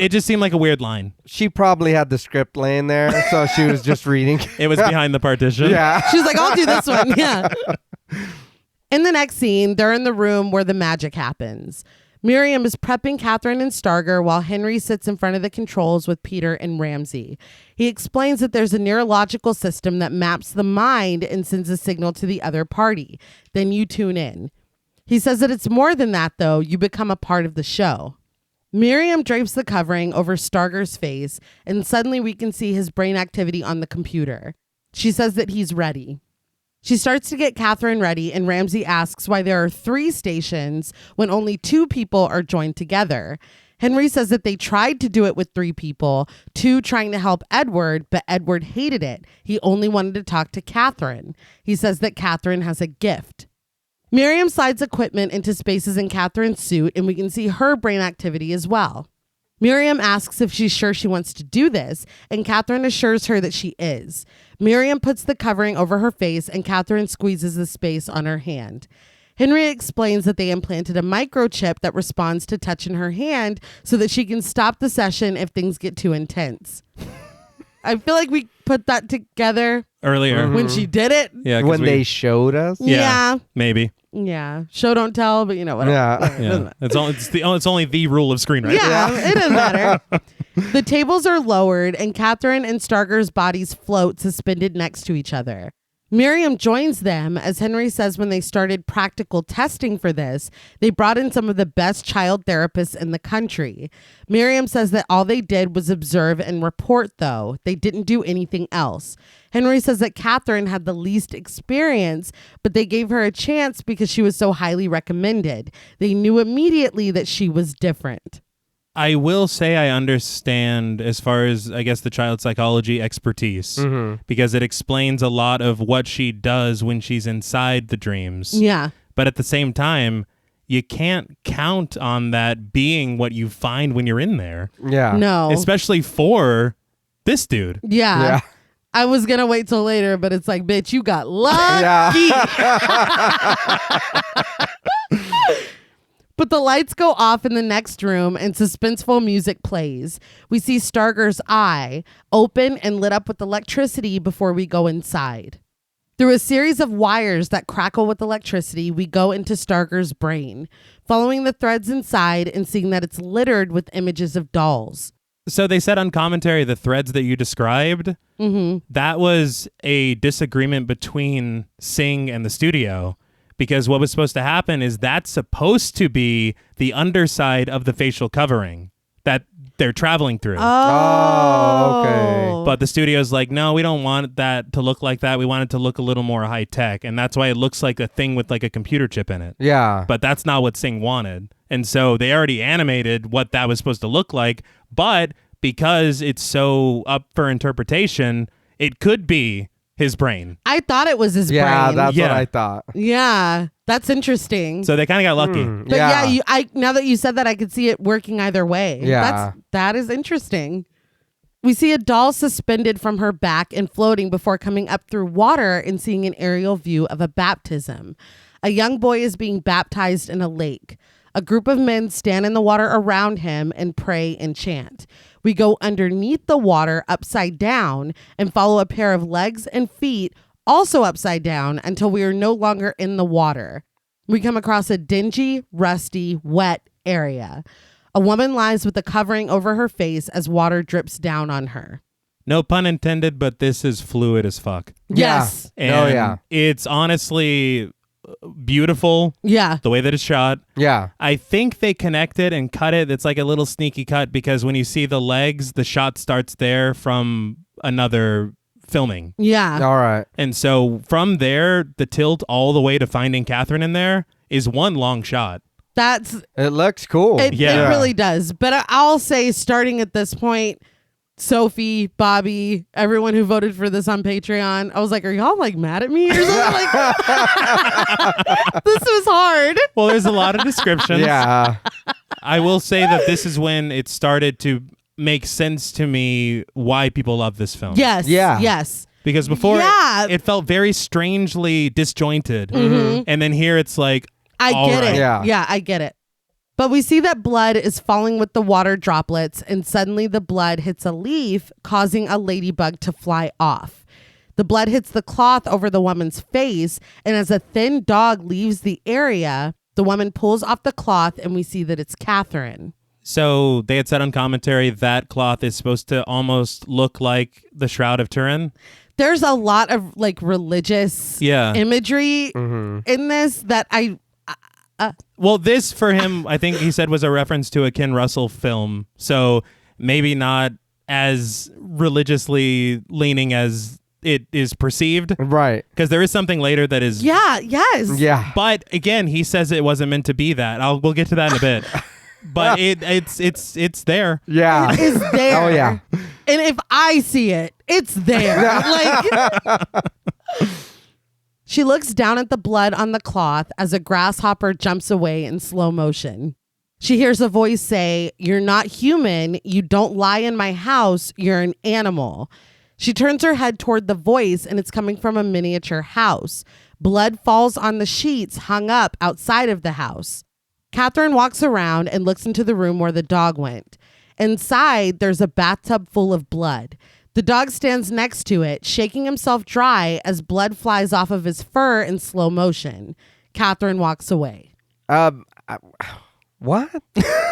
It just seemed like a weird line. She probably had the script laying there, so she was just reading. It was behind the partition. Yeah. She's like, I'll do this one. Yeah. In the next scene, they're in the room where the magic happens. Miriam is prepping Catherine and Starger while Henry sits in front of the controls with Peter and Ramsey. He explains that there's a neurological system that maps the mind and sends a signal to the other party. Then you tune in. He says that it's more than that, though. You become a part of the show. Miriam drapes the covering over Starger's face, and suddenly we can see his brain activity on the computer. She says that he's ready. She starts to get Catherine ready, and Ramsey asks why there are 3 stations when only 2 people are joined together. Henry says that they tried to do it with 3 people, 2 trying to help Edward, but Edward hated it. He only wanted to talk to Catherine. He says that Catherine has a gift. Miriam slides equipment into spaces in Catherine's suit, and we can see her brain activity as well. Miriam asks if she's sure she wants to do this, and Catherine assures her that she is. Miriam puts the covering over her face, and Catherine squeezes the space on her hand. Henry explains that they implanted a microchip that responds to touch in her hand so that she can stop the session if things get too intense. I feel like we put that together Earlier. when she did it. Yeah. 'cause When they showed us. Yeah. Maybe. Yeah. Show, don't tell, but you know, whatever. Yeah. Whatever. It doesn't Yeah. It's only the rule of screenwriting. Yeah, it doesn't matter. The tables are lowered and Catherine and Starger's bodies float suspended next to each other. Miriam joins them, as Henry says when they started practical testing for this, they brought in some of the best child therapists in the country. Miriam says that all they did was observe and report, though. They didn't do anything else. Henry says that Catherine had the least experience, but they gave her a chance because she was so highly recommended. They knew immediately that she was different. I will say I understand as far as, I guess, the child psychology expertise because it explains a lot of what she does when she's inside the dreams. Yeah. But at the same time, you can't count on that being what you find when you're in there. Yeah. No. Especially for this dude. Yeah. Yeah. I was going to wait till later, but it's like, bitch, you got lucky. But the lights go off in the next room and suspenseful music plays. We see Starger's eye open and lit up with electricity before we go inside. Through a series of wires that crackle with electricity, we go into Starger's brain, following the threads inside and seeing that it's littered with images of dolls. So they said on commentary, the threads that you described, that was a disagreement between Singh and the studio. Because what was supposed to happen is that's supposed to be the underside of the facial covering that they're traveling through. Oh, okay. But the studio's like, no, we don't want that to look like that. We want it to look a little more high tech. And that's why it looks like a thing with like a computer chip in it. Yeah. But that's not what Singh wanted. And so they already animated what that was supposed to look like. But because it's so up for interpretation, it could be his brain. I thought it was his Yeah, brain. that's what I thought. Yeah, that's interesting. So they kind of got lucky. But yeah, now that you said that, I could see it working either way. Yeah. That is interesting. We see a doll suspended from her back and floating before coming up through water and seeing an aerial view of a baptism. A young boy is being baptized in a lake. A group of men stand in the water around him and pray and chant. We go underneath the water upside down and follow a pair of legs and feet also upside down until we are no longer in the water. We come across a dingy, rusty, wet area. A woman lies with a covering over her face as water drips down on her. No pun intended, but this is fluid as fuck. Yes. And it's honestly beautiful. Yeah. The way that it's shot. Yeah. I think they connected and cut it. It's like a little sneaky cut because when you see the legs, the shot starts there from another filming. Yeah. All right. And so from there, the tilt all the way to finding Catherine in there is one long shot. It looks cool. It really does. But I'll say starting at this point, Sophie, Bobby, everyone who voted for this on Patreon, I was like, are y'all like mad at me or something? Like, this was hard. Well, there's a lot of descriptions. Yeah. I will say that this is when it started to make sense to me why people love this film. Yes. Yeah. Yes. Because before Yeah. it felt very strangely disjointed. And then here it's like, I all get right. it. Yeah. Yeah, I get it. But we see that blood is falling with the water droplets, and suddenly the blood hits a leaf, causing a ladybug to fly off. The blood hits the cloth over the woman's face, and as a thin dog leaves the area, the woman pulls off the cloth, and we see that it's Catherine. So they had said on commentary that cloth is supposed to almost look like the Shroud of Turin. There's a lot of like religious imagery in this that Well, this for him, I think he said was a reference to a Ken Russell film. So maybe not as religiously leaning as it is perceived. Right. Because there is something later that is. yes. Yeah. But again, he says it wasn't meant to be that. We'll get to that in a bit. But it's there. Yeah. It is there. Oh, yeah. And if I see it, it's there. Like she looks down at the blood on the cloth as a grasshopper jumps away in slow motion. She hears a voice say, "You're not human. You don't lie in my house. You're an animal." She turns her head toward the voice, and it's coming from a miniature house. Blood falls on the sheets hung up outside of the house. Catherine walks around and looks into the room where the dog went. Inside, there's a bathtub full of blood. The dog stands next to it, shaking himself dry as blood flies off of his fur in slow motion. Catherine walks away. What?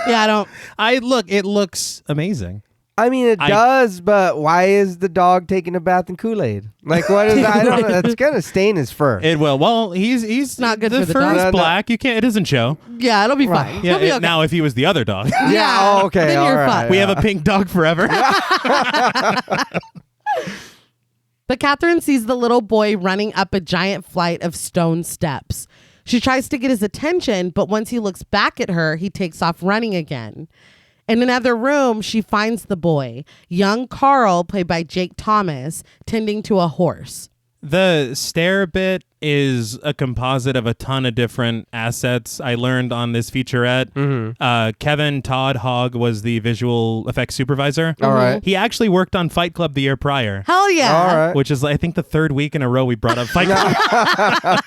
Yeah, it looks amazing. I mean, it does, but why is the dog taking a bath in Kool-Aid? Like, what is that? I don't know. It's gonna stain his fur. It will. Well, he's not good the for the fur dog. is No. black. You can't. It doesn't show. Yeah, it'll be fine. Yeah. He'll be okay. Now, if he was the other dog, Yeah. Oh, okay. Then all you're right, fine. we have a pink dog forever. But Catherine sees the little boy running up a giant flight of stone steps. She tries to get his attention, but once he looks back at her, he takes off running again. In another room, she finds the boy, young Carl, played by Jake Thomas, tending to a horse. The stair bit is a composite of a ton of different assets I learned on this featurette. Kevin Todd Hogg was the visual effects supervisor. All right. He actually worked on Fight Club the year prior. Hell yeah. All right. Which is, I think, the third week in a row we brought up Fight Club.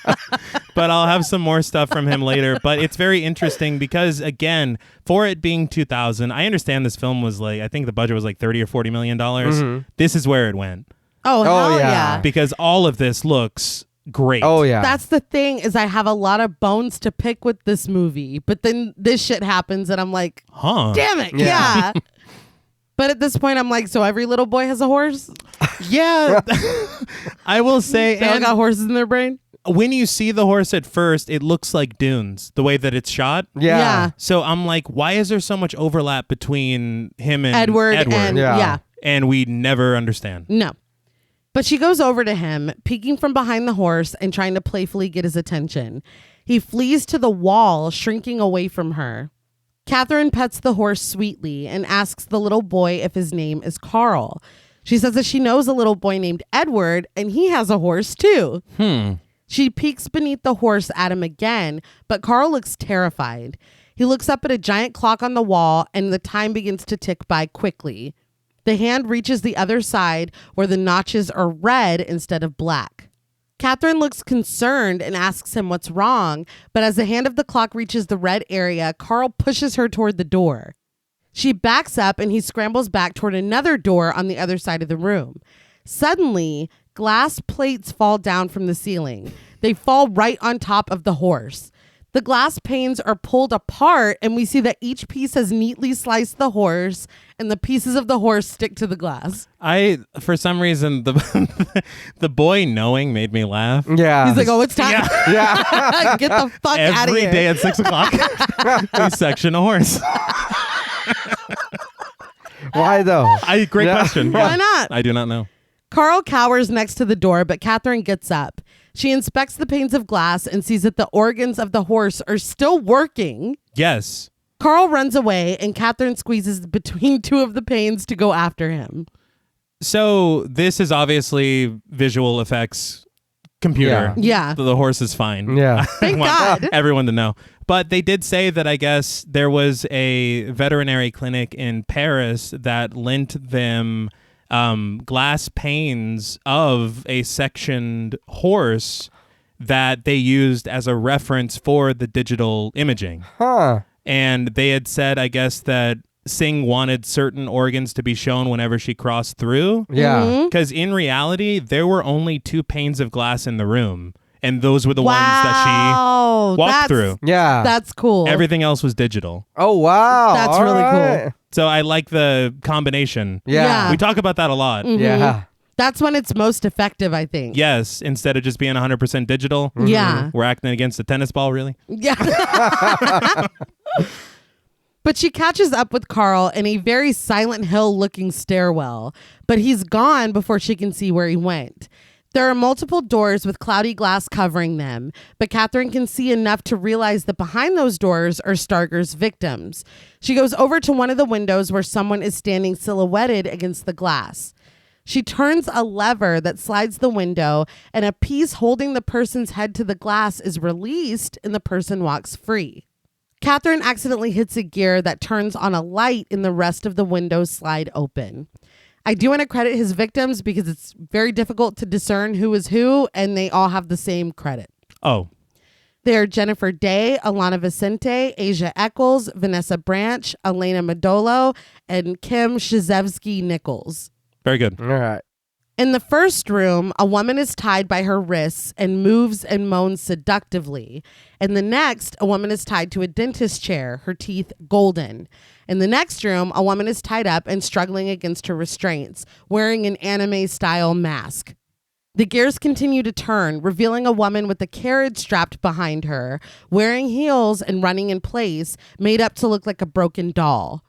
But I'll have some more stuff from him later. But it's very interesting because, again, for it being 2000, I understand this film was I think the budget was like $30 or $40 million. This is where it went. Oh, hell yeah. yeah. Because all of this looks great. Oh yeah. That's the thing is I have a lot of bones to pick with this movie, but then this shit happens and I'm like, Huh. damn it. Yeah. Yeah. But at this point, I'm like, so every little boy has a horse? Yeah. I will say, They all and got horses in their brain? when you see the horse at first, it looks like Dunes, the way that it's shot. yeah. So I'm like, why is there so much overlap between him and Edward. And Yeah. yeah. And we never understand. No. But she goes over to him, peeking from behind the horse and trying to playfully get his attention. He flees to the wall, shrinking away from her. Catherine pets the horse sweetly and asks the little boy if his name is Carl. She says that she knows a little boy named Edward and he has a horse too. She peeks beneath the horse at him again, but Carl looks terrified. He looks up at a giant clock on the wall and the time begins to tick by quickly. The hand reaches the other side where the notches are red instead of black. Catherine looks concerned and asks him what's wrong, but as the hand of the clock reaches the red area, Carl pushes her toward the door. She backs up and he scrambles back toward another door on the other side of the room. Suddenly, glass plates fall down from the ceiling. They fall right on top of the horse. The glass panes are pulled apart and we see that each piece has neatly sliced the horse and the pieces of the horse stick to the glass. For some reason, the boy knowing made me laugh. Yeah. He's like, oh, it's time. yeah. Get the fuck out of Every here. day at 6 o'clock, we section a horse. Why though? Great question. Why not? I do not know. Carl cowers next to the door, but Catherine gets up. She inspects the panes of glass and sees that the organs of the horse are still working. Yes. Carl runs away and Catherine squeezes between two of the panes to go after him. So this is obviously visual effects computer. Yeah. The horse is fine. Yeah. Thank God. Everyone to know. But they did say that I guess there was a veterinary clinic in Paris that lent them glass panes of a sectioned horse that they used as a reference for the digital imaging. Huh. And they had said, I guess, that Singh wanted certain organs to be shown whenever she crossed through. Yeah. Because in reality, there were only 2 panes of glass in the room. And those were the ones that she walked through. Yeah. That's cool. Everything else was digital. Oh wow. That's All really right. cool. So I like the combination. Yeah. We talk about that a lot. Yeah. That's when it's most effective, I think. Yes, instead of just being 100% digital, Yeah. we're acting against a tennis ball, really? Yeah. But she catches up with Carl in a very Silent Hill looking stairwell, but he's gone before she can see where he went. There are multiple doors with cloudy glass covering them, but Catherine can see enough to realize that behind those doors are Starger's victims. She goes over to one of the windows where someone is standing silhouetted against the glass. She turns a lever that slides the window, and a piece holding the person's head to the glass is released, and the person walks free. Catherine accidentally hits a gear that turns on a light in the rest of the windows slide open. I do want to credit his victims because it's very difficult to discern who is who, and they all have the same credit. Oh, They are Jennifer Day, Alana Vicente, Asia Eccles, Vanessa Branch, Elena Modolo, and Kim Shizevsky-Nichols. very good. All right. In the first room, a woman is tied by her wrists and moves and moans seductively. In the next, a woman is tied to a dentist chair, her teeth golden. In the next room, a woman is tied up and struggling against her restraints, wearing an anime-style mask. The gears continue to turn, revealing a woman with a carriage strapped behind her, wearing heels and running in place, made up to look like a broken doll.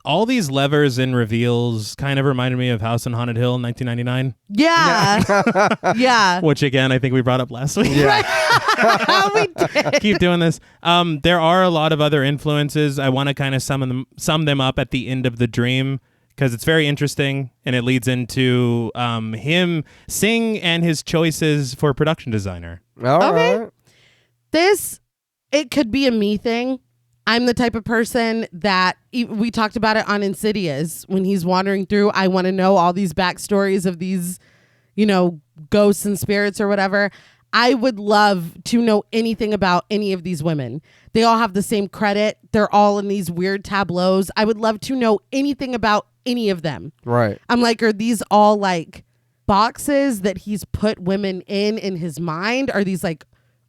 All these levers and reveals kind of reminded me of House on Haunted Hill in 1999, Yeah. Yeah. which again, I think we brought up last week. We did. Keep doing this. There are a lot of other influences. I want to kind of sum them up at the end of the dream because it's very interesting and it leads into him, Singh, and his choices for production designer. All right. It could be a me thing. I'm the type of person that we talked about it on Insidious when he's wandering through. I want to know all these backstories of these, ghosts and spirits or whatever. I would love to know anything about any of these women. They all have the same credit. They're all in these weird tableaus. I would love to know anything about any of them. Right. I'm like, are these all like boxes that he's put women in his mind? Are these like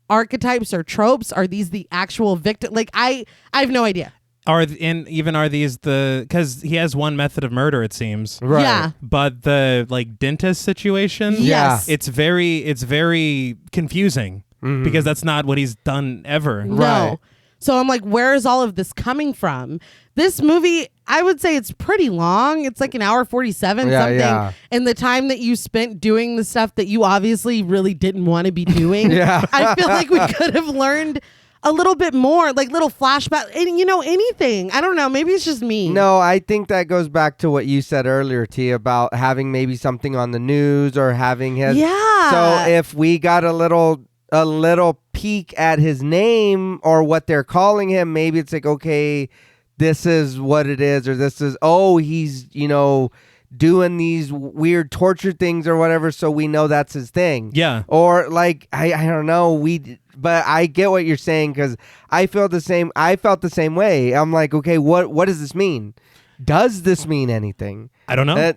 archetypes or tropes? Are these the actual victim? Like, I have no idea. Are these because he has one method of murder, it seems. Right. Yeah. But the like dentist situation, Yes. it's very confusing because that's not what he's done ever. No. Right. So I'm like, where is all of this coming from? This movie, I would say it's pretty long. It's like an hour 47 something. Yeah. And the time that you spent doing the stuff that you obviously really didn't want to be doing. Yeah. I feel like we could have learned a little bit more, like little flashback, and anything. I don't know. Maybe it's just me. No, I think that goes back to what you said earlier, T, about having maybe something on the news or having his. Yeah. So if we got a little peek at his name or what they're calling him, maybe it's like, okay, this is what it is, or this is, he's, doing these weird torture things or whatever, so we know that's his thing. Yeah. Or like, I don't know, but I get what you're saying, because I felt the same way. I'm like, okay, what does this mean? Does this mean anything? I don't know.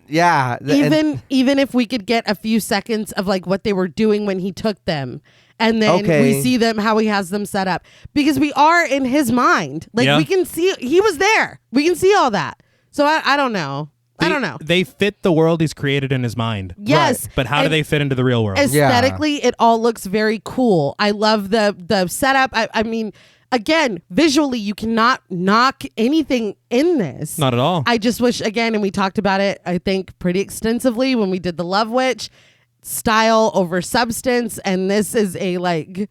Even if we could get a few seconds of like what they were doing when he took them, and then we see them, how he has them set up, because we are in his mind. Like we can see he was there. We can see all that. So I don't know. I don't know. They fit the world he's created in his mind. Yes. Right. But how do they fit into the real world? Aesthetically, it all looks very cool. I love the setup. I mean, again, visually, you cannot knock anything in this. Not at all. I just wish, again, and we talked about it, I think, pretty extensively when we did The Love Witch, style over substance, and this is an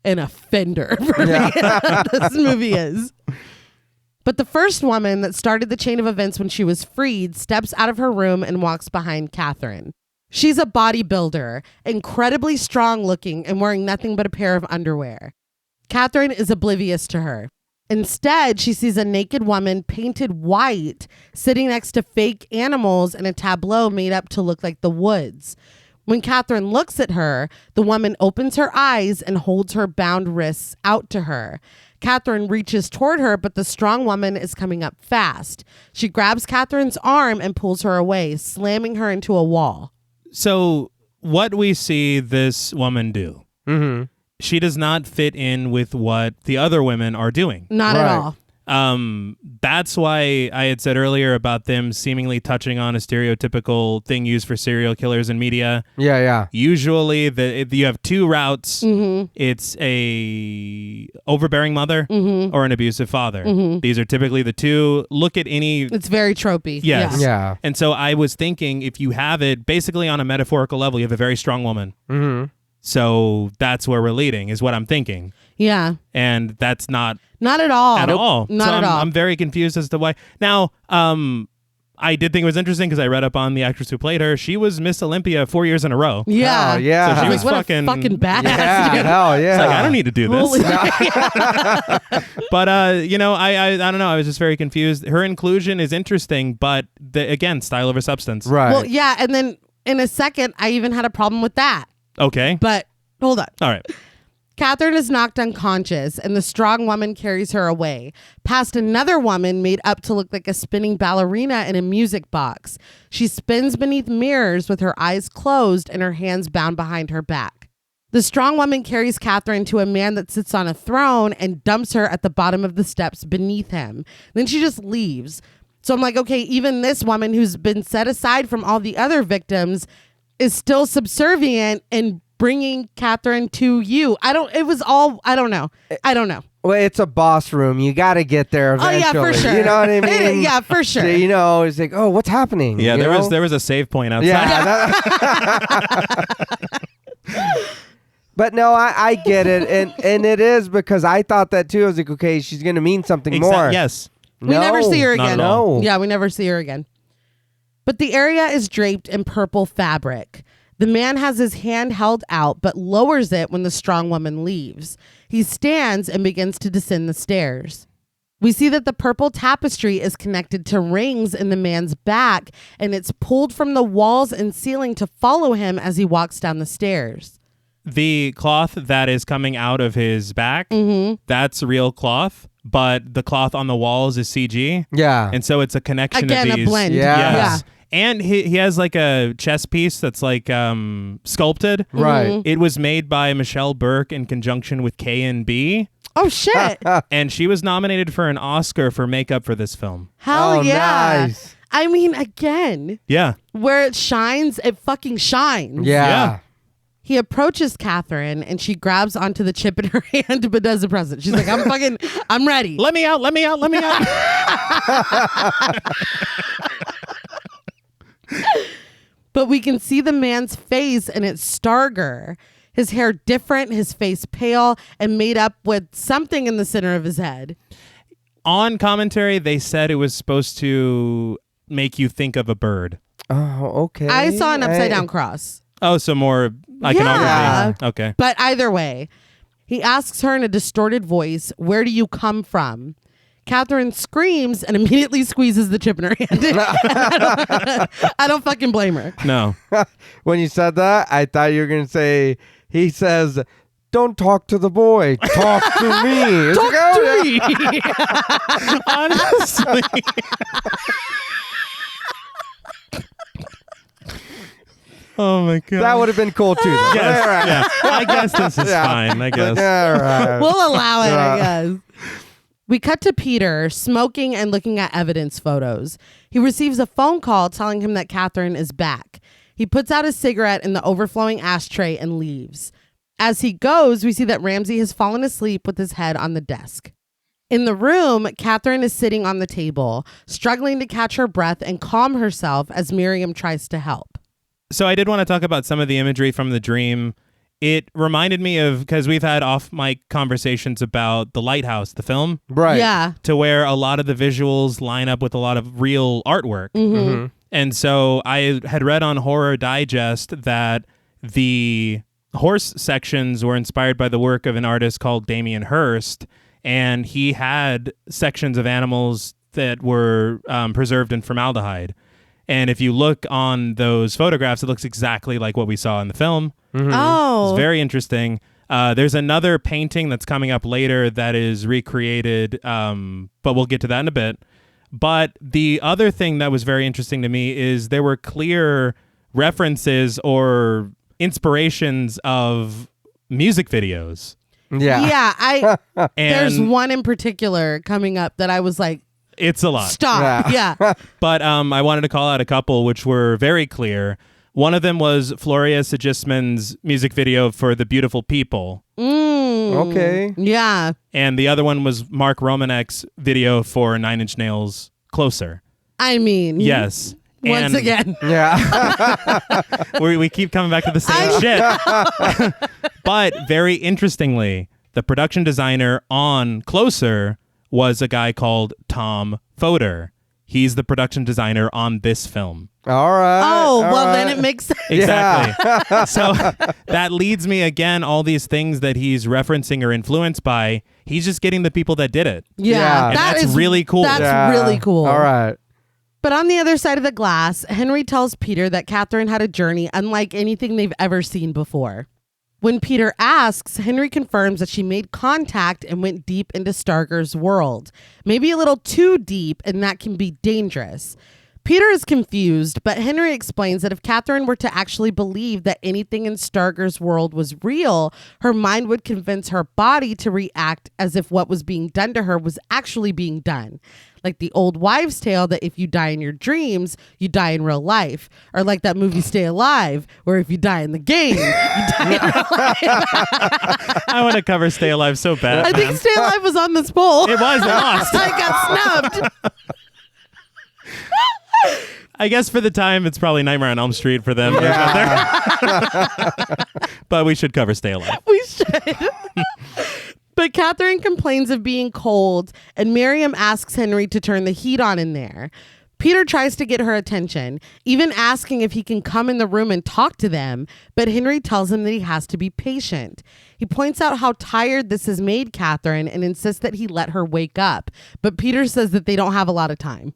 offender for me. This movie is. But the first woman that started the chain of events when she was freed steps out of her room and walks behind Catherine. She's a bodybuilder, incredibly strong looking and wearing nothing but a pair of underwear. Catherine is oblivious to her. Instead, she sees a naked woman painted white sitting next to fake animals in a tableau made up to look like the woods. When Catherine looks at her, the woman opens her eyes and holds her bound wrists out to her. Catherine reaches toward her, but the strong woman is coming up fast. She grabs Catherine's arm and pulls her away, slamming her into a wall. So what we see this woman do, she does not fit in with what the other women are doing. Not at all. That's why I had said earlier about them seemingly touching on a stereotypical thing used for serial killers in media. Yeah. Usually you have two routes. It's a overbearing mother or an abusive father. These are typically the two. Look at any... It's very tropey. Yes. Yeah. And so I was thinking, if you have it basically on a metaphorical level, you have a very strong woman. So that's where we're leading, is what I'm thinking. Yeah. And that's not at all. At all. Not so at all. I'm very confused as to why. Now, I did think it was interesting because I read up on the actress who played her. She was Miss Olympia 4 years in a row. Yeah. Oh, yeah. So she was what fucking a badass. Yeah. Dude. Hell yeah. It's like, I don't need to do this. Holy- But I don't know. I was just very confused. Her inclusion is interesting, but again, style over substance. Right. Well, yeah. And then in a second, I even had a problem with that. Okay. But hold on. All right. Catherine is knocked unconscious, and the strong woman carries her away, past another woman made up to look like a spinning ballerina in a music box. She spins beneath mirrors with her eyes closed and her hands bound behind her back. The strong woman carries Catherine to a man that sits on a throne and dumps her at the bottom of the steps beneath him. Then she just leaves. So I'm like, okay, even this woman who's been set aside from all the other victims is still subservient and bringing Catherine to you. I don't know. Well, it's a boss room. You got to get there eventually. Oh, yeah, for sure. You know what I mean? Yeah, for sure. So, it's like, oh, what's happening? Yeah, You know? there was a save point outside. Yeah. But no, I get it. And it is, because I thought that too. I was like, okay, she's going to mean something more. Yes. We never see her Not again. at all. No. Yeah, we never see her again. But the area is draped in purple fabric. The man has his hand held out but lowers it when the strong woman leaves. He stands and begins to descend the stairs. We see that the purple tapestry is connected to rings in the man's back, and it's pulled from the walls and ceiling to follow him as he walks down the stairs. The cloth that is coming out of his back, that's real cloth, but the cloth on the walls is CG. Yeah. And so it's a connection Again, of these. a blend. Yeah. Yes. And he has like a chess piece that's like sculpted. Right. It was made by Michelle Burke in conjunction with K&B. Oh, shit. And she was nominated for an Oscar for makeup for this film. Hell Oh, yeah. nice. I mean, again, Yeah. where it shines, it fucking shines. Yeah. He approaches Catherine and she grabs onto the chip in her hand but does the present. She's like, I'm ready. Let me out. But we can see the man's face and it's starger. His hair different, his face pale and made up with something in the center of his head. On commentary, they said it was supposed to make you think of a bird. Oh, okay. I saw an upside down cross. Oh, so more iconography. Yeah. Okay. But either way, he asks her in a distorted voice, "Where do you come from?" Catherine screams and immediately squeezes the chip in her hand. I don't fucking blame her. No. When you said that, I thought you were going to say, he says, "Don't talk to the boy. Talk to me." Talk to me. Honestly. Oh my god. That would have been cool too. Though. Yes, All right. yeah. I guess this is Yeah. fine. I guess. All right. We'll allow it, I guess. We cut to Peter smoking and looking at evidence photos. He receives a phone call telling him that Catherine is back. He puts out a cigarette in the overflowing ashtray and leaves. As he goes, we see that Ramsey has fallen asleep with his head on the desk. In the room, Catherine is sitting on the table, struggling to catch her breath and calm herself as Miriam tries to help. So I did want to talk about some of the imagery from the dream. It reminded me of, because we've had off-mic conversations about The Lighthouse, the film, Right. Yeah. to where a lot of the visuals line up with a lot of real artwork. Mm-hmm. And so I had read on Horror Digest that the horse sections were inspired by the work of an artist called Damien Hirst, and he had sections of animals that were preserved in formaldehyde. And if you look on those photographs, it looks exactly like what we saw in the film. Oh. It's very interesting. There's another painting that's coming up later that is recreated, but we'll get to that in a bit. But the other thing that was very interesting to me is there were clear references or inspirations of music videos. Yeah. Yeah. And There's one in particular coming up that I was like, it's a lot. stop. Yeah. But I wanted to call out a couple which were very clear. One of them was Floria Sigismund's music video for The Beautiful People. Okay. Yeah. And the other one was Mark Romanek's video for Nine Inch Nails' Closer. I mean. Yes. Once And again. Yeah. we keep coming back to the same shit. But very interestingly, the production designer on Closer was a guy called Tom Fodor. He's the production designer on this film. All right. Oh, all well, right. then it makes sense. Exactly. So that leads me again, all these things that he's referencing or influenced by, he's just getting the people that did it. Yeah. And that's is really cool. That's Yeah. really cool. All right. But on the other side of the glass, Henry tells Peter that Catherine had a journey unlike anything they've ever seen before. When Peter asks, Henry confirms that she made contact and went deep into Starger's world. Maybe a little too deep, and that can be dangerous. Peter is confused, but Henry explains that if Catherine were to actually believe that anything in Starger's world was real, her mind would convince her body to react as if what was being done to her was actually being done. Like the old wives' tale that if you die in your dreams, you die in real life. Or like that movie Stay Alive, where if you die in the game, you die in real life. I want to cover Stay Alive so bad. I think Stay Alive was on this poll. It was, it lost. I got snubbed. I guess for the time, it's probably Nightmare on Elm Street for them. But we should cover Stay Alive. We should. But Catherine complains of being cold, and Miriam asks Henry to turn the heat on in there. Peter tries to get her attention, even asking if he can come in the room and talk to them, but Henry tells him that he has to be patient. He points out how tired this has made Catherine and insists that he let her wake up, but Peter says that they don't have a lot of time.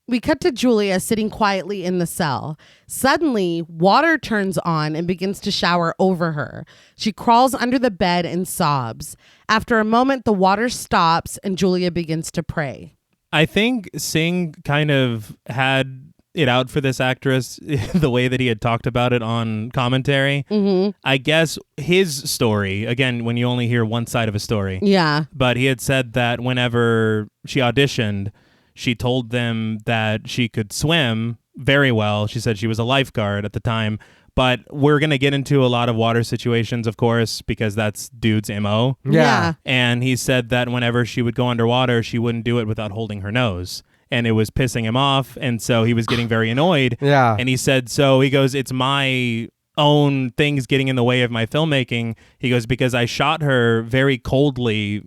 We cut to Julia sitting quietly in the cell. Suddenly, water turns on and begins to shower over her. She crawls under the bed and sobs. After a moment, the water stops and Julia begins to pray. I think Singh kind of had it out for this actress the way that he had talked about it on commentary. Mm-hmm. I guess his story, again, when you only hear one side of a story. Yeah. But he had said that whenever she auditioned, she told them that she could swim very well. She said she was a lifeguard at the time. But we're going to get into a lot of water situations, of course, because that's dude's MO. Yeah. And he said that whenever she would go underwater, she wouldn't do it without holding her nose. And it was pissing him off. And so he was getting very annoyed. Yeah. And he said, so he goes, it's my own things getting in the way of my filmmaking. He goes, because I shot her very coldly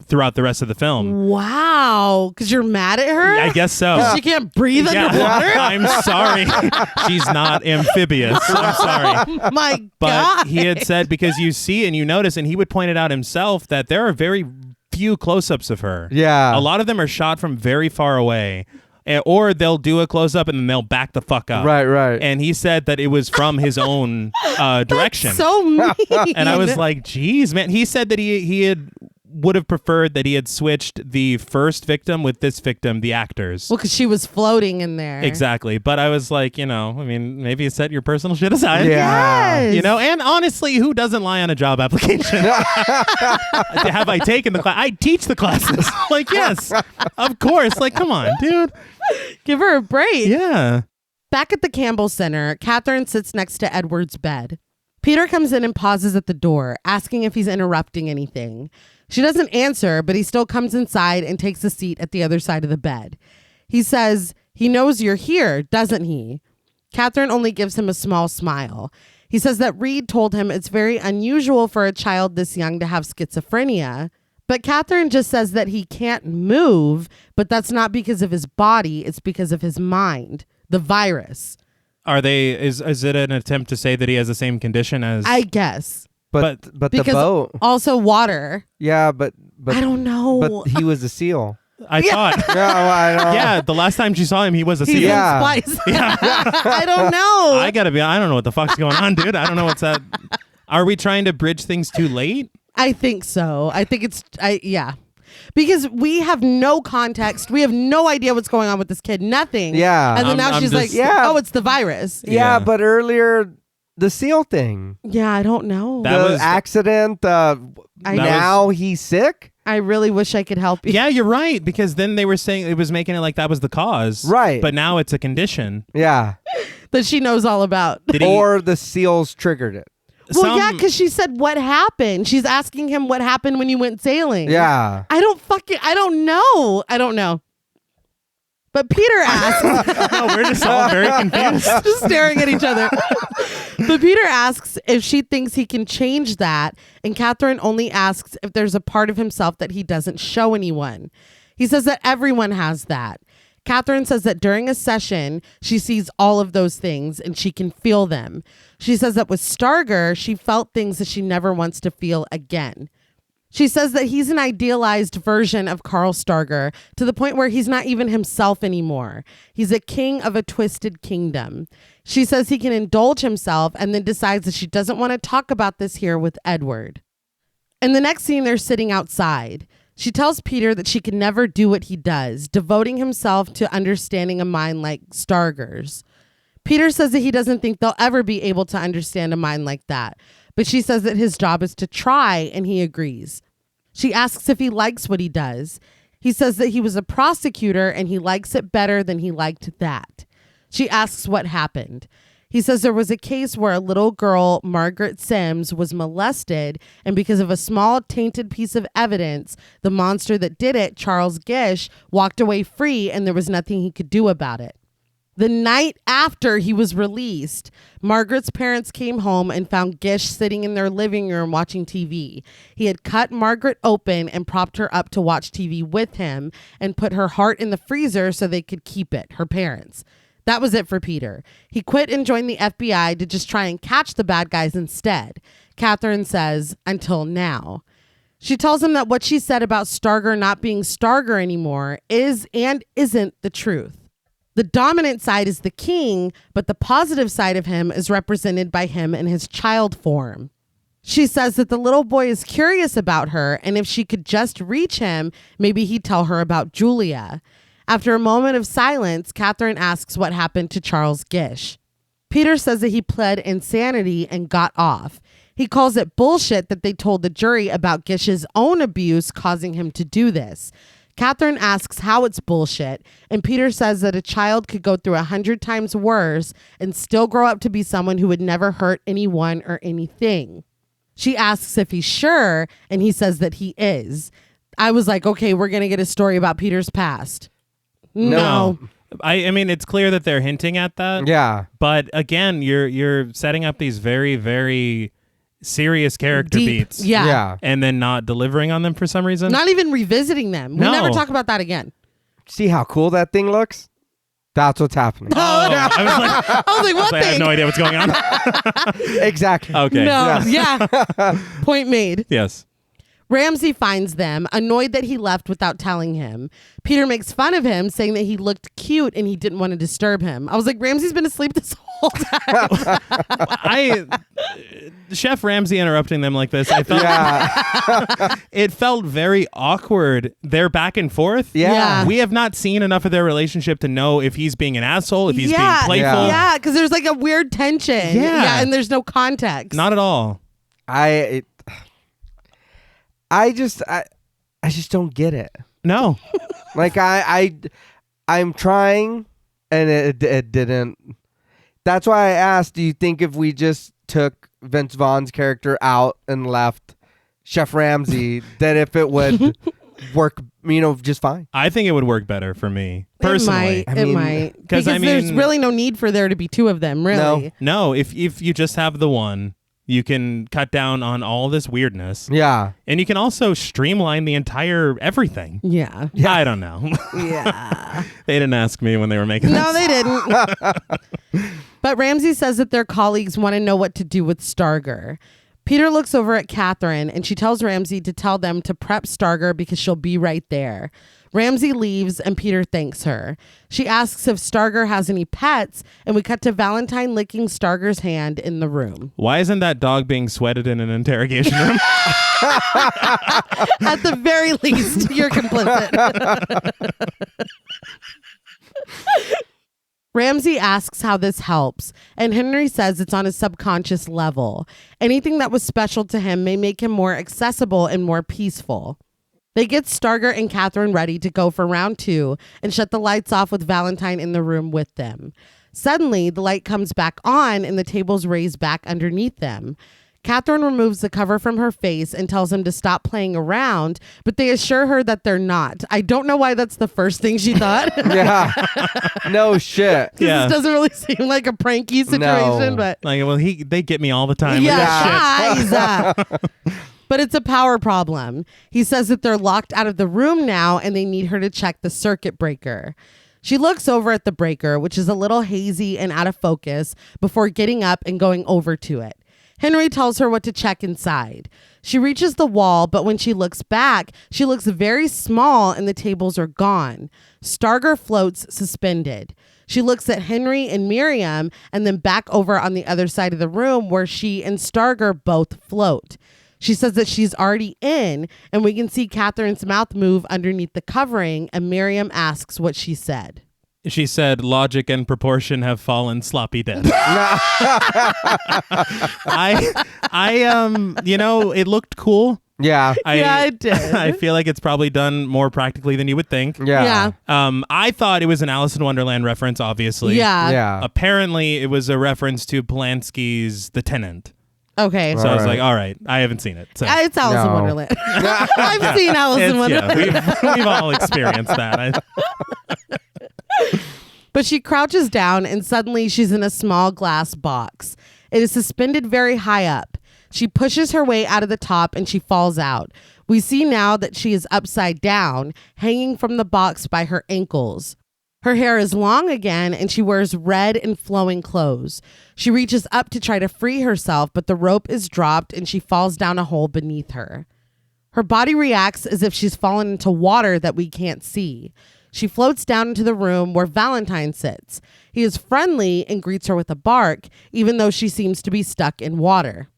throughout the rest of the film. Wow. Because you're mad at her? I guess so. 'Cause she can't breathe underwater? I'm sorry. She's not amphibious. I'm sorry. My But God. he had said, because you see and you notice, and he would point it out himself, that there are very few close-ups of her. Yeah. A lot of them are shot from very far away. Or they'll do a close-up and then they'll back the fuck up. Right. And he said that it was from his own direction. So mean. And I was like, geez, man. He said that he would have preferred that he had switched the first victim with this victim, the actors. Well, because she was floating in there. Exactly. But I was like, maybe you set your personal shit aside. Yeah. Yes. And honestly, who doesn't lie on a job application? Have I taken the class? I teach the classes. Like, yes, of course. Like, come on, dude. Give her a break. Yeah. Back at the Campbell Center, Catherine sits next to Edward's bed. Peter comes in and pauses at the door, asking if he's interrupting anything. She doesn't answer, but he still comes inside and takes a seat at the other side of the bed. He says, he knows you're here, doesn't he? Catherine only gives him a small smile. He says that Reed told him it's very unusual for a child this young to have schizophrenia, but Catherine just says that he can't move, but that's not because of his body, it's because of his mind, the virus. Is it an attempt to say that he has the same condition as... I guess. But the Because boat. also water. Yeah, but I don't know. But he was a seal. I thought. No, I don't. Yeah, the last time she saw him, he was a He's seal. in Yeah. Splice. I don't know. I don't know what the fuck's going on, dude. I don't know what's that. Are we trying to bridge things too late? I think so. I think yeah. Because we have no context. We have no idea what's going on with this kid. Nothing. Yeah. And then now I'm she's just- like, oh, it's the virus. Yeah, Yeah. but earlier the seal thing. Yeah, I don't know. That the was- accident. Now he's sick. I really wish I could help you. Yeah, you're right. Because then they were saying it was making it like that was the cause. Right. But now it's a condition. Yeah. That she knows all about. Did he, Or the seals triggered it. Well, yeah, because she said, what happened? She's asking him what happened when you went sailing. Yeah. I don't know. But Peter asks. No, we're just all very confused. Just staring at each other. But Peter asks if she thinks he can change that, and Catherine only asks if there's a part of himself that he doesn't show anyone. He says that everyone has that. Catherine says that during a session, she sees all of those things and she can feel them. She says that with Starger, she felt things that she never wants to feel again. She says that he's an idealized version of Carl Starger to the point where he's not even himself anymore. He's a king of a twisted kingdom. She says he can indulge himself and then decides that she doesn't want to talk about this here with Edward. In the next scene, they're sitting outside. She tells Peter that she can never do what he does, devoting himself to understanding a mind like Starger's. Peter says that he doesn't think they'll ever be able to understand a mind like that, but she says that his job is to try, and he agrees. She asks if he likes what he does. He says that he was a prosecutor and he likes it better than he liked that. She asks what happened. He says there was a case where a little girl, Margaret Sims, was molested, and because of a small tainted piece of evidence, the monster that did it, Charles Gish, walked away free and there was nothing he could do about it. The night after he was released, Margaret's parents came home and found Gish sitting in their living room watching TV. He had cut Margaret open and propped her up to watch TV with him and put her heart in the freezer so they could keep it, her parents. That was it for Peter. He quit and joined the FBI to just try and catch the bad guys instead. Catherine says, until now. She tells him that what she said about Starger not being Starger anymore is and isn't the truth. The dominant side is the king, but the positive side of him is represented by him in his child form. She says that the little boy is curious about her, and if she could just reach him, maybe he'd tell her about Julia. After a moment of silence, Catherine asks what happened to Charles Gish. Peter says that he pled insanity and got off. He calls it bullshit that they told the jury about Gish's own abuse causing him to do this. Catherine asks how it's bullshit, and Peter says that a child could go through 100 times worse and still grow up to be someone who would never hurt anyone or anything. She asks if he's sure, and he says that he is. I was like, okay, we're going to get a story about Peter's past. No. I mean, it's clear that they're hinting at that. Yeah. But again, you're setting up these very, very serious character Deep. beats. Yeah. And then not delivering on them for some reason. Not even revisiting them. We No. never talk about that again. See how cool that thing looks? That's what's happening. I was like, I was like, what I have thing? no idea what's going on. Exactly. Okay. No, yeah. Point made. Yes. Ramsey finds them, annoyed that he left without telling him. Peter makes fun of him, saying that he looked cute and he didn't want to disturb him. I was like, Ramsey's been asleep this whole time. Chef Ramsey interrupting them like this, I felt it felt very awkward. They're back and forth. Yeah. We have not seen enough of their relationship to know if he's being an asshole, if he's being playful. Yeah, because there's like a weird tension. Yeah. And there's no context. Not at all. I just don't get it. No. Like I'm trying, and it didn't. That's why I asked. Do you think if we just took Vince Vaughn's character out and left Chef Ramsey, that if it would work, just fine? I think it would work better for me personally. It might. Because there's really no need for there to be two of them, really. No, if you just have the one, you can cut down on all this weirdness. Yeah. And you can also streamline the entire everything. Yeah. I don't know. Yeah. They didn't ask me when they were making No, this. they didn't. But Ramsey says that their colleagues want to know what to do with Starger. Peter looks over at Catherine and she tells Ramsey to tell them to prep Starger because she'll be right there. Ramsey leaves and Peter thanks her. She asks if Starger has any pets, and we cut to Valentine licking Starger's hand in the room. Why isn't that dog being sweated in an interrogation room? At the very least, you're complicit. Ramsey asks how this helps, and Henry says it's on a subconscious level. Anything that was special to him may make him more accessible and more peaceful. They get Starger and Catherine ready to go for round 2 and shut the lights off with Valentine in the room with them. Suddenly, the light comes back on and the tables raise back underneath them. Catherine removes the cover from her face and tells him to stop playing around, but they assure her that they're not. I don't know why that's the first thing she thought. Yeah. No shit. Yeah. This doesn't really seem like a pranky situation, but Like, well, they get me all the time. yeah, with this shit. guys. But it's a power problem. He says that they're locked out of the room now and they need her to check the circuit breaker. She looks over at the breaker, which is a little hazy and out of focus, before getting up and going over to it. Henry tells her what to check inside. She reaches the wall, but when she looks back, she looks very small and the tables are gone. Starger floats suspended. She looks at Henry and Miriam and then back over on the other side of the room where she and Starger both float. She says that she's already in, and we can see Catherine's mouth move underneath the covering, and Miriam asks what she said. She said, logic and proportion have fallen sloppy dead. It looked cool. Yeah. It did. I feel like it's probably done more practically than you would think. Yeah. I thought it was an Alice in Wonderland reference, obviously. Yeah. Yeah. Apparently, it was a reference to Polanski's The Tenant. Okay. So I was like, all right, I haven't seen it. So. It's Alice in Wonderland. I've seen Alice in Wonderland. Yeah, we've all experienced that. But she crouches down and suddenly she's in a small glass box. It is suspended very high up. She pushes her way out of the top and she falls out. We see now that she is upside down, hanging from the box by her ankles. Her hair is long again and she wears red and flowing clothes. She reaches up to try to free herself, but the rope is dropped and she falls down a hole beneath her. Her body reacts as if she's fallen into water that we can't see. She floats down into the room where Valentine sits. He is friendly and greets her with a bark, even though she seems to be stuck in water.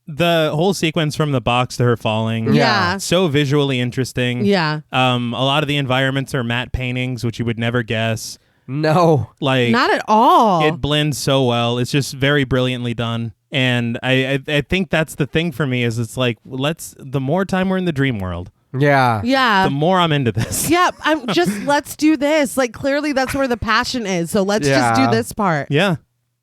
The whole sequence from the box to her falling. Yeah. So visually interesting. Yeah. A lot of the environments are matte paintings, which you would never guess. No. Like, Not at all. it blends so well. It's just very brilliantly done. And I think that's the thing for me is it's like, the more time we're in the dream world, Yeah. Yeah. the more I'm into this. Yep. I'm just, let's do this. Like, clearly that's where the passion is. So let's just do this part. Yeah.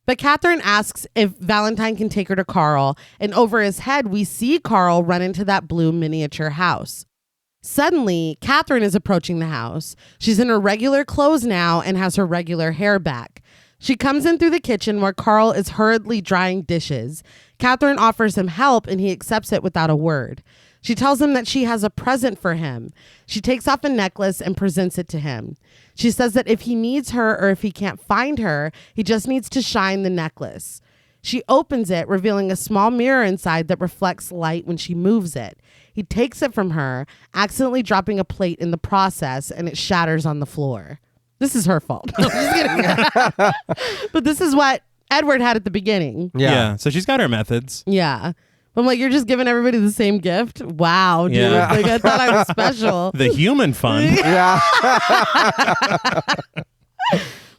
But Catherine asks if Valentine can take her to Carl, and over his head, we see Carl run into that blue miniature house. Suddenly, Catherine is approaching the house. She's in her regular clothes now and has her regular hair back. She comes in through the kitchen where Carl is hurriedly drying dishes. Catherine offers him help and he accepts it without a word. She tells him that she has a present for him. She takes off a necklace and presents it to him. She says that if he needs her or if he can't find her, he just needs to shine the necklace. She opens it, revealing a small mirror inside that reflects light when she moves it. He takes it from her, accidentally dropping a plate in the process, and it shatters on the floor. This is her fault. No, I'm just kidding. But this is what Edward had at the beginning. Yeah. So she's got her methods. Yeah. I'm like, you're just giving everybody the same gift? Wow, dude. Yeah. Like, I thought I was special. The human fun. Yeah.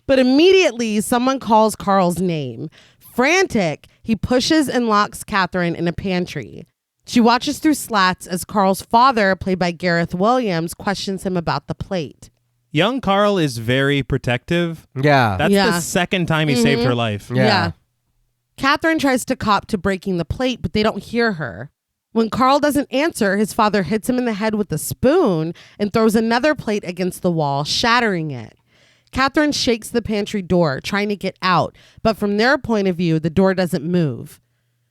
But immediately, someone calls Carl's name. Frantic, he pushes and locks Catherine in a pantry. She watches through slats as Carl's father, played by Gareth Williams, questions him about the plate. Young Carl is very protective. Yeah. That's Yeah. the second time he saved her life. Yeah. Catherine tries to cop to breaking the plate, but they don't hear her. When Carl doesn't answer, his father hits him in the head with a spoon and throws another plate against the wall, shattering it. Catherine shakes the pantry door, trying to get out, but from their point of view, the door doesn't move.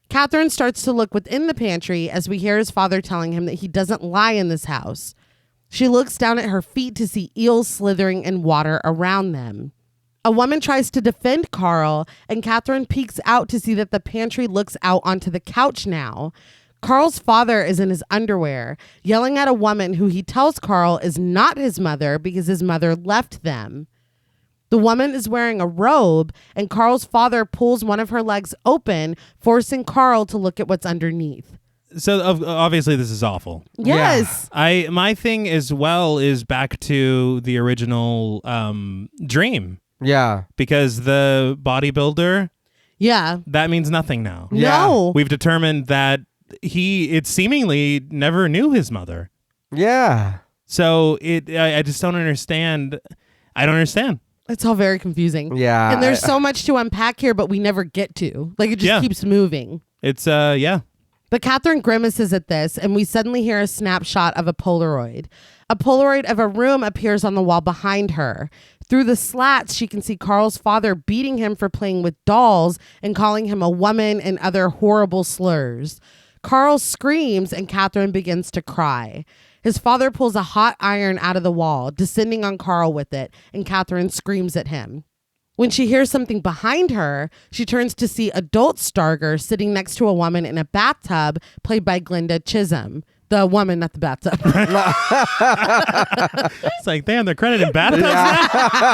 Catherine starts to look within the pantry as we hear his father telling him that he doesn't lie in this house. She looks down at her feet to see eels slithering in water around them. A woman tries to defend Carl, and Catherine peeks out to see that the pantry looks out onto the couch now. Carl's father is in his underwear, yelling at a woman who he tells Carl is not his mother because his mother left them. The woman is wearing a robe, and Carl's father pulls one of her legs open, forcing Carl to look at what's underneath. So obviously this is awful. Yes. My thing as well is back to the original dream. Yeah. Because the bodybuilder, Yeah. that means nothing now. Yeah. No. We've determined that it seemingly never knew his mother. Yeah. So I just don't understand. I don't understand. It's all very confusing. Yeah. And there's so much to unpack here, but we never get to. Like, it just keeps moving. It's, yeah. But Catherine grimaces at this, and we suddenly hear a snapshot of a Polaroid. A Polaroid of a room appears on the wall behind her. Through the slats, she can see Carl's father beating him for playing with dolls and calling him a woman and other horrible slurs. Carl screams, and Catherine begins to cry. His father pulls a hot iron out of the wall, descending on Carl with it, and Catherine screams at him. When she hears something behind her, she turns to see adult Starger sitting next to a woman in a bathtub, played by Glenda Chisholm. The woman, not the bathtub. It's like, damn, they're credited bathtubs now?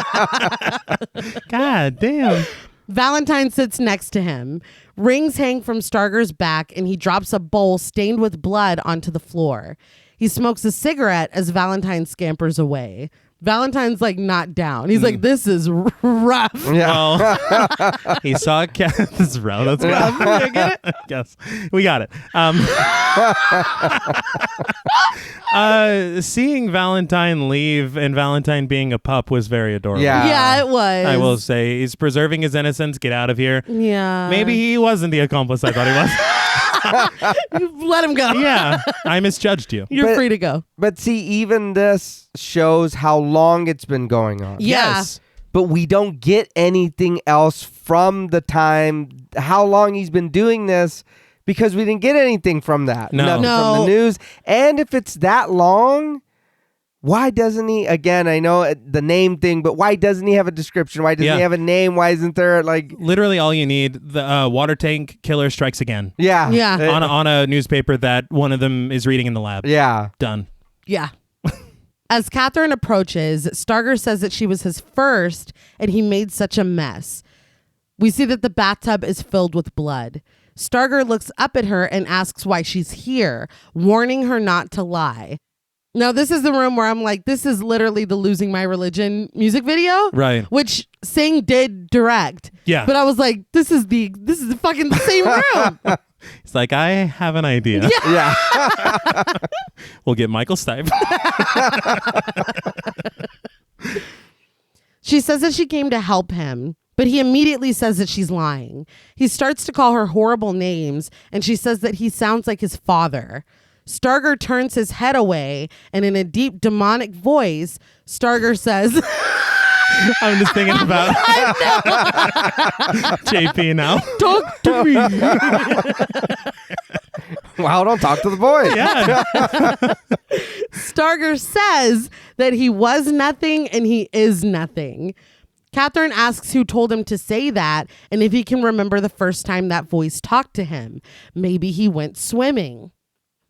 God damn. Valentine sits next to him. Rings hang from Starger's back, and he drops a bowl stained with blood onto the floor. He smokes a cigarette as Valentine scampers away. Valentine's like not down. He's like, this is rough. Yeah. Well, he saw a cat. This is rough. That's rough. You get it? Yes, we got it. Seeing Valentine leave and Valentine being a pup was very adorable. Yeah. Yeah, it was. I will say he's preserving his innocence. Get out of here. Yeah. Maybe he wasn't the accomplice I thought he was. Let him go. Yeah, I misjudged you. You're But- free to go. But see, even this shows how long it's been going on. Yeah. Yes. but we don't get anything else from the time, how long he's been doing this, because we didn't get anything from that. No. Nothing from the news. And if it's that long, why doesn't he, again, I know the name thing, but why doesn't he have a description? Why doesn't he have a name? Why isn't there like... Literally all you need, the water tank killer strikes again. Yeah. Yeah. On a newspaper that one of them is reading in the lab. Yeah. Done. Yeah. As Catherine approaches, Starger says that she was his first and he made such a mess. We see that the bathtub is filled with blood. Starger looks up at her and asks why she's here, warning her not to lie. Now, this is the room where I'm like, this is literally the Losing My Religion music video. Right. Which Singh did direct. Yeah. But I was like, this is fucking the same room. It's like, I have an idea. Yeah. We'll get Michael Stipe. She says that she came to help him, but he immediately says that she's lying. He starts to call her horrible names, and she says that he sounds like his father. Starger turns his head away, and in a deep demonic voice, Starger says... I'm just thinking about JP now. Talk to me. Wow, don't talk to the boy. Yeah. Starger says that he was nothing and he is nothing. Catherine asks who told him to say that and if he can remember the first time that voice talked to him. Maybe he went swimming.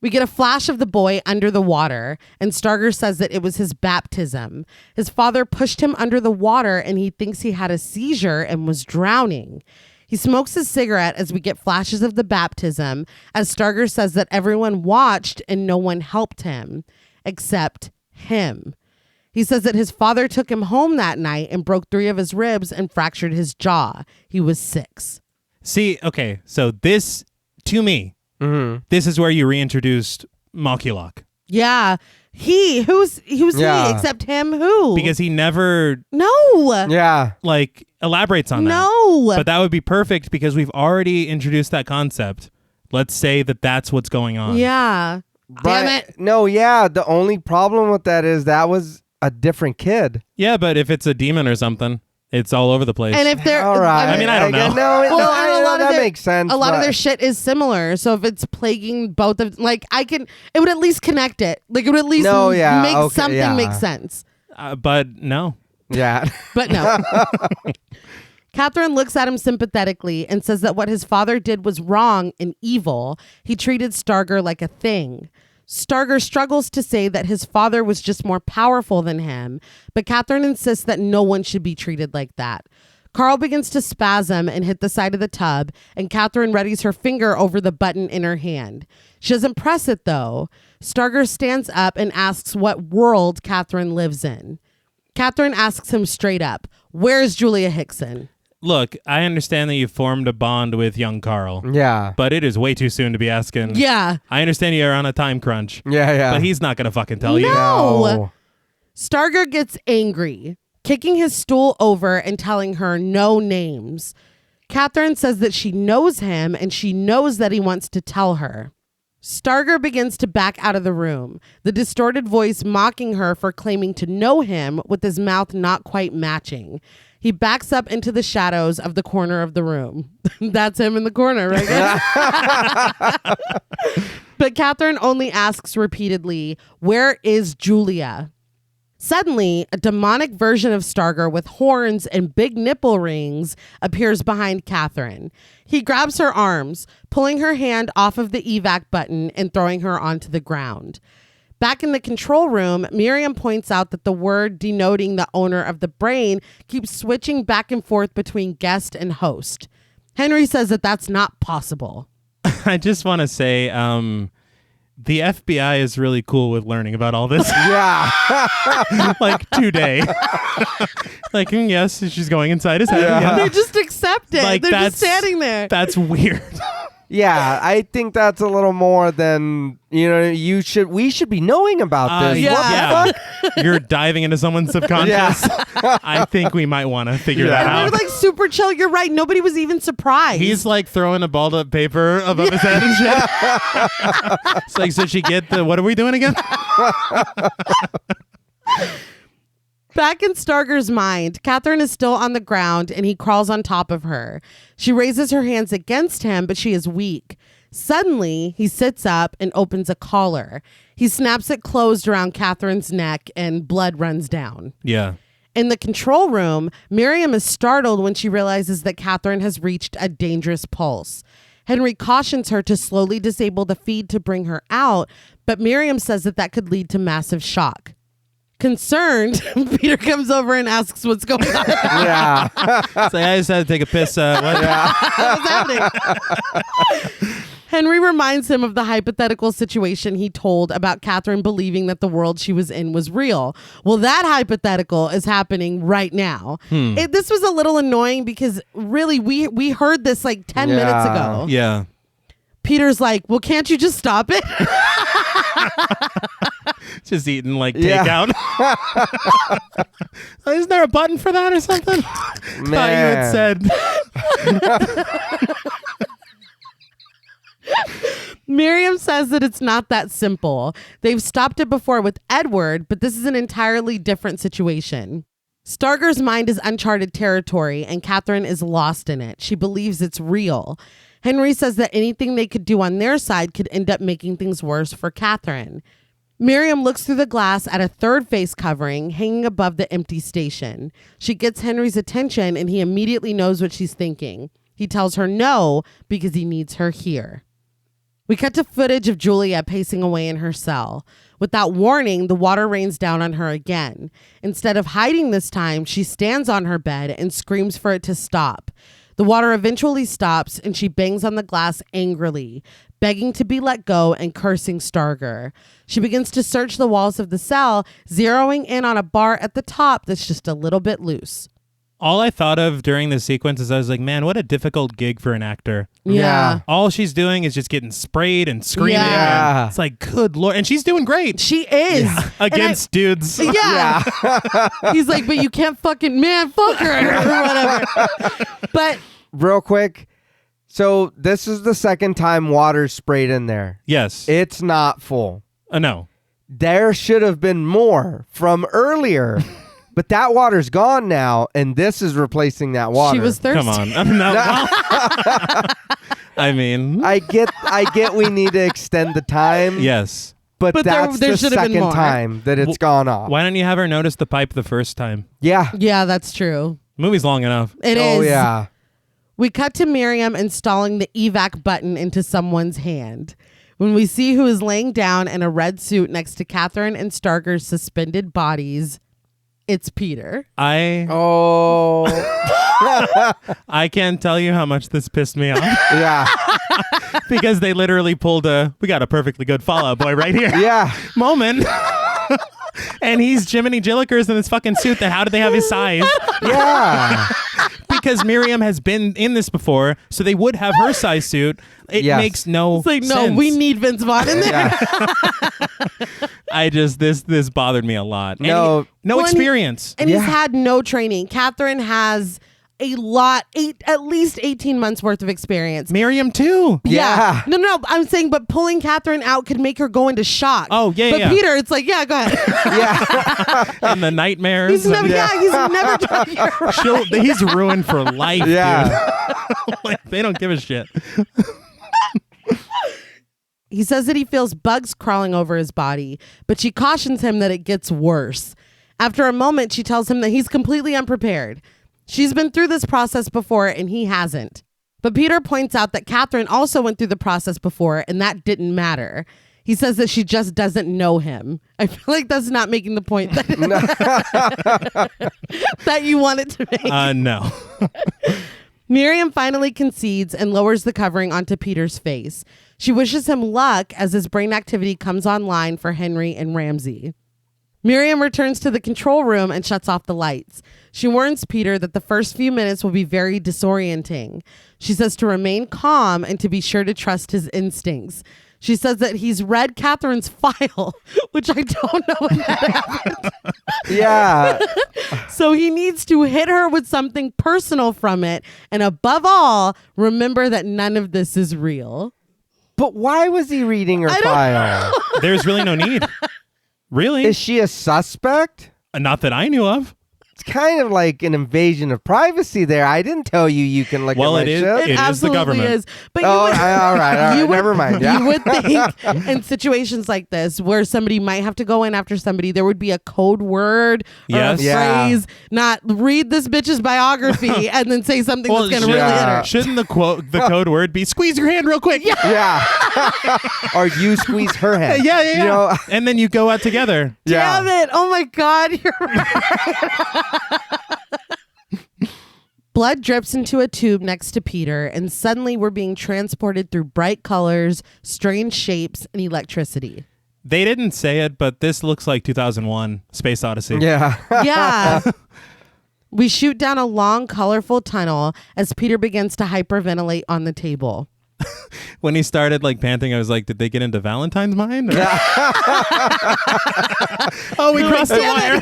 We get a flash of the boy under the water, and Starger says that it was his baptism. His father pushed him under the water, and he thinks he had a seizure and was drowning. He smokes his cigarette as we get flashes of the baptism, as Starger says that everyone watched and no one helped him, except him. He says that his father took him home that night and broke 3 of his ribs and fractured his jaw. He was 6. See, okay, so this, to me, this is where you reintroduced Malkulak. Yeah. Who's he except him who? Because he never No. Yeah. like elaborates on that. No. But that would be perfect because we've already introduced that concept. Let's say that that's what's going on. Yeah. Damn it. No, yeah. The only problem with that is that was a different kid. Yeah, but if it's a demon or something, it's all over the place. And if they're All right. I mean, I don't know. That makes sense. A lot of but- their shit is similar. So if it's plaguing both of it would at least connect it. Like it would at least make something make sense. But no. Yeah. But no. Catherine looks at him sympathetically and says that what his father did was wrong and evil. He treated Starger like a thing. Starger struggles to say that his father was just more powerful than him, but Catherine insists that no one should be treated like that. Carl begins to spasm and hit the side of the tub, and Catherine readies her finger over the button in her hand. She doesn't press it, though. Starger stands up and asks what world Catherine lives in. Catherine asks him straight up, "Where's Julia Hickson?" Look, I understand that you formed a bond with young Carl. Yeah. But it is way too soon to be asking. Yeah. I understand you're on a time crunch. Yeah. But he's not going to fucking tell you. No. Starger gets angry, kicking his stool over and telling her no names. Catherine says that she knows him and she knows that he wants to tell her. Starger begins to back out of the room, the distorted voice mocking her for claiming to know him with his mouth not quite matching. He backs up into the shadows of the corner of the room. That's him in the corner, right? But Catherine only asks repeatedly, "Where is Julia?" Suddenly, a demonic version of Starger with horns and big nipple rings appears behind Catherine. He grabs her arms, pulling her hand off of the evac button and throwing her onto the ground. Back in the control room, Miriam points out that the word denoting the owner of the brain keeps switching back and forth between guest and host. Henry says that that's not possible. I just want to say, the FBI is really cool with learning about all this. Yeah. Like today. Like, yes, she's going inside his head. Yeah. They just accept it. Like, They're just standing there. That's weird. Yeah, I think that's a little more than, we should be knowing about this. yeah. What the fuck? You're diving into someone's subconscious. I think we might want to figure that They're out. like super chill. You're right. Nobody was even surprised. He's like throwing a balled up paper above his head and shit. It's like, so she get the, what are we doing again? Back in Starger's mind, Catherine is still on the ground and he crawls on top of her. She raises her hands against him, but she is weak. Suddenly, he sits up and opens a collar. He snaps it closed around Catherine's neck and blood runs down. Yeah. In the control room, Miriam is startled when she realizes that Catherine has reached a dangerous pulse. Henry cautions her to slowly disable the feed to bring her out, but Miriam says that could lead to massive shock. Concerned, Peter comes over and asks what's going on. Yeah. It's like, I just had to take a piss. What? What's happening? Henry reminds him of the hypothetical situation he told about Catherine believing that the world she was in was real. Well, that hypothetical is happening right now. This was a little annoying because really we heard this like 10 minutes ago. Yeah. Peter's like, well, can't you just stop it? Just eating like takeout. Isn't there a button for that or something? Thought you had said. Miriam says that it's not that simple. They've stopped it before with Edward, but this is an entirely different situation. Starger's mind is uncharted territory, and Catherine is lost in it. She believes it's real. Henry says that anything they could do on their side could end up making things worse for Catherine. Miriam looks through the glass at a third face covering hanging above the empty station. She gets Henry's attention, and he immediately knows what she's thinking. He tells her no because he needs her here. We cut to footage of Julia pacing away in her cell. Without warning, the water rains down on her again. Instead of hiding this time, she stands on her bed and screams for it to stop. The water eventually stops and she bangs on the glass angrily, begging to be let go and cursing Starger. She begins to search the walls of the cell, zeroing in on a bar at the top that's just a little bit loose. All I thought of during this sequence is I was like, man, what a difficult gig for an actor. Yeah. All she's doing is just getting sprayed and screaming. Yeah. And it's like, good Lord. And she's doing great. She is. Against dudes. Yeah. He's like, but you can't fucking, man, fuck her or whatever. But real quick. So this is the second time water's sprayed in there. Yes. It's not full. No. There should have been more from earlier. But that water's gone now, and this is replacing that water. she was thirsty. Come on. No. I mean. I get we need to extend the time. Yes. But there that's the should have been second more. time that it's gone off. Why don't you have her notice the pipe the first time? Yeah. Yeah, that's true. Movie's long enough. It is. Oh, yeah. We cut to Miriam installing the evac button into someone's hand. When we see who is laying down in a red suit next to Catherine and Starger's suspended bodies, it's Peter. Oh. I can't tell you how much this pissed me off. Yeah. Because they literally pulled we got a perfectly good Fallout Boy right here. Yeah. Moment. And he's Jiminy Jillikers in this fucking suit. How did they have his size? Yeah. Because Miriam has been in this before, so they would have her size suit. It Yes. makes no It's like, no, sense. we need Vince Vaughn in there. Yeah. This bothered me a lot. And No. no Well, and experience. And he's Yeah. had no training. Catherine has at least 18 months worth of experience. Miriam too. Yeah. No. I'm saying, but pulling Catherine out could make her go into shock. Oh, yeah, But yeah. Peter, it's like, yeah, go ahead. Yeah. And the nightmares. He's never, Yeah. he's never done your He's ruined for life, Yeah. dude. Like, they don't give a shit. He says that he feels bugs crawling over his body, but she cautions him that it gets worse. After a moment, she tells him that he's completely unprepared. She's been through this process before and he hasn't. But Peter points out that Catherine also went through the process before and that didn't matter. He says that she just doesn't know him. I feel like that's not making the point that, that you wanted to make. No. Miriam finally concedes and lowers the covering onto Peter's face. She wishes him luck as his brain activity comes online for Henry and Ramsey. Miriam returns to the control room and shuts off the lights. She warns Peter that the first few minutes will be very disorienting. She says to remain calm and to be sure to trust his instincts. She says that he's read Catherine's file, which I don't know when that happened. Yeah. So he needs to hit her with something personal from it. And above all, remember that none of this is real. But why was he reading her file? There's really no need. Really? Is she a suspect? Not that I knew of. It's kind of like an invasion of privacy there. I didn't tell you can look Well, at my it is. shit. It is the absolutely government. is. But you Oh, would, all right. you would- Never mind. Yeah. You would think in situations like this where somebody might have to go in after somebody, there would be a code word or Yes. a Yeah. phrase, not read this bitch's biography and then say something that's going to really hit her. Shouldn't the code word be squeeze your hand real quick? Yeah. Or you squeeze her head. Yeah. You know? And then you go out together. Yeah. Damn it. Oh my God. You're right. Blood drips into a tube next to Peter, and suddenly we're being transported through bright colors, strange shapes, and electricity. They didn't say it, but this looks like 2001 Space Odyssey. Yeah. Yeah. We shoot down a long, colorful tunnel as Peter begins to hyperventilate on the table. When he started like panting, I was like, did they get into Valentine's mind? Or- Oh, we crossed the wire.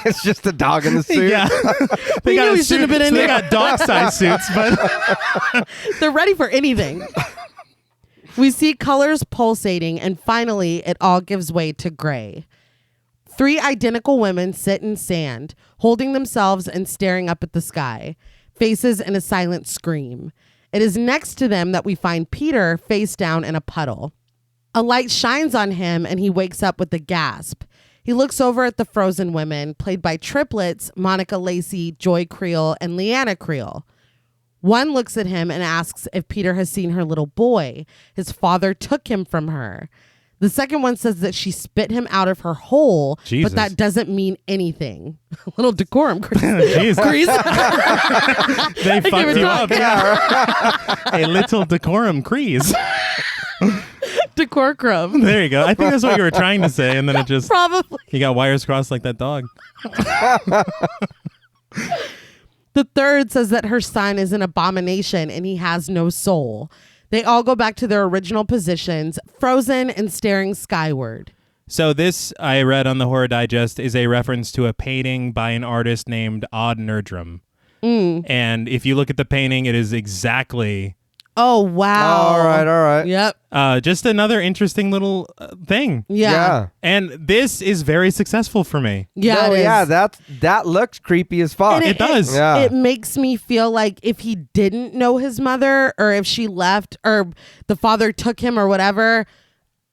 It's just a dog in the suit. Yeah. We knew we shouldn't have been in They there. got dog-sized suits, but They're ready for anything. We see colors pulsating, and finally, it all gives way to gray. 3 identical women sit in sand, holding themselves and staring up at the sky, faces in a silent scream. It is next to them that we find Peter face down in a puddle. A light shines on him, and he wakes up with a gasp. He looks over at the frozen women, played by triplets Monica Lacey, Joy Creel, and Leanna Creel. One looks at him and asks if Peter has seen her little boy. His father took him from her. The second one says that she spit him out of her hole, Jesus. but that doesn't mean anything. A little decorum, Chris. Jeez. Chris. They fucked even you talk. up. A little decorum crease. Decorum. There you go. I think that's what you were trying to say, and then it just Probably. you got wires crossed like that dog. The third says that her son is an abomination and he has no soul. They all go back to their original positions, frozen and staring skyward. So this, I read on the Horror Digest, is a reference to a painting by an artist named Odd Nerdrum. And if you look at the painting, it is exactly Oh, wow. All right. Yep. just another interesting little thing. Yeah. And this is very successful for me. Yeah. No, it is. yeah, that looks creepy as fuck. And It does. Yeah. It makes me feel like if he didn't know his mother or if she left or the father took him or whatever,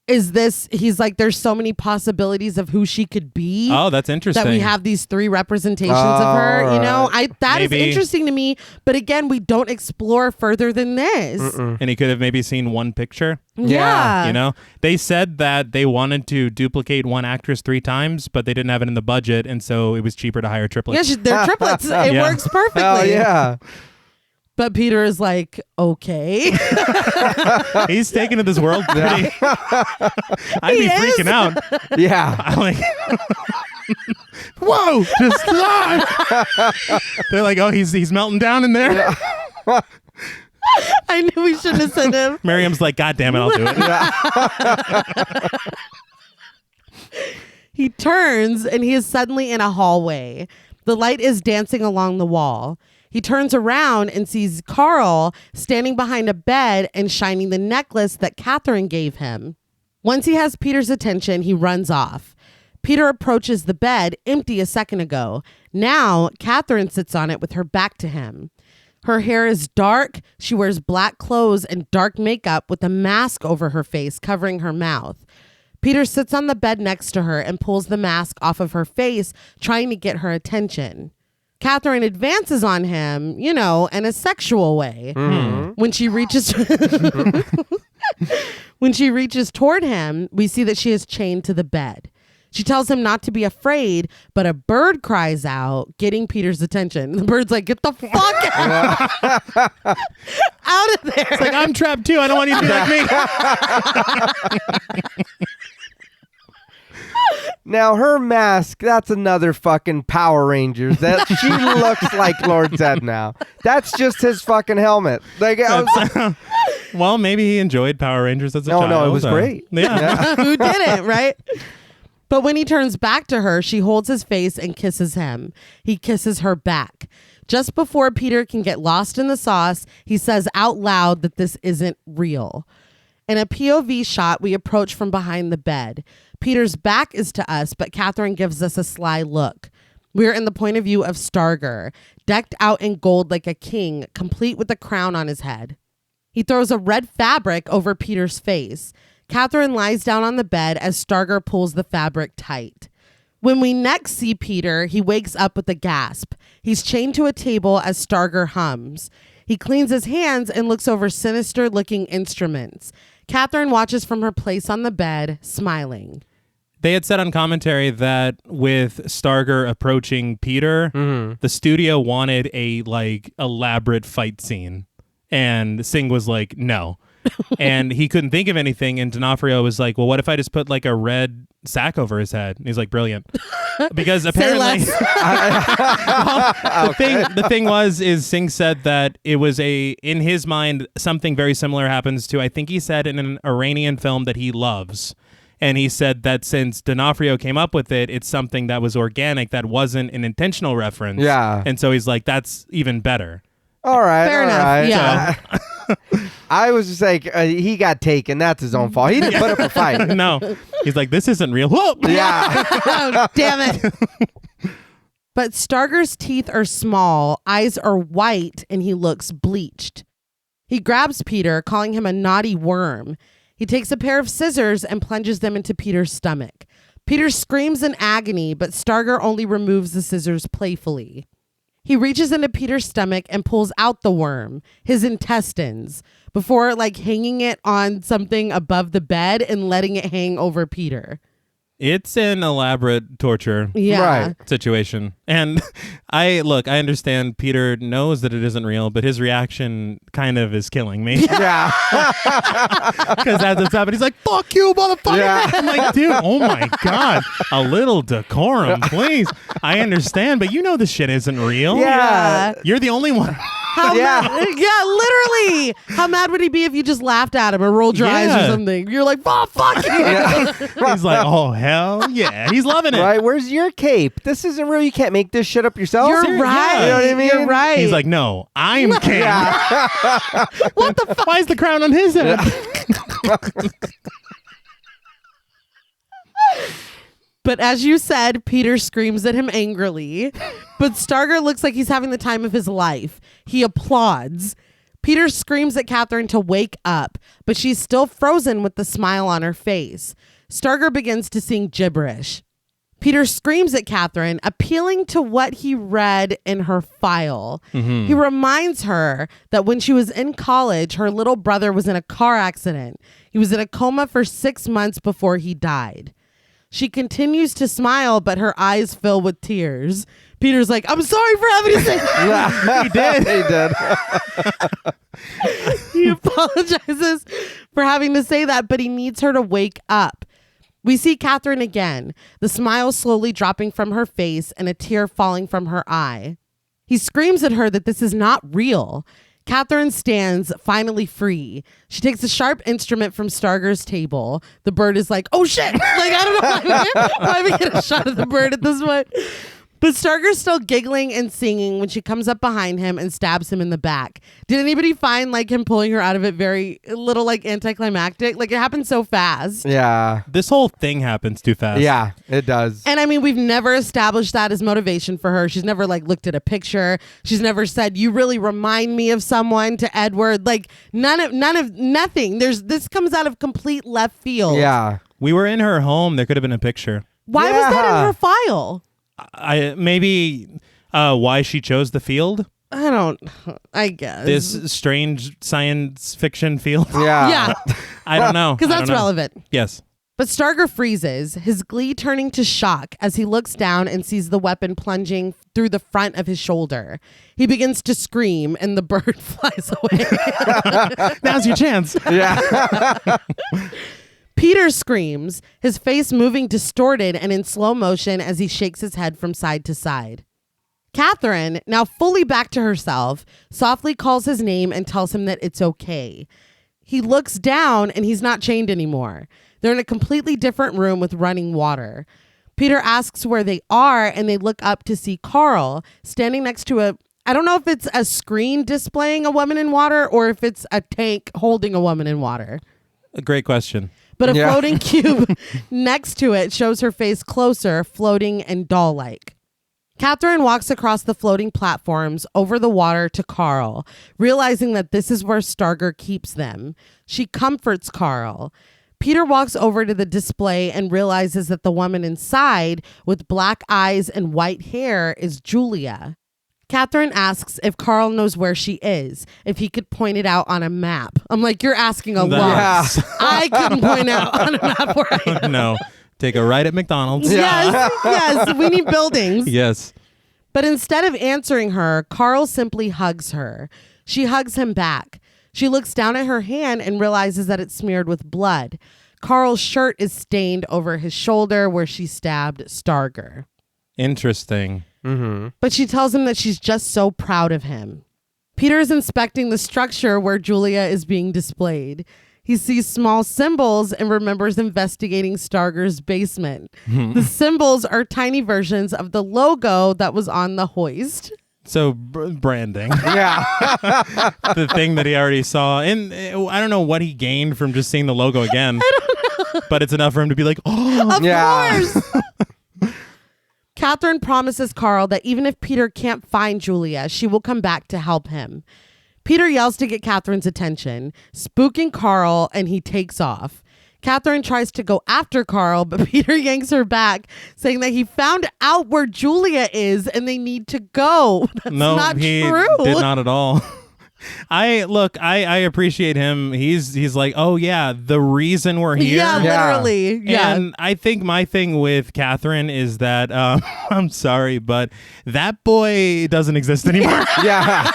he's like, there's so many possibilities of who she could be. Oh, that's interesting. That we have these 3 representations of her, you know, that is Maybe. interesting to me. But again, we don't explore further than this. And he could have maybe seen one picture. Yeah. You know, they said that they wanted to duplicate one actress 3 times, but they didn't have it in the budget, and so it was cheaper to hire triplets. Yeah, they're triplets. It Yeah. works perfectly. Oh yeah. But Peter is like, okay. He's taken to this world pretty. I'd He be is. freaking out. Yeah. I'm like, whoa, just live. They're like, oh, he's melting down in there. I knew we shouldn't have sent him. Miriam's like, God damn it, I'll do it. He turns and he is suddenly in a hallway. The light is dancing along the wall. He turns around and sees Carl standing behind a bed and shining the necklace that Catherine gave him. Once he has Peter's attention, he runs off. Peter approaches the bed, empty a second ago. Now, Catherine sits on it with her back to him. Her hair is dark. She wears black clothes and dark makeup with a mask over her face covering her mouth. Peter sits on the bed next to her and pulls the mask off of her face, trying to get her attention. Catherine advances on him, you know, in a sexual way. When she reaches toward him, we see that she is chained to the bed. She tells him not to be afraid, but a bird cries out, getting Peter's attention. The bird's like, get the fuck out of there. It's like, I'm trapped too. I don't want you to be like me. Now her mask, that's another fucking Power Rangers. That she looks like Lord Zed now. That's just his fucking helmet. Like I was, Well, maybe he enjoyed Power Rangers as a child. no, it was great. Yeah. Who didn't, right? But when he turns back to her, she holds his face and kisses him. He kisses her back. Just before Peter can get lost in the sauce, he says out loud that this isn't real. In a POV shot, we approach from behind the bed. Peter's back is to us, but Catherine gives us a sly look. We're in the point of view of Starger, decked out in gold like a king, complete with a crown on his head. He throws a red fabric over Peter's face. Catherine lies down on the bed as Starger pulls the fabric tight. When we next see Peter, he wakes up with a gasp. He's chained to a table as Starger hums. He cleans his hands and looks over sinister-looking instruments. Catherine watches from her place on the bed, smiling. They had said on commentary that with Starger approaching Peter, the studio wanted a elaborate fight scene, and Singh was like, no. And he couldn't think of anything, and D'Onofrio was like, well, what if I just put a red sack over his head? And he's like, brilliant. Because apparently the thing is Singh said that it was in his mind, something very similar happens to, I think he said, in an Iranian film that he loves. And he said that since D'Onofrio came up with it, it's something that was organic, that wasn't an intentional reference. Yeah. And so he's like, that's even better. All right. Fair enough. Right. Yeah. I was just like, he got taken. That's his own fault. He didn't put up a fight. No. He's like, this isn't real. Whoa! Yeah. Oh, damn it. But Starger's teeth are small, eyes are white, and he looks bleached. He grabs Peter, calling him a naughty worm. He takes a pair of scissors and plunges them into Peter's stomach. Peter screams in agony, but Starger only removes the scissors playfully. He reaches into Peter's stomach and pulls out the worm, his intestines, before hanging it on something above the bed and letting it hang over Peter. It's an elaborate torture Yeah. Right. situation. And I understand Peter knows that it isn't real, but his reaction kind of is killing me. Yeah. Because as it's happening, he's like, fuck you, motherfucker. Yeah. I'm like, dude, oh my God. A little decorum, please. I understand, but you know this shit isn't real. Yeah. You're the only one. Yeah, literally. How mad would he be if you just laughed at him or rolled your eyes or Yeah. something? You're like, oh, fuck you. He's like, oh, hell yeah. He's loving it. Right? Where's your cape? This isn't real. You can't make this shit up yourself. You're Seriously, right. yeah. You know what I mean? You're right. He's like, no, I'm king. Yeah. what the fuck? Why is the crown on his head? But as you said, Peter screams at him angrily. But Starger looks like he's having the time of his life. He applauds. Peter screams at Catherine to wake up, but she's still frozen with the smile on her face. Starger begins to sing gibberish. Peter screams at Catherine, appealing to what he read in her file. He reminds her that when she was in college, her little brother was in a car accident. He was in a coma for 6 months before he died. She continues to smile, but her eyes fill with tears. Peter's like, I'm sorry for having to say that. He did. He apologizes for having to say that, but he needs her to wake up. We see Catherine again, the smile slowly dropping from her face and a tear falling from her eye. He screams at her that this is not real. Catherine stands, finally free. She takes a sharp instrument from Starger's table. The bird is like, oh shit. I don't know why we get a shot of the bird at this point. But Starger's still giggling and singing when she comes up behind him and stabs him in the back. Did anybody find him pulling her out of it very little anticlimactic? It happened so fast. Yeah. This whole thing happens too fast. Yeah, it does. And I mean, we've never established that as motivation for her. She's never looked at a picture. She's never said, you really remind me of someone to Edward. Nothing. This comes out of complete left field. Yeah. We were in her home. There could have been a picture. Why was that in her file? Maybe why she chose the field. I guess. This strange science fiction field. Yeah. Yeah, I don't know. because I that's don't know. relevant. Yes. But Starger freezes, his glee turning to shock as he looks down and sees the weapon plunging through the front of his shoulder. He begins to scream and the bird flies away. Now's your chance. Yeah. Peter screams, his face moving distorted and in slow motion as he shakes his head from side to side. Catherine, now fully back to herself, softly calls his name and tells him that it's okay. He looks down and he's not chained anymore. They're in a completely different room with running water. Peter asks where they are and they look up to see Carl standing next to I don't know if it's a screen displaying a woman in water or if it's a tank holding a woman in water. A great question. but a Yeah. floating cube next to it shows her face closer, floating and doll-like. Catherine walks across the floating platforms over the water to Carl, realizing that this is where Starger keeps them. She comforts Carl. Peter walks over to the display and realizes that the woman inside with black eyes and white hair is Julia. Catherine asks if Carl knows where she is, if he could point it out on a map. I'm like, you're asking a lot. Yeah. I couldn't point out on a map where I am. No. Take a right at McDonald's. Yes, we need buildings. Yes. But instead of answering her, Carl simply hugs her. She hugs him back. She looks down at her hand and realizes that it's smeared with blood. Carl's shirt is stained over his shoulder where she stabbed Starger. Interesting. Mm-hmm. But she tells him that she's just so proud of him. Peter is inspecting the structure where Julia is being displayed. He sees small symbols and remembers investigating Starger's basement. The symbols are tiny versions of the logo that was on the hoist. So branding. Yeah. The thing that he already saw. And I don't know what he gained from just seeing the logo again. I don't know. But it's enough for him to be like, oh. Of course. Catherine promises Carl that even if Peter can't find Julia, she will come back to help him. Peter yells to get Catherine's attention, spooking Carl, and he takes off. Catherine tries to go after Carl, but Peter yanks her back, saying that he found out where Julia is and they need to go. That's not he true. Did not at all. I appreciate him. He's like, oh yeah, the reason we're here. Yeah, literally. Yeah. And I think my thing with Catherine is that I'm sorry, but that boy doesn't exist anymore. Yeah.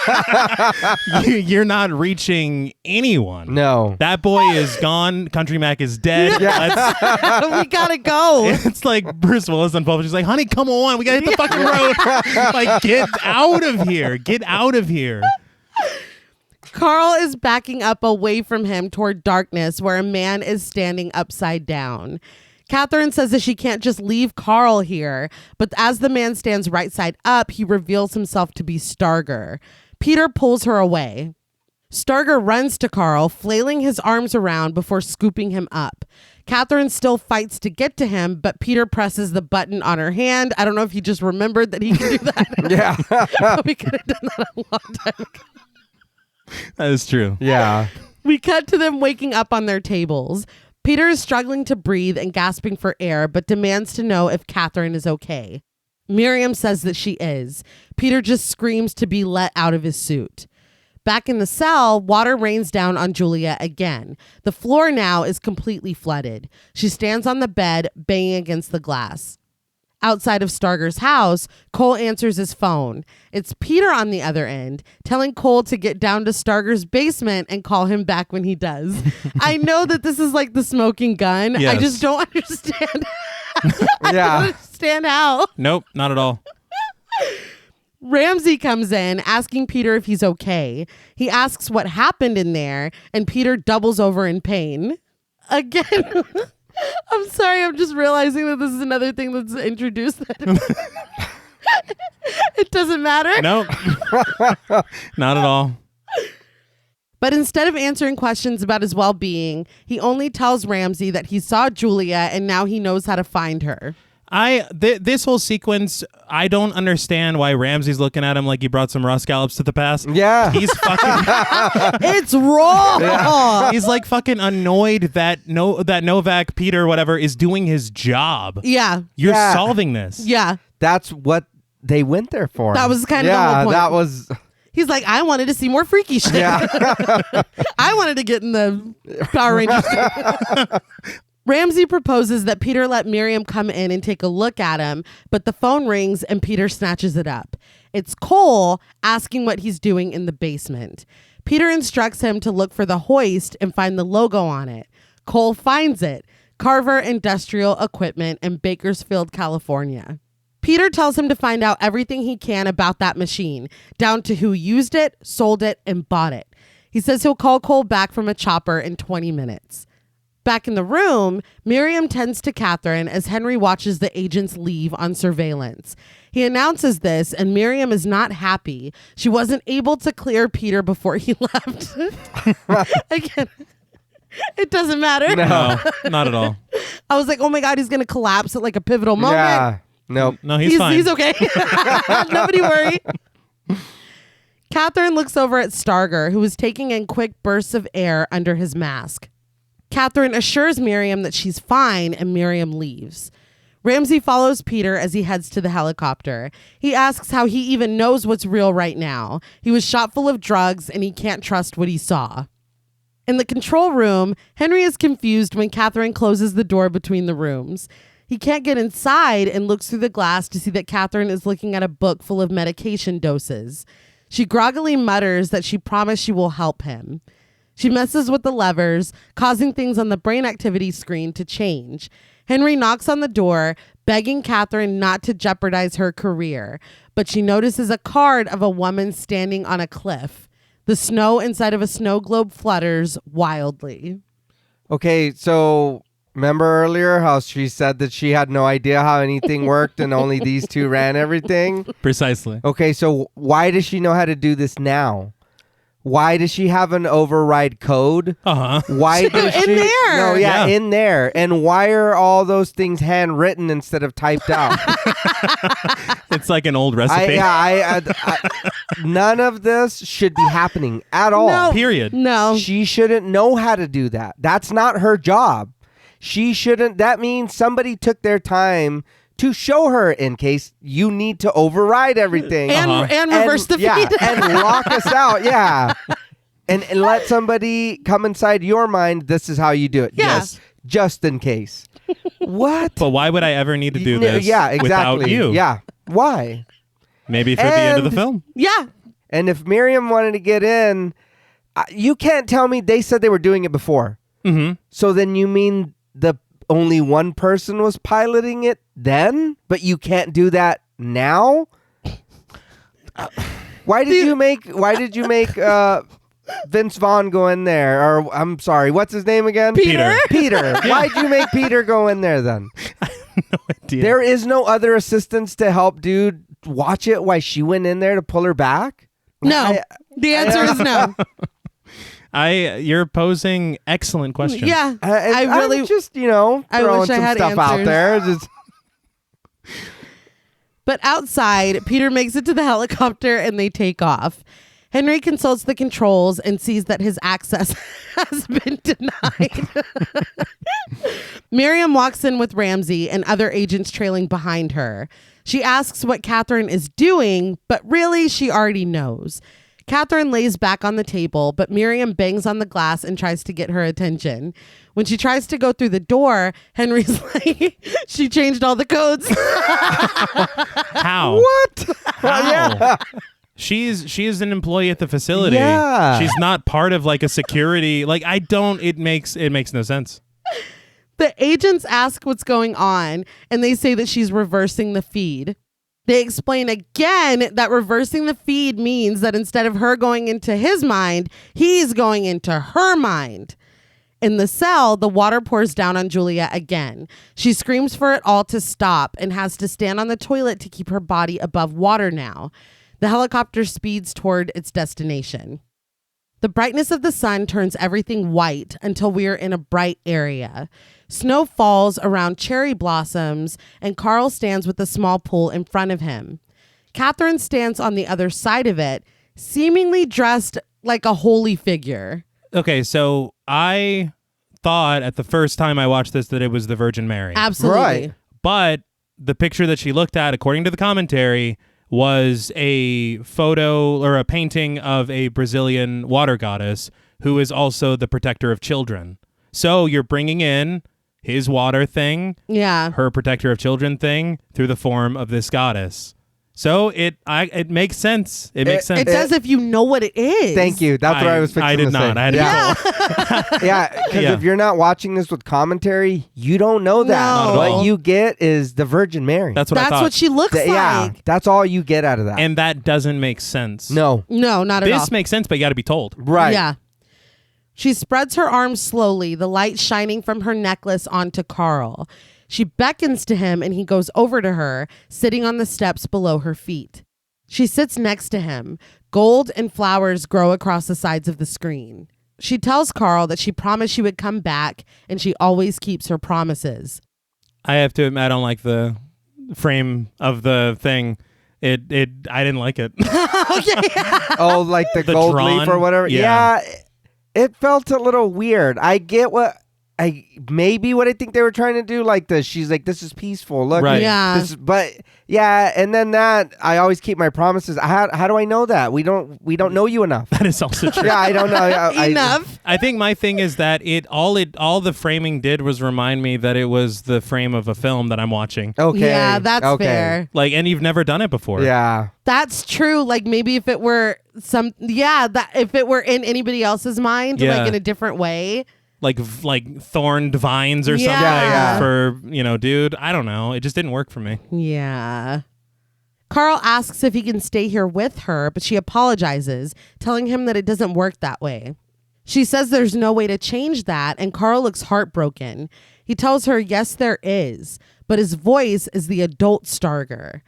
You're not reaching anyone. No. That boy is gone. Country Mac is dead. Yeah. We gotta go. It's like Bruce Willis on Pulp. She's like, honey, come on. We gotta hit the fucking road. Like, get out of here. Get out of here. Carl is backing up away from him toward darkness where a man is standing upside down. Catherine says that she can't just leave Carl here, but as the man stands right side up, he reveals himself to be Starger. Peter pulls her away. Starger runs to Carl, flailing his arms around before scooping him up. Catherine still fights to get to him, but Peter presses the button on her hand. I don't know if he just remembered that he can do that. Yeah. We could have done that a long time ago. That is true. Yeah. We cut to them waking up on their tables. Peter is struggling to breathe and gasping for air, but demands to know if Catherine is okay. Miriam says that she is. Peter just screams to be let out of his suit. Back in the cell, water rains down on Julia again. The floor now is completely flooded. She stands on the bed, banging against the glass. Outside of Starger's house, Cole answers his phone. It's Peter on the other end, telling Cole to get down to Starger's basement and call him back when he does. I know that this is like the smoking gun. Yes. I just don't understand. I don't Yeah. understand how. Nope, not at all. Ramsey comes in asking Peter if he's okay. He asks what happened in there, and Peter doubles over in pain. Again. I'm sorry, I'm just realizing that this is another thing that's introduced. It doesn't matter. Nope. Not at all. But instead of answering questions about his well-being, he only tells Ramsey that he saw Julia and now he knows how to find her. This whole sequence, I don't understand why Ramsey's looking at him like he brought some raw scallops to the past. Yeah. He's fucking... It's raw. He's like fucking annoyed that Novak, Peter, whatever, is doing his job. Yeah. You're Yeah. solving this. Yeah. That's what they went there for. That was kind of the whole point. that was... He's like, I wanted to see more freaky shit. Yeah. I wanted to get in the Power Rangers. Ramsey proposes that Peter let Miriam come in and take a look at him, but the phone rings and Peter snatches it up. It's Cole asking what he's doing in the basement. Peter instructs him to look for the hoist and find the logo on it. Cole finds it, Carver Industrial Equipment in Bakersfield, California. Peter tells him to find out everything he can about that machine, down to who used it, sold it, and bought it. He says he'll call Cole back from a chopper in 20 minutes. Back in the room, Miriam tends to Catherine as Henry watches the agents leave on surveillance. He announces this, and Miriam is not happy. She wasn't able to clear Peter before he left. Again, It doesn't matter. No, not at all. I was like, oh my God, he's going to collapse at like a pivotal moment. Yeah. Nope. No, he's fine. He's okay. Nobody worry. Catherine looks over at Starger, who is taking in quick bursts of air under his mask. Catherine assures Miriam that she's fine, and Miriam leaves. Ramsey follows Peter as he heads to the helicopter. He asks how he even knows what's real right now. He was shot full of drugs, and he can't trust what he saw. In the control room, Henry is confused when Catherine closes the door between the rooms. He can't get inside and looks through the glass to see that Catherine is looking at a book full of medication doses. She groggily mutters that she promised she will help him. She messes with the levers, causing things on the brain activity screen to change. Henry knocks on the door, begging Catherine not to jeopardize her career, but she notices a card of a woman standing on a cliff. The snow inside of a snow globe flutters wildly. Okay, so remember earlier how she said that she had no idea how anything worked and only these two ran everything? Precisely. Okay, so why does she know how to do this now? Why does she have an override code? Why does she? In there. No, Yeah. in there. And why are all those things handwritten instead of typed out? It's like an old recipe. None of this should be happening at all. No. Period. No. She shouldn't know how to do that. That's not her job. She shouldn't. That means somebody took their time to show her in case you need to override everything. And reverse the feed. And lock us out. Yeah. And let somebody come inside your mind. This is how you do it. Yeah. Yes. Just in case. What? But why would I ever need to do this Yeah, exactly. without you? Yeah. Why? Maybe for the end of the film. Yeah. And if Miriam wanted to get in, you can't tell me they said they were doing it before. Mm-hmm. So then you mean the only one person was piloting it then, but you can't do that now? Why did you make Vince Vaughn go in there? Or I'm sorry, what's his name again? Peter. Peter. Why'd you make Peter go in there then? No idea. There is no other assistants to help dude watch it while she went in there to pull her back? No. The answer is no. You're posing excellent questions. Yeah. I'm just, throwing wish I some had stuff out answers. there. Just, But outside, Peter makes it to the helicopter and they take off. Henry consults the controls and sees that his access has been denied. Miriam walks in with Ramsey and other agents trailing behind her. She asks what Catherine is doing, but really she already knows. Catherine lays back on the table, but Miriam bangs on the glass and tries to get her attention. When she tries to go through the door, Henry's like, she changed all the codes. How? what? How? Yeah. She is an employee at the facility. Yeah. She's not part of like a security. Like it makes no sense. The agents ask what's going on, and they say that she's reversing the feed. They explain again that reversing the feed means that instead of her going into his mind, he's going into her mind. In the cell, the water pours down on Julia again. She screams for it all to stop and has to stand on the toilet to keep her body above water now. The helicopter speeds toward its destination. The brightness of the sun turns everything white until we are in a bright area. Snow falls around cherry blossoms, and Carl stands with a small pool in front of him. Catherine stands on the other side of it, seemingly dressed like a holy figure. Okay, so I thought at the first time I watched this that it was the Virgin Mary. Absolutely. Right. But the picture that she looked at, according to the commentary, was a photo or a painting of a Brazilian water goddess who is also the protector of children. So you're bringing in his water thing, Yeah. her protector of children thing, through the form of this goddess. So it makes sense. It makes sense. It does if you know what it is. Thank you. That's what I was fixing I did to not. say. I had yeah. to Yeah, because Yeah. if you're not watching this with commentary, you don't know that. No. Not at What all. you get is the Virgin Mary. That's what I That's thought. what she looks Yeah, like. that's all you get out of that. And that doesn't make sense. no, No, not at all. This makes sense, but you got to be told. right. Yeah. She spreads her arms slowly, the light shining from her necklace onto Carl. She beckons to him and he goes over to her, sitting on the steps below her feet. She sits next to him. Gold and flowers grow across the sides of the screen. She tells Carl that she promised she would come back, and she always keeps her promises. I have to admit, I don't like the frame of the thing. I didn't like it. Oh, like the gold drawn? leaf or whatever. Yeah. It felt a little weird. I get what maybe what I think they were trying to do. Like she's like, this is peaceful. Look, Right. Yeah. but yeah, and then that I always keep my promises. How do I know that? We don't know you enough. That is also true. Yeah, I don't know Enough. I think my thing is that all the framing did was remind me that it was the frame of a film that I'm watching. Okay. Yeah, that's okay. fair. Like, and you've never done it before. Yeah. That's true. Like maybe if it were if it were in anybody else's mind, Yeah. like in a different way. Like thorned vines or something Yeah. for, dude. I don't know. It just didn't work for me. Yeah. Carl asks if he can stay here with her, but she apologizes, telling him that it doesn't work that way. She says there's no way to change that, and Carl looks heartbroken. He tells her, yes, there is, but his voice is the adult Starger.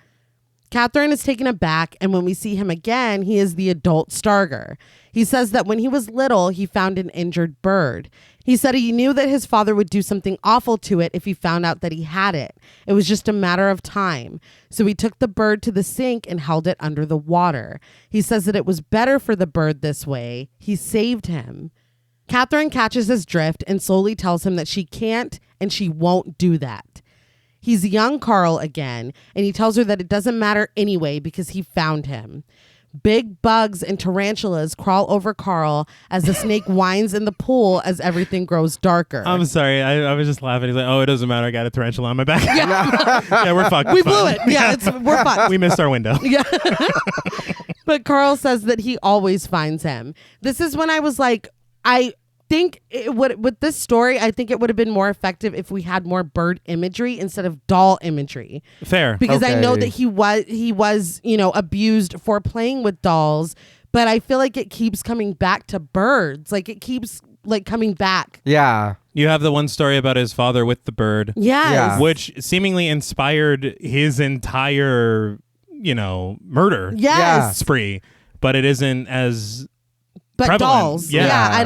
Catherine is taken aback, and when we see him again, he is the adult Starger. He says that when he was little, he found an injured bird. He said he knew that his father would do something awful to it if he found out that he had it. It was just a matter of time. So he took the bird to the sink and held it under the water. He says that it was better for the bird this way. He saved him. Catherine catches his drift and slowly tells him that she can't and she won't do that. He's young Carl again, and he tells her that it doesn't matter anyway because he found him. Big bugs and tarantulas crawl over Carl as the snake whines in the pool as everything grows darker. I'm sorry. I was just laughing. He's like, oh, it doesn't matter. I got a tarantula on my back. Yeah, we're fucked. We It's blew fine. it. Yeah, we're fucked. We missed our window. Yeah. But Carl says that he always finds him. This is when I was like, I think it would, with this story, I think it would have been more effective if we had more bird imagery instead of doll imagery. Fair. Because I know Okay. that he was, abused for playing with dolls, but I feel like it keeps coming back to birds. Like it keeps like coming back. Yeah. You have the one story about his father with the bird, Yes. Yeah. which seemingly inspired his entire, murder Yes. Yeah. spree, but it isn't as But prevalent. dolls. Yeah. Yeah. I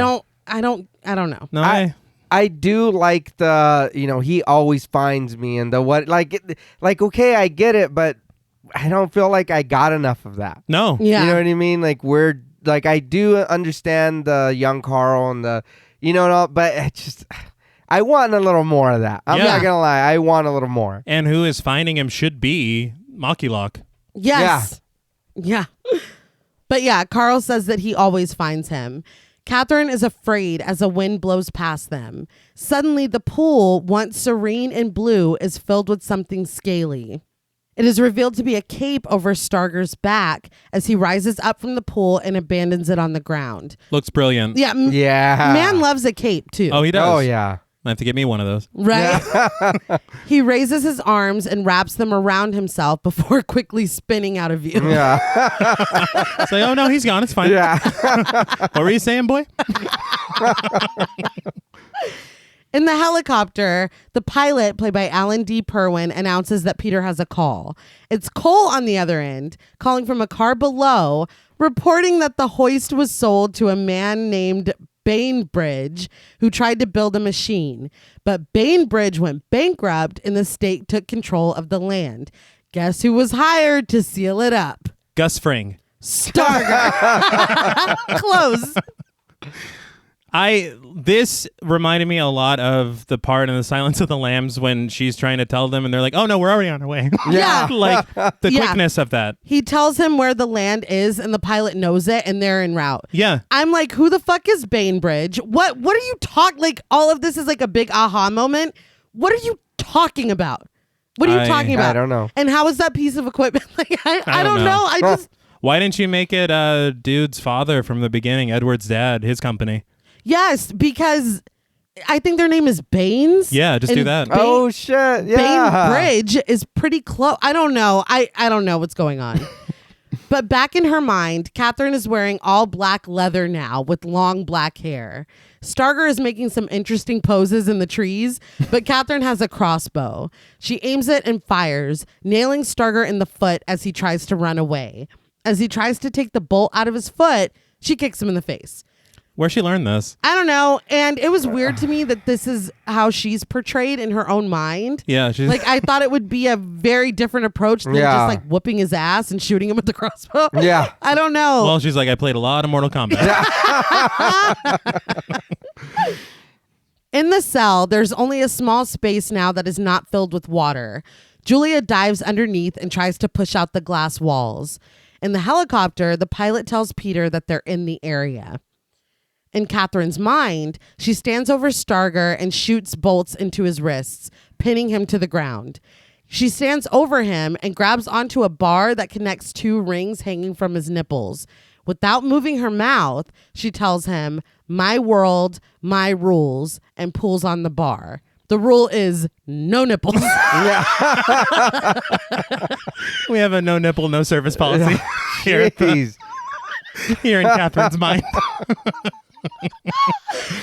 don't know. no. I do like the, he always finds me and the what, okay, I get it, but I don't feel like I got enough of that. no. Yeah. You know what I mean? Like I do understand the young Carl and the, but it's just, I want a little more of that. I'm Yeah. not gonna lie, I want a little more. And who is finding him should be Makilock. Yes. Yeah. But yeah, Carl says that he always finds him. Catherine is afraid as a wind blows past them. Suddenly, the pool, once serene and blue, is filled with something scaly. It is revealed to be a cape over Starger's back as he rises up from the pool and abandons it on the ground. Looks brilliant. Yeah. Yeah. Man loves a cape, too. Oh, he does. Oh yeah. I have to get me one of those. Right? He raises his arms and wraps them around himself before quickly spinning out of view. Yeah. Say, oh no, he's gone. It's fine. Yeah. What were you saying, boy? In the helicopter, the pilot, played by Alan D. Purwin, announces that Peter has a call. It's Cole on the other end, calling from a car below, reporting that the hoist was sold to a man named Bainbridge, who tried to build a machine. But Bainbridge went bankrupt and the state took control of the land. Guess who was hired to seal it up? Gus Fring. Starger. Close. This reminded me a lot of the part in The Silence of the Lambs when she's trying to tell them and they're like, oh no, we're already on our way. Yeah. Like the Yeah. quickness of that. He tells him where the land is and the pilot knows it and they're en route. Yeah. I'm like, who the fuck is Bainbridge? What are you talking? Like, all of this is like a big aha moment. What are you talking about? What are you talking about? I don't know. And how is that piece of equipment? Like, I don't know. I just, Why didn't you make it dude's father from the beginning, Edward's dad, his company? yes, because I think their name is Baines. Yeah, just do And that. Oh shit. Yeah. Bainbridge is pretty close. I don't know. I don't know what's going on. But back in her mind, Catherine is wearing all black leather now with long black hair. Starger is making some interesting poses in the trees, but Catherine has a crossbow. She aims it and fires, nailing Starger in the foot as he tries to run away. As he tries to take the bolt out of his foot, she kicks him in the face. Where she learned this? I don't know. And it was weird to me that this is how she's portrayed in her own mind. Yeah, she's Like, I thought it would be a very different approach than Yeah. just like whooping his ass and shooting him with the crossbow. Yeah. I don't know. Well, she's like, I played a lot of Mortal Kombat. In the cell, there's only a small space now that is not filled with water. Julia dives underneath and tries to push out the glass walls. In the helicopter, the pilot tells Peter that they're in the area. In Catherine's mind, she stands over Starger and shoots bolts into his wrists, pinning him to the ground. She stands over him and grabs onto a bar that connects two rings hanging from his nipples. Without moving her mouth, she tells him, "My world, my rules," and pulls on the bar. The rule is no nipples. We have a no nipple, no service policy here, Jeez. here in Catherine's mind.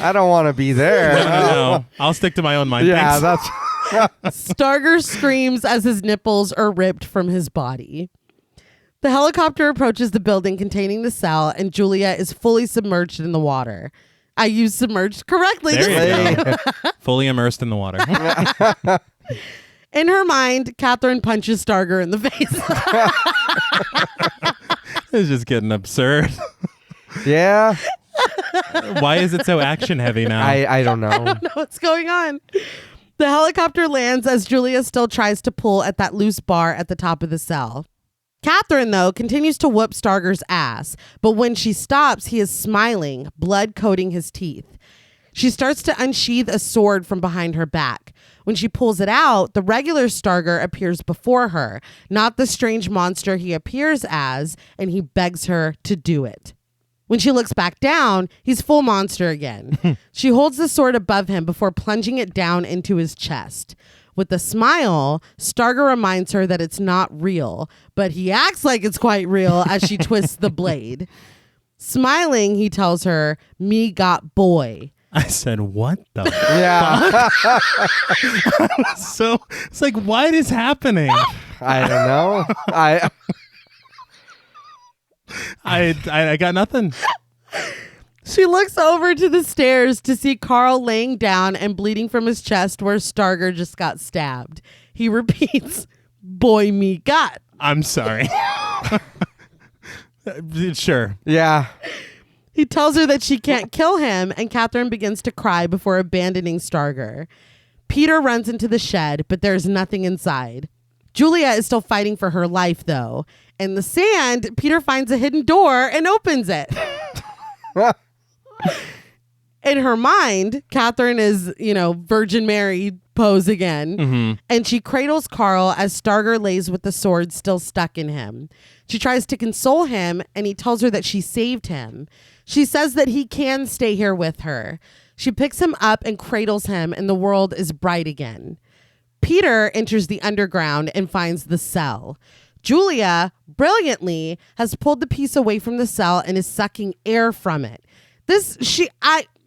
I don't want to be there. No, I'll stick to my own mind. Yeah, Thanks. that's Starger screams as his nipples are ripped from his body. The helicopter approaches the building containing the cell, and Julia is fully submerged in the water. I used submerged correctly. There you go. Fully immersed in the water. In her mind, Catherine punches Starger in the face. It's just getting absurd. yeah. Why is it so action heavy now? I don't know. I don't know what's going on. The helicopter lands as Julia still tries to pull at that loose bar at the top of the cell. Catherine, though, continues to whoop Starger's ass, but when she stops, he is smiling, blood coating his teeth. She starts to unsheath a sword from behind her back. When she pulls it out, the regular Starger appears before her, not the strange monster he appears as, and he begs her to do it. When she looks back down, he's full monster again. She holds the sword above him before plunging it down into his chest. With a smile, Starger reminds her that it's not real, but he acts like it's quite real as she twists the blade. Smiling, he tells her, "Me got boy." I said, what the Yeah. So it's like, what is happening? I don't know. I got nothing. She looks over to the stairs to see Carl laying down and bleeding from his chest where Starger just got stabbed. He repeats, "Boy, me got." I'm sorry. Sure. Yeah. He tells her that she can't kill him, and Catherine begins to cry before abandoning Starger. Peter runs into the shed, but there's nothing inside. Julia is still fighting for her life, though. In the sand, Peter finds a hidden door and opens it. In her mind, Catherine is, Virgin Mary pose again. Mm-hmm. And she cradles Carl as Starger lays with the sword still stuck in him. She tries to console him, and he tells her that she saved him. She says that he can stay here with her. She picks him up and cradles him, and the world is bright again. Peter enters the underground and finds the cell. Julia, brilliantly, has pulled the piece away from the cell and is sucking air from it.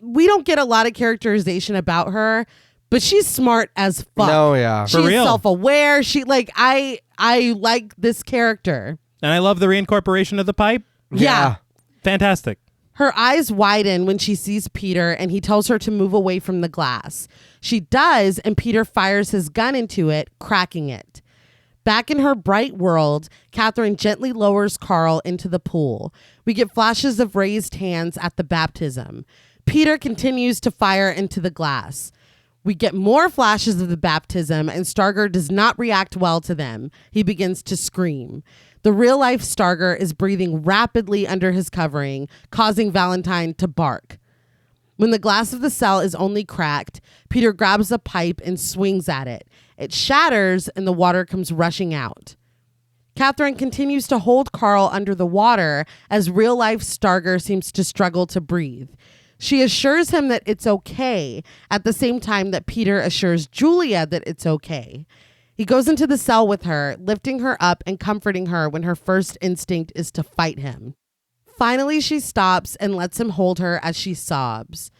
We don't get a lot of characterization about her, but she's smart as fuck. No, yeah. She's For real. self-aware. I like this character. And I love the reincorporation of the pipe. Yeah. Fantastic. Her eyes widen when she sees Peter, and he tells her to move away from the glass. She does, and Peter fires his gun into it, cracking it. Back in her bright world, Catherine gently lowers Carl into the pool. We get flashes of raised hands at the baptism. Peter continues to fire into the glass. We get more flashes of the baptism, and Starger does not react well to them. He begins to scream. The real-life Starger is breathing rapidly under his covering, causing Valentine to bark. When the glass of the cell is only cracked, Peter grabs a pipe and swings at it. It shatters, and the water comes rushing out. Catherine continues to hold Carl under the water as real-life Starger seems to struggle to breathe. She assures him that it's okay, at the same time that Peter assures Julia that it's okay. He goes into the cell with her, lifting her up and comforting her when her first instinct is to fight him. Finally, she stops and lets him hold her as she sobs.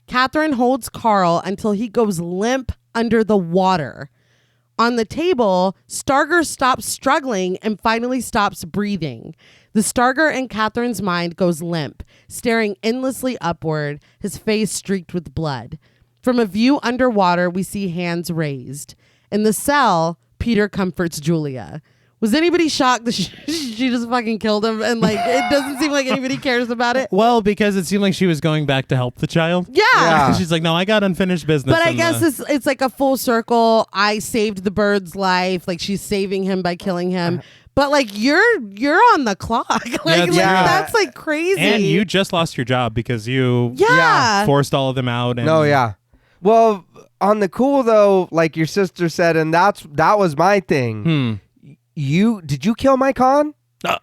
Catherine holds Carl until he goes limp under the water. On the table, Starger stops struggling and finally stops breathing. The Starger in Catherine's mind goes limp, staring endlessly upward, his face streaked with blood. From a view underwater, we see hands raised. In the cell, Peter comforts Julia. Was anybody shocked that she just fucking killed him? And like, it doesn't seem like anybody cares about it. Well, because it seemed like she was going back to help the child. Yeah. She's like, no, I got unfinished business. But I guess it's like a full circle. I saved the bird's life. Like, she's saving him by killing him. But like, you're on the clock. That's like crazy. And you just lost your job because you forced all of them out. And No, yeah. Well, on the cool though, like your sister said, and that was my thing. Did you kill my con?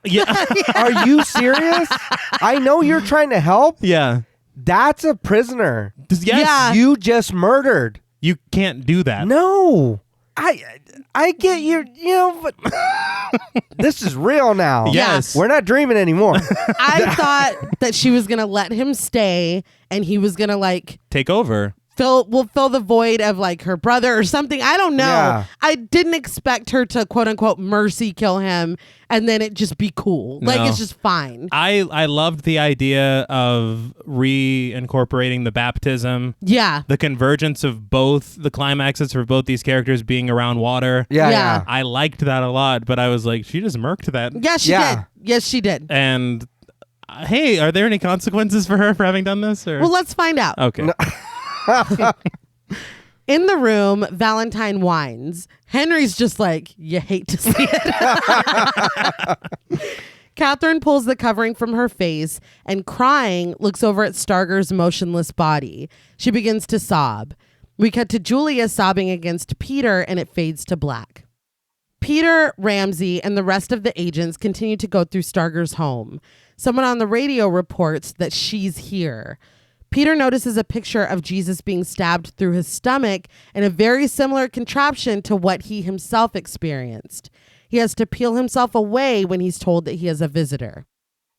Yeah. Are you serious? I know you're trying to help. Yeah. That's a prisoner. Yes. Yeah. You just murdered. You can't do that. No. I get but this is real now. Yes. We're not dreaming anymore. I thought that she was going to let him stay and he was going to like Take over. fill the void of like her brother or something. I don't know. Yeah. I didn't expect her to quote unquote mercy kill him and then it just be cool. Like, No. it's just fine. I loved the idea of reincorporating the baptism, Yeah. the convergence of both the climaxes for both these characters being around water. Yeah. Yeah. I liked that a lot, but I was like, she just murked that. Yeah, she Yeah. did. Yes, she did. And hey, are there any consequences for her for having done this? Or? Well, let's find out. Okay. In the room, Valentine whines. Henry's just like, you hate to see it. Catherine pulls the covering from her face and, crying, looks over at Starger's motionless body. She begins to sob. We cut to Julia sobbing against Peter, and it fades to black. Peter, Ramsey, and the rest of the agents continue to go through Starger's home. Someone on the radio reports that she's here. Peter notices a picture of Jesus being stabbed through his stomach in a very similar contraption to what he himself experienced. He has to peel himself away when he's told that he has a visitor.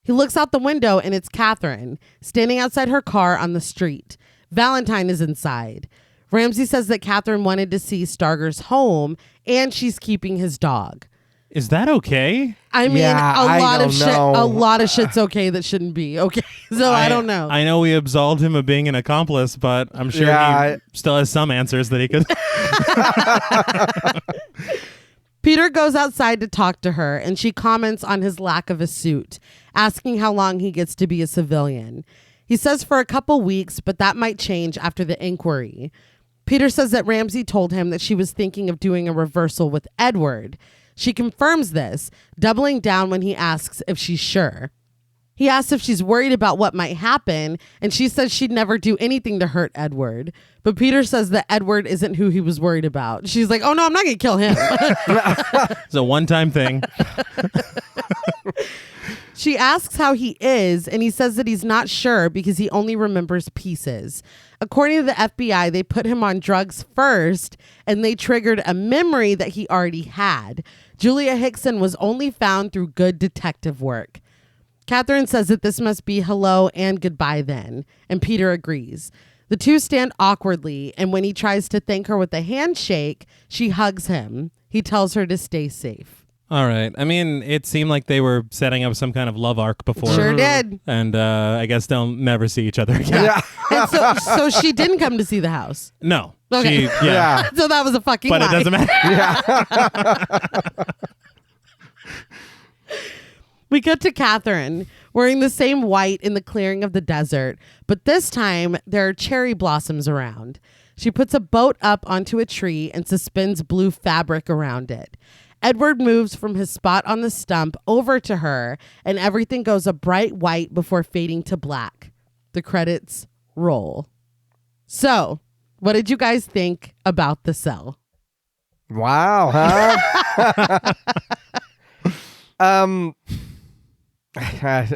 He looks out the window and it's Catherine, standing outside her car on the street. Valentine is inside. Ramsey says that Catherine wanted to see Starger's home and she's keeping his dog. Is that okay? I mean, Yeah, a I lot of don't shit. know. A lot of shit's okay that shouldn't be okay. So I don't know. I know we absolved him of being an accomplice, but I'm sure Yeah, he still has some answers that he could. Peter goes outside to talk to her, and she comments on his lack of a suit, asking how long he gets to be a civilian. He says for a couple weeks, but that might change after the inquiry. Peter says that Ramsey told him that she was thinking of doing a reversal with Edward. She confirms this, doubling down when he asks if she's sure. He asks if she's worried about what might happen, and she says she'd never do anything to hurt Edward. But Peter says that Edward isn't who he was worried about. She's like, oh no, I'm not going to kill him. It's a one-time thing. She asks how he is, and he says that he's not sure because he only remembers pieces. According to the FBI, they put him on drugs first, and they triggered a memory that he already had. Julia Hickson was only found through good detective work. Catherine says that this must be hello and goodbye then, and Peter agrees. The two stand awkwardly, and when he tries to thank her with a handshake, she hugs him. He tells her to stay safe. All right. I mean, it seemed like they were setting up some kind of love arc before. Sure did. And I guess they'll never see each other again. Yeah. And so she didn't come to see the house. No. Okay. Yeah. So that was a fucking But lie. it doesn't matter. We cut to Catherine wearing the same white in the clearing of the desert, but this time there are cherry blossoms around. She puts a boat up onto a tree and suspends blue fabric around it. Edward moves from his spot on the stump over to her, and everything goes a bright white before fading to black. The credits roll. So, what did you guys think about The Cell? Wow, huh?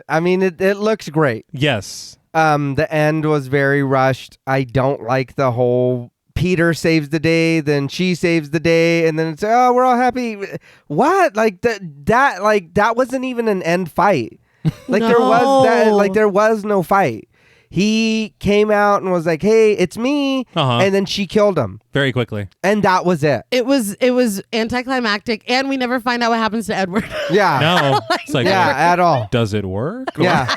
I mean, it looks great. Yes. The end was very rushed. I don't like the whole Peter saves the day, then she saves the day, and then it's we're all happy. What? Like that wasn't even an end fight. Like there was no fight. He came out and was like, "Hey, it's me," Uh-huh. and then she killed him, Very quickly. and that was it. It was anticlimactic, and we never find out what happens to Edward. Yeah, No. It's like, yeah, at all. does it work? Yeah,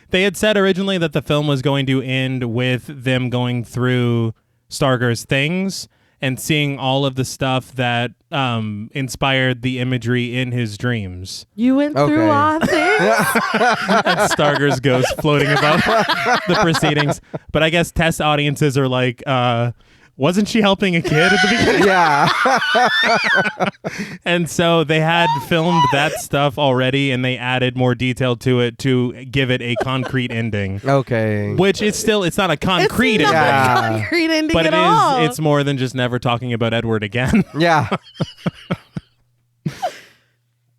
They had said originally that the film was going to end with them going through Starger's things and seeing all of the stuff that inspired the imagery in his dreams. You went through Okay. all things. And Starger's ghost floating about the proceedings. But I guess test audiences are like, wasn't she helping a kid at the beginning? yeah. And so they had filmed that stuff already, and they added more detail to it to give it a concrete ending. Okay. Which is still, it's not a concrete It's ending. not Yeah. a concrete ending But at it is. all. It's more than just never talking about Edward again. Yeah.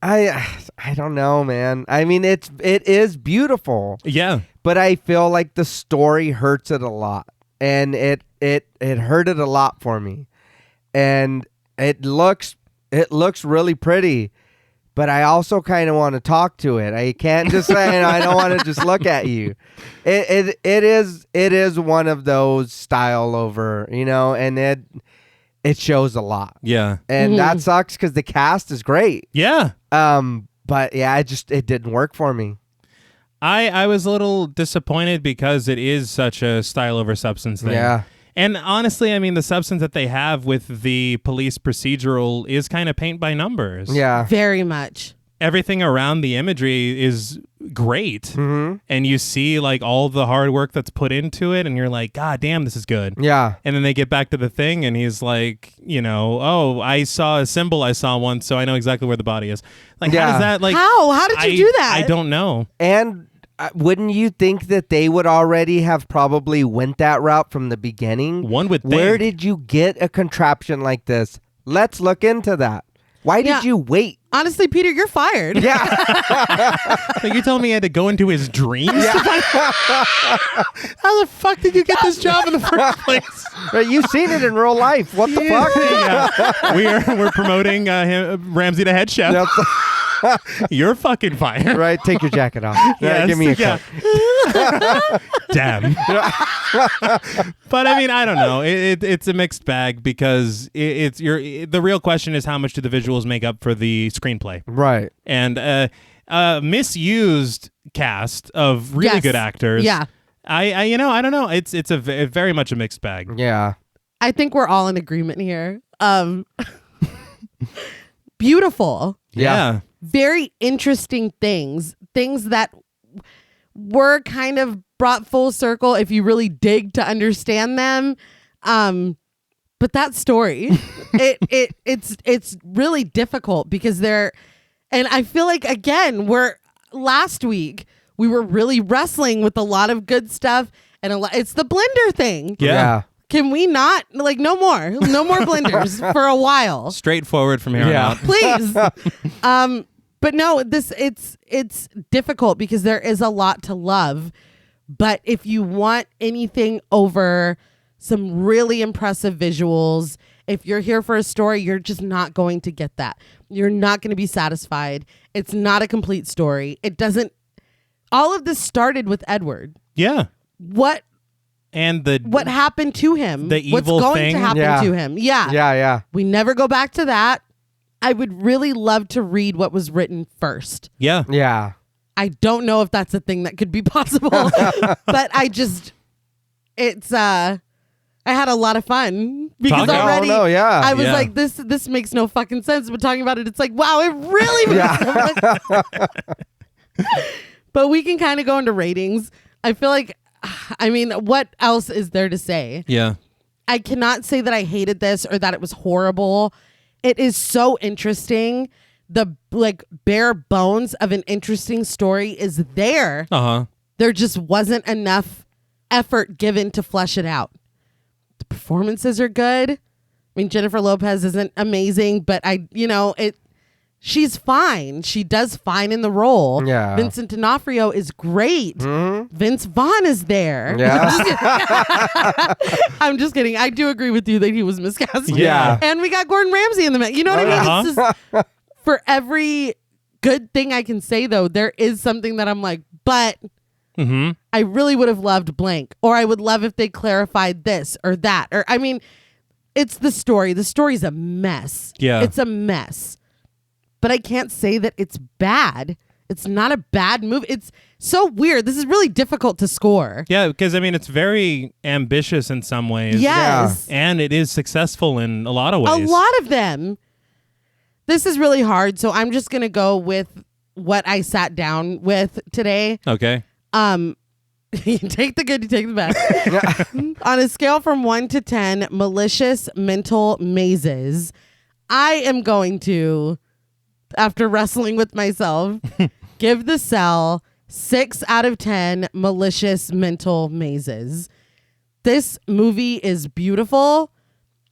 I don't know, man. I mean, it is beautiful, Yeah. but I feel like the story hurts it a lot, and it hurt it a lot for me. And it looks really pretty, but I also kind of want to talk to it. I can't just say I don't want to just look at you. It is one of those style over, and it shows a lot. Yeah. And that sucks because the cast is great. Yeah. But yeah, it didn't work for me. I was a little disappointed because it is such a style over substance thing. Yeah. And honestly, I mean, the substance that they have with the police procedural is kind of paint by numbers. Yeah. Very much. Everything around the imagery is great. Mm-hmm. And you see like all the hard work that's put into it, and you're like, God damn, this is good. Yeah. And then they get back to the thing, and he's like, oh, I saw a symbol I saw once, so I know exactly where the body is. Like, Yeah. how does that, like... How did you do that? I don't know. And wouldn't you think that they would already have probably went that route from the beginning? One would think. Where did you get a contraption like this? Let's look into that. Why did you wait? Honestly, Peter, you're fired. Yeah. Like, you telling me I had to go into his dreams? Yeah. How the fuck did you get this job in the first place? Right, you've seen it in real life. What the fuck? Yeah. We're promoting Ramsey to head chef. That's- You're fucking fired. right, take your jacket off. Yes, Give me a yeah. cup. Damn. But I mean, I don't know. It's a mixed bag because the real question is how much do the visuals make up for the screenplay? Right. And misused cast of really Yes. good actors. Yeah. I don't know. It's very much a mixed bag. Yeah. I think we're all in agreement here. Beautiful. Yeah. Very interesting things that were kind of brought full circle if you really dig to understand them. But that story, it's really difficult because and I feel like again, last week we were really wrestling with a lot of good stuff and it's the blender thing. Yeah. Can we not no more blenders for a while? Straightforward from here on out. Please. But no, it's difficult because there is a lot to love. But if you want anything over some really impressive visuals, if you're here for a story, you're just not going to get that. You're not going to be satisfied. It's not a complete story. All of this started with Edward. Yeah. What happened to him? The What's evil going thing? to happen Yeah. to him? Yeah. Yeah. We never go back to that. I would really love to read what was written first. Yeah. Yeah. I don't know if that's a thing that could be possible, but I had a lot of fun because Talking- already yeah. I was Yeah. like, this makes no fucking sense. But talking about it, it's like, wow, it really makes no fucking sense. But we can kind of go into ratings. I feel like, I mean, what else is there to say? Yeah. I cannot say that I hated this or that it was horrible. It is so interesting. The bare bones of an interesting story is there. Uh-huh. There just wasn't enough effort given to flesh it out. The performances are good. I mean, Jennifer Lopez isn't amazing, but she's fine. She does fine in the role. Yeah. Vincent D'Onofrio is great. Vince Vaughn is there. Yeah. I'm just kidding. I do agree with you that he was miscast. Yeah. And we got Gordon Ramsay in the mix. You know what I mean? Uh-huh. It's just, for every good thing I can say, though, there is something that I'm like, but Mm-hmm. I really would have loved blank, or I would love if they clarified this or that. Or, I mean, it's the story. The story's a mess. Yeah. It's a mess. But I can't say that it's bad. It's not a bad movie. It's so weird. This is really difficult to score. Yeah, because I mean, it's very ambitious in some ways. Yes. And it is successful in a lot of ways. A lot of them. This is really hard, so I'm just going to go with what I sat down with today. Okay. You take the good, you take the bad. On a scale from 1 to 10, malicious mental mazes, I am going to, after wrestling with myself, give The Cell 6 out of 10 malicious mental mazes. This movie is beautiful,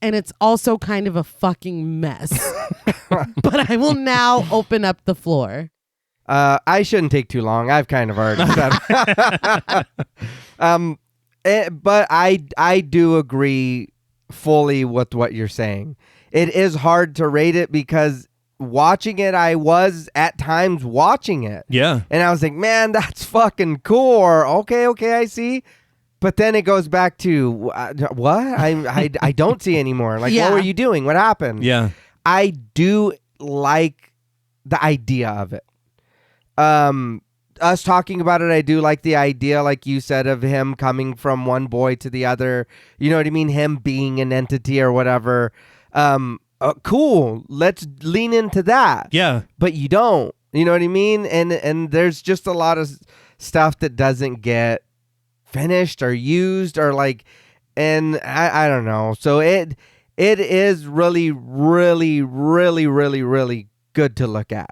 and it's also kind of a fucking mess. But I will now open up the floor. I shouldn't take too long. I've kind of already said. But I do agree fully with what you're saying. It is hard to rate it because watching it, I was at times watching it. Yeah. And I was like, man, that's fucking cool. Or, okay, I see. But then it goes back to, what? I don't see anymore. Like, Yeah. what were you doing? What happened? Yeah. I do like the idea of it. Us talking about it, I do like the idea, like you said, of him coming from one boy to the other. You know what I mean? Him being an entity or whatever. Cool. Let's lean into that. Yeah. But you don't. You know what I mean? And there's just a lot of stuff that doesn't get finished or used or like, and I don't know. So it is really, really, really, really, really good to look at.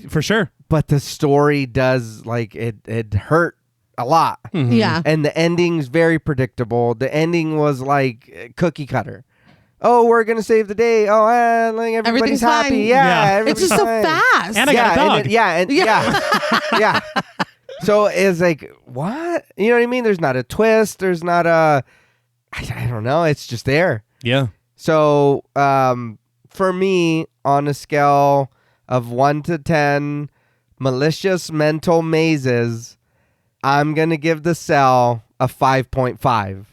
For sure. But the story does, like, it hurt a lot. Mhm. Yeah. And the ending's very predictable. The ending was like cookie cutter. Oh, we're going to save the day. Oh, like everybody's Everything's happy. fine. Yeah. It's just so fast. And I got a dog. Yeah. So it's like, what? You know what I mean? There's not a twist. There's not a, I don't know. It's just there. Yeah. So for me, on a scale of 1 to 10 malicious mental mazes, I'm going to give The Cell a 5.5.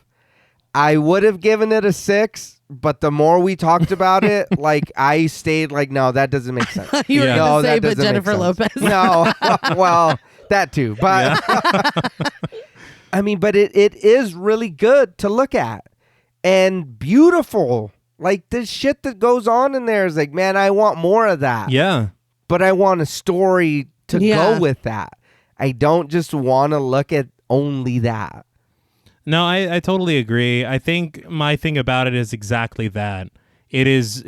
I would have given it a 6, but the more we talked about it, like, I stayed like, no, that doesn't make sense. You were Yeah. going No, to say, that but doesn't make Jennifer sense. Lopez. No, well, that too. But I mean, but it is really good to look at and beautiful. Like, the shit that goes on in there is like, man, I want more of that. Yeah. But I want a story to Yeah. go with that. I don't just want to look at only that. No, I totally agree. I think my thing about it is exactly that. It is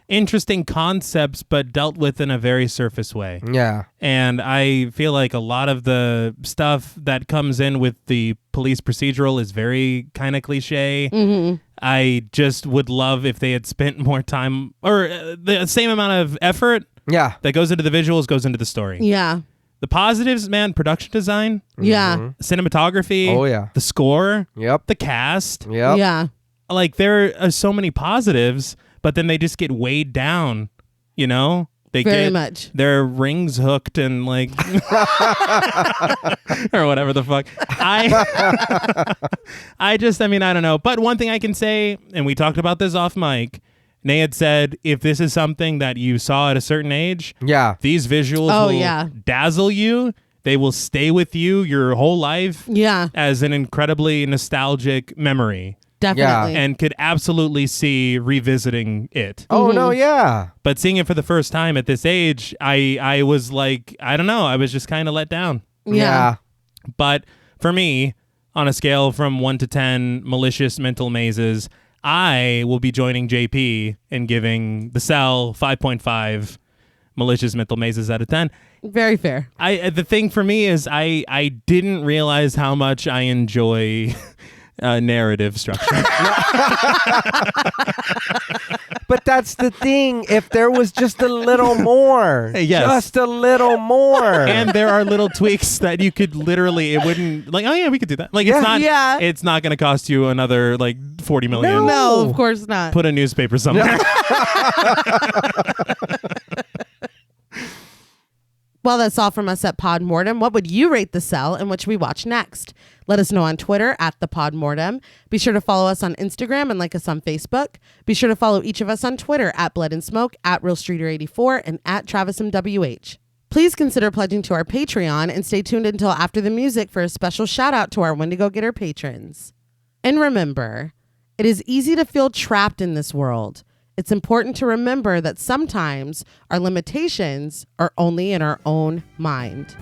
interesting concepts, but dealt with in a very surface way. Yeah. And I feel like a lot of the stuff that comes in with the police procedural is very kind of cliche. Mm-hmm. I just would love if they had spent more time or the same amount of effort Yeah. that goes into the visuals goes into the story. Yeah. The positives, man, production design, Yeah. cinematography, Oh, yeah. the score, Yep. the cast. Yep. Yeah. Like, there are so many positives, but then they just get weighed down, you know? They Very get much. their rings hooked and like or whatever the fuck. I don't know. But one thing I can say, and we talked about this off mic, Reneé had said, if this is something that you saw at a certain age, Yeah. these visuals will dazzle you. They will stay with you your whole life Yeah. as an incredibly nostalgic memory, Definitely. and could absolutely see revisiting it. Oh, no, yeah. But seeing it for the first time at this age, I was like, I don't know, I was just kind of let down. Yeah. But for me, on a scale from 1 to 10 malicious mental mazes, I will be joining JP in giving The Cell 5.5 malicious mental mazes out of 10. Very fair. The thing for me is I didn't realize how much I enjoy narrative structure. But that's the thing. If there was just a little more, Yes. just a little more. And there are little tweaks that you could literally, it wouldn't, like, oh yeah, we could do that. Like, it's not, Yeah. it's not going to cost you another like 40 million. No, of course not. Put a newspaper somewhere. Well, that's all from us at Pod Mortem. What would you rate The Cell and which we watch next? Let us know on Twitter at the Pod Mortem. Be sure to follow us on Instagram and like us on Facebook. Be sure to follow each of us on Twitter at Blood and Smoke, at RealStreeter84, and at TravisMWH. Please consider pledging to our Patreon and stay tuned until after the music for a special shout out to our Wendigo Getter patrons. And remember, it is easy to feel trapped in this world. It's important to remember that sometimes our limitations are only in our own mind.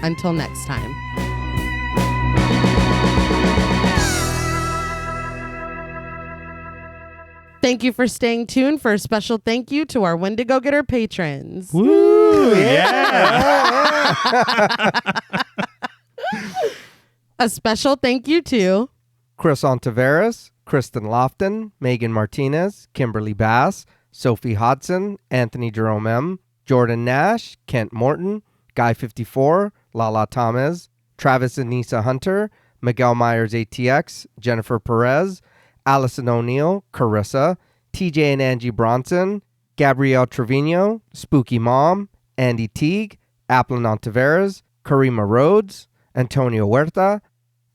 Until next time. Thank you for staying tuned for a special thank you to our Wendigo Getter patrons. Woo! Yeah. A special thank you to Chris Ontiveros, Kristen Lofton, Megan Martinez, Kimberly Bass, Sophie Hodson, Anthony Jerome M., Jordan Nash, Kent Morton, Guy 54, Lala Thomas, Travis Anissa Hunter, Miguel Myers ATX, Jennifer Perez, Allison O'Neill, Carissa, TJ and Angie Bronson, Gabrielle Trevino, Spooky Mom, Andy Teague, Applin Ontiveros, Karima Rhodes, Antonio Huerta,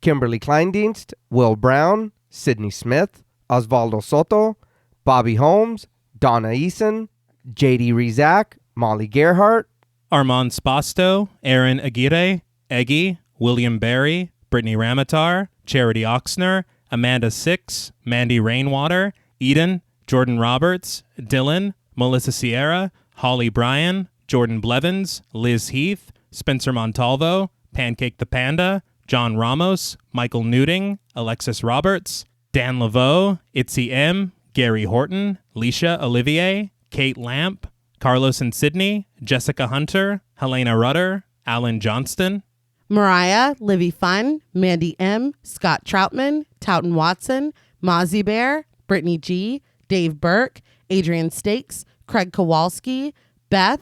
Kimberly Kleindienst, Will Brown, Sydney Smith, Osvaldo Soto, Bobby Holmes, Donna Eason, JD Rizak, Molly Gerhart, Armand Spasto, Aaron Aguirre, Eggy, William Barry, Brittany Ramatar, Charity Oxner, Amanda Six, Mandy Rainwater, Eden, Jordan Roberts, Dylan, Melissa Sierra, Holly Bryan, Jordan Blevins, Liz Heath, Spencer Montalvo, Pancake the Panda, John Ramos, Michael Newting, Alexis Roberts, Dan Laveau, Itzy M, Gary Horton, Leisha Olivier, Kate Lamp, Carlos and Sydney, Jessica Hunter, Helena Rudder, Alan Johnston, Mariah, Livy Fun, Mandy M, Scott Troutman, Towton Watson, Mozzie Bear, Brittany G, Dave Burke, Adrian Stakes, Craig Kowalski, Beth,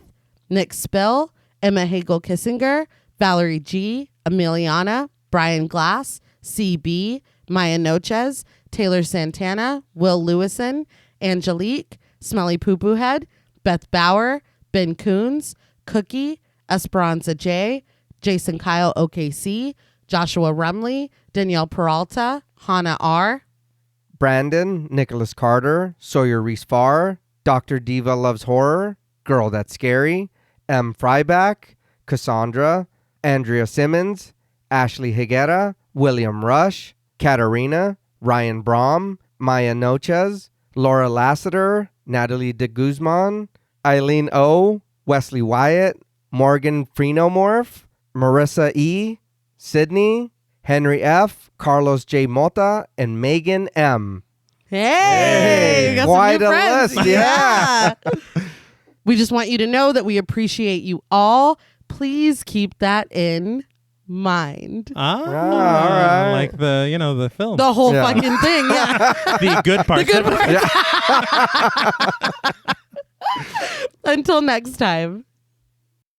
Nick Spill, Emma Hagel Kissinger, Valerie G, Emiliana, Brian Glass, CB, Maya Noches, Taylor Santana, Will Lewison, Angelique, Smelly Poo Poo Head, Beth Bauer, Ben Coons, Cookie, Esperanza J, Jason Kyle OKC, Joshua Rumley, Danielle Peralta, Hannah R, Brandon, Nicholas Carter, Sawyer Reese Farr, Dr. Diva Loves Horror, Girl That's Scary, M. Fryback, Cassandra, Andrea Simmons, Ashley Higuera, William Rush, Katarina, Ryan Brom, Maya Noches, Laura Lassiter, Natalie de Guzman, Eileen O, Wesley Wyatt, Morgan Phrenomorph, Marissa E, Sydney, Henry F, Carlos J. Mota, and Megan M. Hey, you got quite some new a friends. list, yeah. We just want you to know that we appreciate you all. Please keep that in mind. all right. Like the film. The whole Yeah. fucking thing, yeah. The good part. The good part. Until next time.